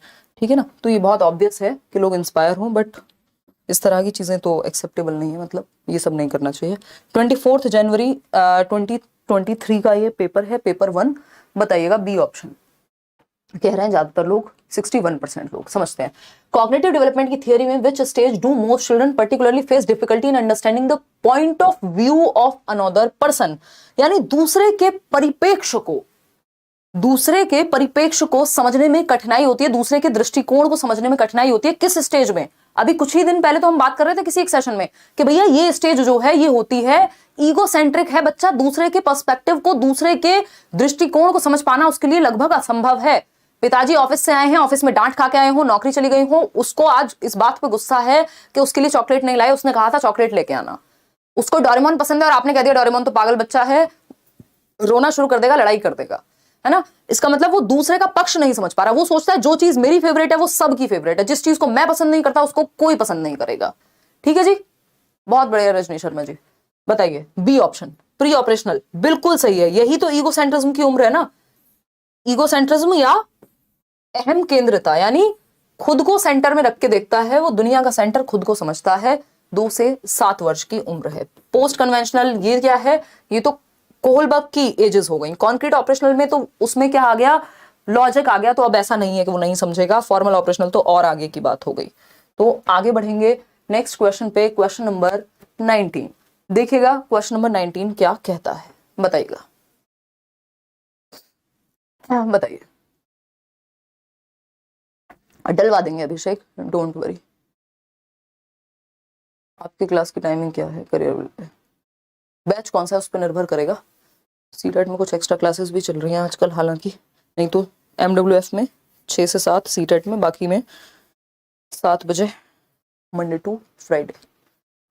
ठीक है ना। तो ये बहुत ऑब्वियस है कि लोग इंस्पायर हों, बट इस तरह की चीज़ें तो एक्सेप्टेबल नहीं है, मतलब ये सब नहीं करना चाहिए। 24 जनवरी 2023 का ये पेपर है, पेपर 1। बताइएगा बी ऑप्शन। कह रहे हैं ज्यादातर लोग, 61% लोग समझते हैं। कॉग्निटिव डेवलपमेंट की थियरी में विच stage do most children particularly face difficulty in understanding the point of view of another person, यानी दूसरे के परिपेक्ष को समझने में कठिनाई होती है, दूसरे के दृष्टिकोण को समझने में कठिनाई होती है। किस स्टेज में? अभी कुछ ही दिन पहले तो हम बात कर रहे थे किसी एक सेशन में कि भैया ये स्टेज जो है ये होती है ईगो सेंट्रिक है, बच्चा दूसरे के पर्सपेक्टिव को, दूसरे के दृष्टिकोण को समझ पाना उसके लिए लगभग असंभव है। पिताजी ऑफिस से आए हैं, ऑफिस में डांट खा के आए हो, नौकरी चली गई हो, उसको आज इस बात पे गुस्सा है कि उसके लिए चॉकलेट नहीं लाए, उसने कहा था चॉकलेट लेके आना। उसको डोरेमोन पसंद है और आपने कह दिया डोरेमोन तो पागल बच्चा है, रोना शुरू कर देगा, लड़ाई कर देगा, है ना। इसका मतलब वो दूसरे का पक्ष नहीं समझ पा रहा, वो सोचता है जो चीज मेरी फेवरेट है वो सबकी फेवरेट है, जिस चीज को मैं पसंद नहीं करता उसको कोई पसंद नहीं करेगा। ठीक है जी, बहुत बढ़िया रजनी शर्मा जी। बताइए बी ऑप्शन, प्री ऑपरेशनल, बिल्कुल सही है। यही तो ईगो सेंट्रिज्म की उम्र है ना। ईगो सेंट्रिज्म या अहम केंद्रता, यानी खुद को सेंटर में रख के देखता है, वो दुनिया का सेंटर खुद को समझता है। 2 से 7 वर्ष की उम्र है। पोस्ट कन्वेंशनल ये क्या है? ये तो कोहलबर्ग की एजेस हो गई। कॉन्क्रीट ऑपरेशनल में तो उसमें क्या आ गया, लॉजिक आ गया, तो अब ऐसा नहीं है कि वो नहीं समझेगा। फॉर्मल ऑपरेशनल तो और आगे की बात हो गई। तो आगे बढ़ेंगे नेक्स्ट क्वेश्चन पे, क्वेश्चन नंबर 19। देखिएगा क्वेश्चन नंबर 19 क्या कहता है, बताइएगा। बताइए, डलवा देंगे अभिषेक, डोंट वरी। आपकी क्लास की टाइमिंग क्या है? करियर बैच कौन सा है उस पर निर्भर करेगा। सीटेट में कुछ एक्स्ट्रा क्लासेस भी चल रही हैं आजकल हालांकि, नहीं तो MWF में 6 से 7, सीटेट में बाकी में 7 बजे मंडे टू फ्राइडे।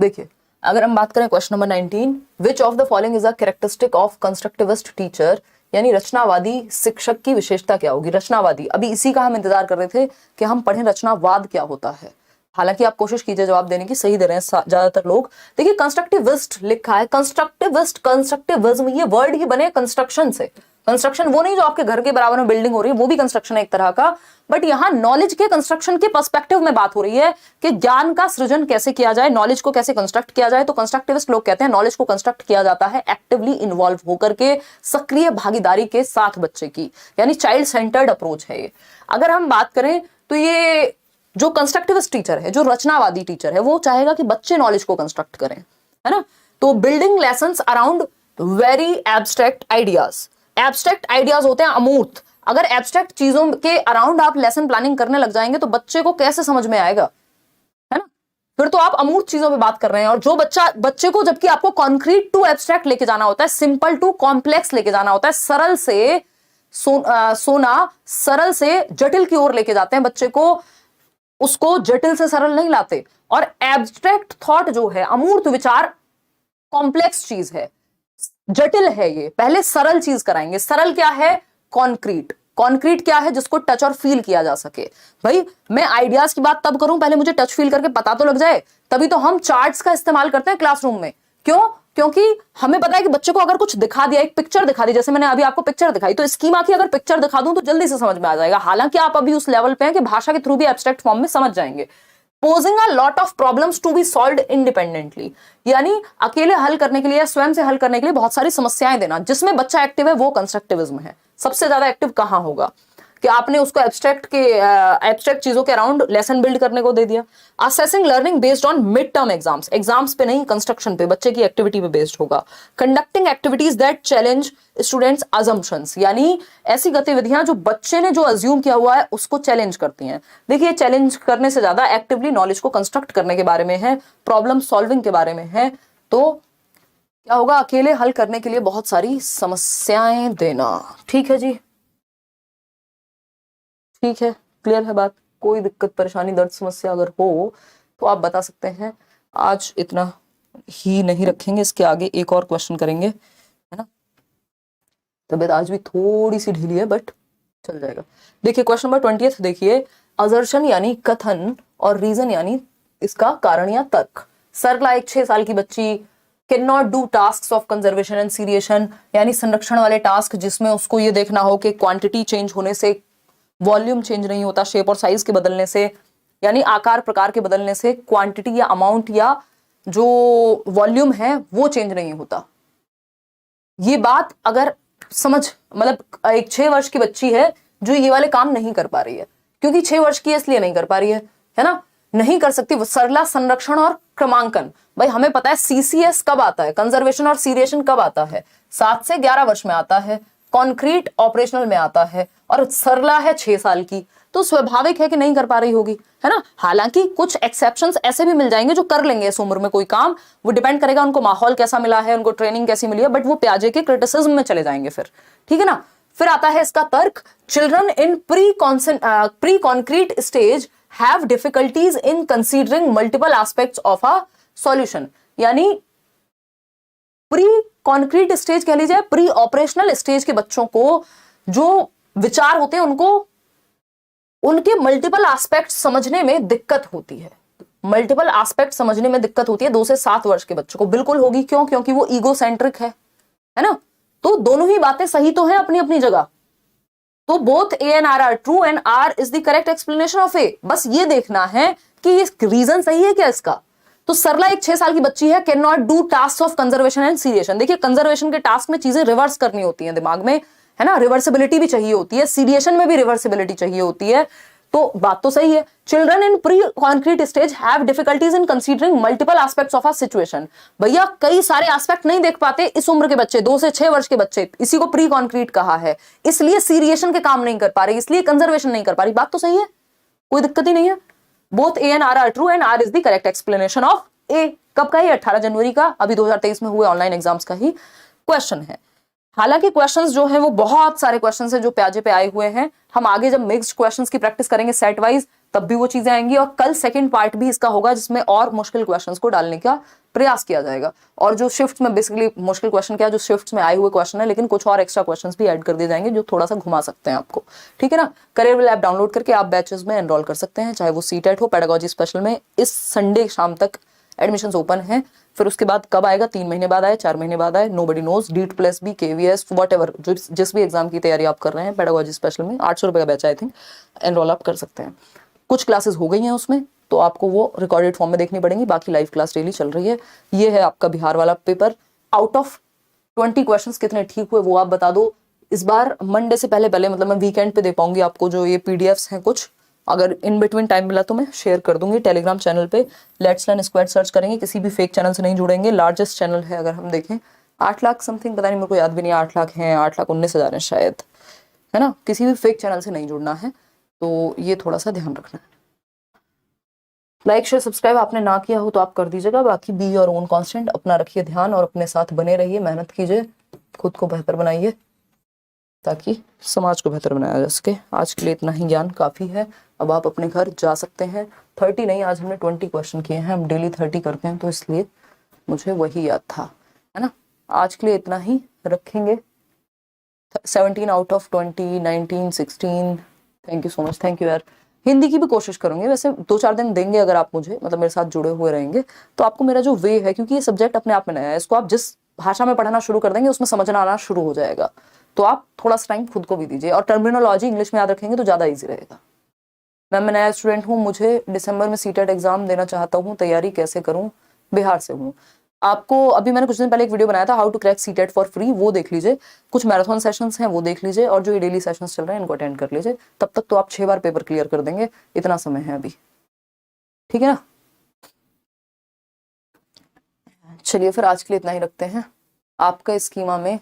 देखिए अगर हम बात करें question number 19, which of the following is a characteristic of constructivist teacher, यानी रचनावादी शिक्षक की विशेषता क्या होगी। रचनावादी, अभी इसी का हम इंतजार कर रहे थे कि हम पढ़ें रचनावाद क्या होता है। हालांकि आप कोशिश कीजिए जवाब देने की, सही दे रहे हैं ज्यादातर लोग। देखिए कंस्ट्रक्टिविस्ट लिखा है, कंस्ट्रक्टिविस्ट, कंस्ट्रक्टिविज्म ये वर्ड ही बने कंस्ट्रक्शन से। कंस्ट्रक्शन वो नहीं जो आपके घर के बराबर में बिल्डिंग हो रही है, वो भी कंस्ट्रक्शन है एक तरह का, बट यहाँ नॉलेज के कंस्ट्रक्शन के पर्सपेक्टिव में बात हो रही है कि ज्ञान का सृजन कैसे किया जाए, नॉलेज को कैसे कंस्ट्रक्ट किया जाए। तो कंस्ट्रक्टिविस्ट लोग कहते हैं नॉलेज को कंस्ट्रक्ट किया जाता है एक्टिवली इन्वॉल्व होकर के, सक्रिय भागीदारी के साथ बच्चे की, यानी चाइल्ड सेंटर्ड अप्रोच है ये। अगर हम बात करें तो ये जो कंस्ट्रक्टिविस्ट टीचर है, जो रचनावादी टीचर है, वो चाहेगा कि बच्चे नॉलेज को कंस्ट्रक्ट करें, है ना। तो building lessons around very abstract ideas. Abstract ideas होते हैं अमूर्त। अगर एब्स्ट्रैक्ट चीजों के अराउंड आप लेसन प्लानिंग करने लग जाएंगे तो बच्चे को कैसे समझ में आएगा, है ना। फिर तो आप अमूर्त चीजों पे बात कर रहे हैं। और जो बच्चे को जबकि आपको कॉन्क्रीट टू एब्स्ट्रैक्ट लेके जाना होता है, सिंपल टू कॉम्प्लेक्स लेके जाना होता है, सरल से सोना सरल से जटिल की ओर लेके जाते हैं बच्चे को, उसको जटिल से सरल नहीं लाते। और एब्स्ट्रैक्ट थॉट जो है, अमूर्त विचार कॉम्प्लेक्स चीज है, जटिल है, ये पहले सरल चीज कराएंगे। सरल क्या है? कॉन्क्रीट। कॉन्क्रीट क्या है? जिसको टच और फील किया जा सके। भाई मैं आइडियाज की बात तब करूं, पहले मुझे टच फील करके पता तो लग जाए, तभी तो हम चार्ट्स का इस्तेमाल करते हैं क्लासरूम में। क्यों? क्योंकि हमें पता है कि बच्चे को अगर कुछ दिखा दिया, एक पिक्चर दिखा दी, जैसे मैंने अभी आपको पिक्चर दिखाई, तो स्कीमा की अगर पिक्चर दिखा दूं तो जल्दी से समझ में आ जाएगा। हालांकि आप अभी उस लेवल पे हैं कि भाषा के थ्रू भी एब्स्ट्रैक्ट फॉर्म में समझ जाएंगे। Posing a lot of problems to be solved independently, यानी अकेले हल करने के लिए, स्वयं से हल करने के लिए बहुत सारी समस्याएं देना। जिसमें बच्चा एक्टिव है वो कंस्ट्रक्टिविज्म है। सबसे ज्यादा एक्टिव कहां होगा कि आपने उसको एब्स्ट्रैक्ट चीजों के अराउंड लेसन बिल्ड करने को दे दिया। Assessing learning based on mid term exams, exams पे नहीं, कंस्ट्रक्शन पे, बच्चे की एक्टिविटी पे बेस्ड होगा। Conducting activities that challenge students assumptions, यानी ऐसी गतिविधियां जो बच्चे ने जो अज्यूम किया हुआ है उसको चैलेंज करती हैं। देखिए चैलेंज करने से ज्यादा एक्टिवली नॉलेज को कंस्ट्रक्ट करने के बारे में है, प्रॉब्लम सॉल्विंग के बारे में है। तो क्या होगा? अकेले हल करने के लिए बहुत सारी समस्याएं देना। ठीक है जी, ठीक है, क्लियर है बात। कोई दिक्कत परेशानी दर्द समस्या अगर हो तो आप बता सकते हैं। आज इतना ही नहीं रखेंगे, इसके आगे एक और क्वेश्चन करेंगे, है ना। तबीयत आज भी थोड़ी सी ढीली है बट चल जाएगा। देखिए क्वेश्चन नंबर 20 देखिए, असर्शन यानी कथन और रीजन यानी इसका कारण या तर्क। सरला एक 6 साल की बच्ची can not do task of conservation and seriation, यानी संरक्षण वाले टास्क जिसमें उसको ये देखना हो कि क्वांटिटी चेंज होने से वॉल्यूम चेंज नहीं होता, शेप और साइज के बदलने से, यानी आकार प्रकार के बदलने से क्वांटिटी या अमाउंट या जो वॉल्यूम है वो चेंज नहीं होता। ये बात अगर समझ, मतलब एक 6 वर्ष की बच्ची है जो ये वाले काम नहीं कर पा रही है, क्योंकि 6 वर्ष की है इसलिए नहीं कर पा रही है ना, नहीं कर सकती। सरला संरक्षण और क्रमांकन, भाई हमें पता है सीसीएस कब आता है, कंजर्वेशन और सीरिएशन कब आता है, 7 से 11 वर्ष में आता है, कॉन्क्रीट ऑपरेशनल में आता है, और सरला है 6 साल की, तो स्वाभाविक है कि नहीं कर पा रही होगी, है ना। हालांकि कुछ एक्सेप्शंस ऐसे भी मिल जाएंगे जो कर लेंगे इस उम्र में कोई काम, वो डिपेंड करेगा उनको माहौल कैसा मिला है, उनको ट्रेनिंग कैसी मिली है, बट वो प्याजे के क्रिटिसिज्म में चले जाएंगे फिर, ठीक है ना। फिर आता है इसका तर्क, children in pre concrete stage have difficulties in considering multiple aspects of a solution, यानी प्री कॉन्क्रीट स्टेज कह लीजिए, प्री ऑपरेशनल स्टेज के बच्चों को जो विचार होते हैं उनको उनके मल्टीपल एस्पेक्ट समझने में दिक्कत होती है, मल्टीपल एस्पेक्ट समझने में दिक्कत होती है 2 से 7 वर्ष के बच्चों को, बिल्कुल होगी। क्यों? क्योंकि वो ईगो सेंट्रिक है ना। तो दोनों ही बातें सही तो है अपनी अपनी जगह, तो both A and R are true and R is the correct explanation of A. बस ये देखना है कि ये रीजन सही है क्या इसका। तो सरला एक 6 साल की बच्ची है, can not do task of conservation and seriation. देखिए कंजर्वेशन के टास्क में चीजें रिवर्स करनी होती हैं दिमाग में, है ना, रिवर्सिबिलिटी भी चाहिए होती है, सीरिएशन में भी रिवर्सिबिलिटी चाहिए होती है, तो बात तो सही है। Children in pre concrete stage have difficulties in considering multiple aspects of a situation. भैया कई सारे एस्पेक्ट नहीं देख पाते इस उम्र के बच्चे, 2 से 6 वर्ष के बच्चे, इसी को प्री कॉन्क्रीट कहा है, इसलिए सीरिएशन के काम नहीं कर पा रहे, इसलिए कंजर्वेशन नहीं कर पा रही। बात तो सही है, कोई दिक्कत ही नहीं है। Both A and R are true and R is the correct explanation of A. कब का? 18 जनवरी का, अभी 2023 में हुए ऑनलाइन एग्जाम्स का ही क्वेश्चन है। हालांकि क्वेश्चंस जो हैं वो बहुत सारे क्वेश्चंस हैं जो प्याजे पे आए हुए हैं। हम आगे जब मिक्स्ड क्वेश्चंस की प्रैक्टिस करेंगे सेट वाइज तब भी वो चीजें आएंगी, और कल सेकंड पार्ट भी इसका होगा जिसमें और मुश्किल क्वेश्चंस को डालने का प्रयास किया जाएगा। और जो शिफ्ट में बेसिकली मुश्किल क्वेश्चन क्या है, जो शिफ्ट में आए हुए क्वेश्चन है, लेकिन कुछ और एक्स्ट्रा क्वेश्चन भी ऐड कर दिए जाएंगे जो थोड़ा सा घुमा सकते हैं आपको, ठीक है ना। करियर विल ऐप डाउनलोड करके आप बैचेस में एनरोल कर सकते हैं, चाहे वो सीटेट हो, पेडागोजी स्पेशल में इस संडे शाम तक एडमिशंस ओपन है। फिर उसके बाद कब आएगा, 3 महीने बाद आए, 4 महीने बाद आए, nobody knows. डीट plus B, KVS, whatever, जो जिस भी एग्जाम की तैयारी आप कर रहे हैं, पेडागोजी स्पेशल में 800 रुपए का बैच आई थिंक एनरोल आप कर सकते हैं। कुछ क्लासेस हो गई हैं उसमें, तो आपको वो रिकॉर्डेड फॉर्म में देखनी पड़ेंगी, बाकी लाइव क्लास डेली चल रही है। ये है आपका बिहार वाला पेपर। आउट ऑफ 20 क्वेश्चंस कितने ठीक हुए वो आप बता दो। इस बार मंडे से पहले मतलब मैं वीकेंड पे दे पाऊंगी आपको जो ये पीडीएफ्स हैं कुछ, अगर इन बिटवीन टाइम मिला तो मैं शेयर कर दूंगी टेलीग्राम चैनल पे। लेट्स लर्न स्क्वाड सर्च करेंगे, किसी भी फेक चैनल से नहीं जुड़ेंगे। लार्जेस्ट चैनल है अगर हम देखें, 8 लाख समथिंग, पता नहीं मेरे को याद भी नहीं, 8 लाख हैं, 8,19,000 है शायद, है ना। किसी भी फेक चैनल से नहीं जुड़ना है, तो ये थोड़ा सा ध्यान रखना है। लाइक शेयर सब्सक्राइब आपने ना किया हो तो आप कर दीजिएगा। बाकी बी योर ओन कांस्टेंट, अपना रखिए ध्यान और अपने साथ बने रहिए, मेहनत कीजिए, खुद को बेहतर बनाइए ताकि समाज को बेहतर बनाया जा सके। आज के लिए इतना ही ज्ञान काफ़ी है, अब आप अपने घर जा सकते हैं। 30 नहीं, आज हमने 20 क्वेश्चन किए हैं, हम डेली 30 करते हैं तो इसलिए मुझे वही याद था, है ना। आज के लिए इतना ही रखेंगे। 17 out of 20, 19, 16, thank you so much, thank you यार। हिंदी की भी कोशिश करूंगी, वैसे 2-4 दिन देंगे अगर आप मुझे, मतलब मेरे साथ जुड़े हुए रहेंगे तो आपको मेरा जो वे है, क्योंकि ये सब्जेक्ट अपने आप में नया है, इसको आप जिस भाषा में पढ़ना शुरू कर देंगे उसमें समझना आना शुरू हो जाएगा, तो आप थोड़ा सा टाइम खुद को भी दीजिए। और टर्मिनोलॉजी इंग्लिश में याद रखेंगे तो ज़्यादा ईजी रहेगा। मैं नया स्टूडेंट हूँ, मुझे दिसंबर में सीटेट एग्जाम देना चाहता हूँ, तैयारी कैसे करूँ, बिहार से हूँ। आपको अभी मैंने कुछ दिन पहले एक वीडियो बनाया था how to crack CTET for free, वो देख लीजिए। कुछ मैराथन सेशंस हैं वो देख लीजिए, और जो ये डेली सेशंस चल रहे हैं इनको अटेंड कर लीजिए। तब तक तो आप 6 बार पेपर क्लियर कर देंगे, इतना समय है अभी, ठीक है ना। चलिए फिर आज के लिए इतना ही रखते हैं। आपका स्कीमा में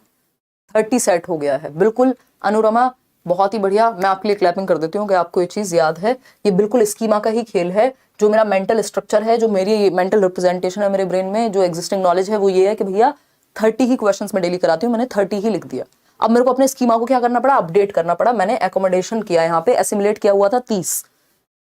30 सेट हो गया है, बिल्कुल। अनुरमा बहुत ही बढ़िया, मैं आपके लिए क्लैपिंग कर देती हूँ कि आपको ये चीज़ याद है। ये बिल्कुल स्कीमा का ही खेल है, जो मेरा मेंटल स्ट्रक्चर है, जो मेरी मेंटल रिप्रेजेंटेशन है मेरे ब्रेन में, जो एग्जिस्टिंग नॉलेज है वो ये है कि भैया 30 ही क्वेश्चंस में डेली कराती हूँ, मैंने 30 ही लिख दिया। अब मेरे को अपने स्कीमा को क्या करना पड़ा, अपडेट करना पड़ा। मैंने एकोमोडेशन किया, यहाँ पे एसिमुलेट किया हुआ था 30,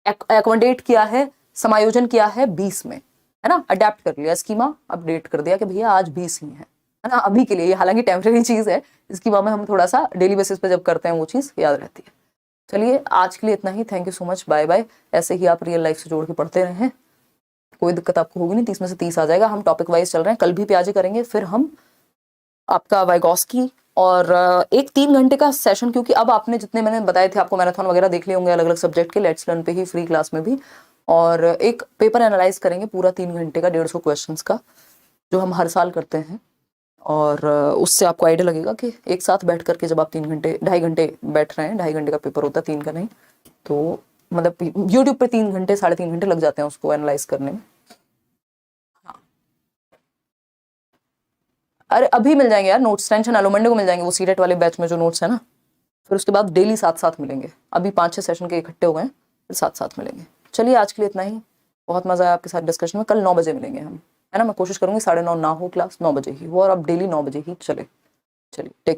एकोमोडेट किया है, समायोजन किया है 20 में, है ना। अडेप्ट कर लिया स्कीमा, अपडेट कर दिया कि भैया आज 20 ही है ना, अभी के लिए। हालांकि टेम्परेरी चीज है, इसकी में हम थोड़ा सा डेली बेसिस पे जब करते हैं वो चीज याद रहती है। चलिए आज के लिए इतना ही। Thank you so much, bye bye. ऐसे ही आप रियल लाइफ से जोड़ के पढ़ते रहें, कोई दिक्कत आपको होगी नहीं, 30 में से 30 आ जाएगा। हम टॉपिक वाइज चल रहे हैं, कल भी प्याजे करेंगे, फिर हम आपका वाइगॉस्की और एक 3 घंटे का सेशन, क्योंकि अब आपने जितने मैंने बताए थे आपको मैराथन वगैरह देख लिए होंगे अलग अलग सब्जेक्ट के, लेट्स लर्न पे ही फ्री क्लास में भी। और एक पेपर एनालाइज करेंगे पूरा 3 घंटे का, 150 क्वेश्चंस का, जो हम हर साल करते हैं। और उससे आपको आइडिया लगेगा कि एक साथ बैठ करके जब आप 3 घंटे 2.5 घंटे बैठ रहे हैं, 2.5 घंटे का पेपर होता है, 3 का नहीं, तो मतलब यूट्यूब पे 3 घंटे 3.5 घंटे लग जाते हैं उसको एनालाइज करने में। अरे अभी मिल जाएंगे यार नोट्स, टेंशन ना लो, मंडे को मिल जाएंगे वो सीटेट वाले बैच में जो नोट्स है ना। फिर उसके बाद डेली साथ साथ मिलेंगे। अभी 5-6 सेशन के इकट्ठे हो गए हैं, फिर साथ साथ मिलेंगे। चलिए आज के लिए इतना ही। बहुत मजा आया आपके साथ डिस्कशन में। कल 9 बजे मिलेंगे हम, है ना। मैं कोशिश करूंगी 9:30 ना हो, क्लास 9 बजे ही हो, और अब डेली 9 बजे ही चले। चलिए टेक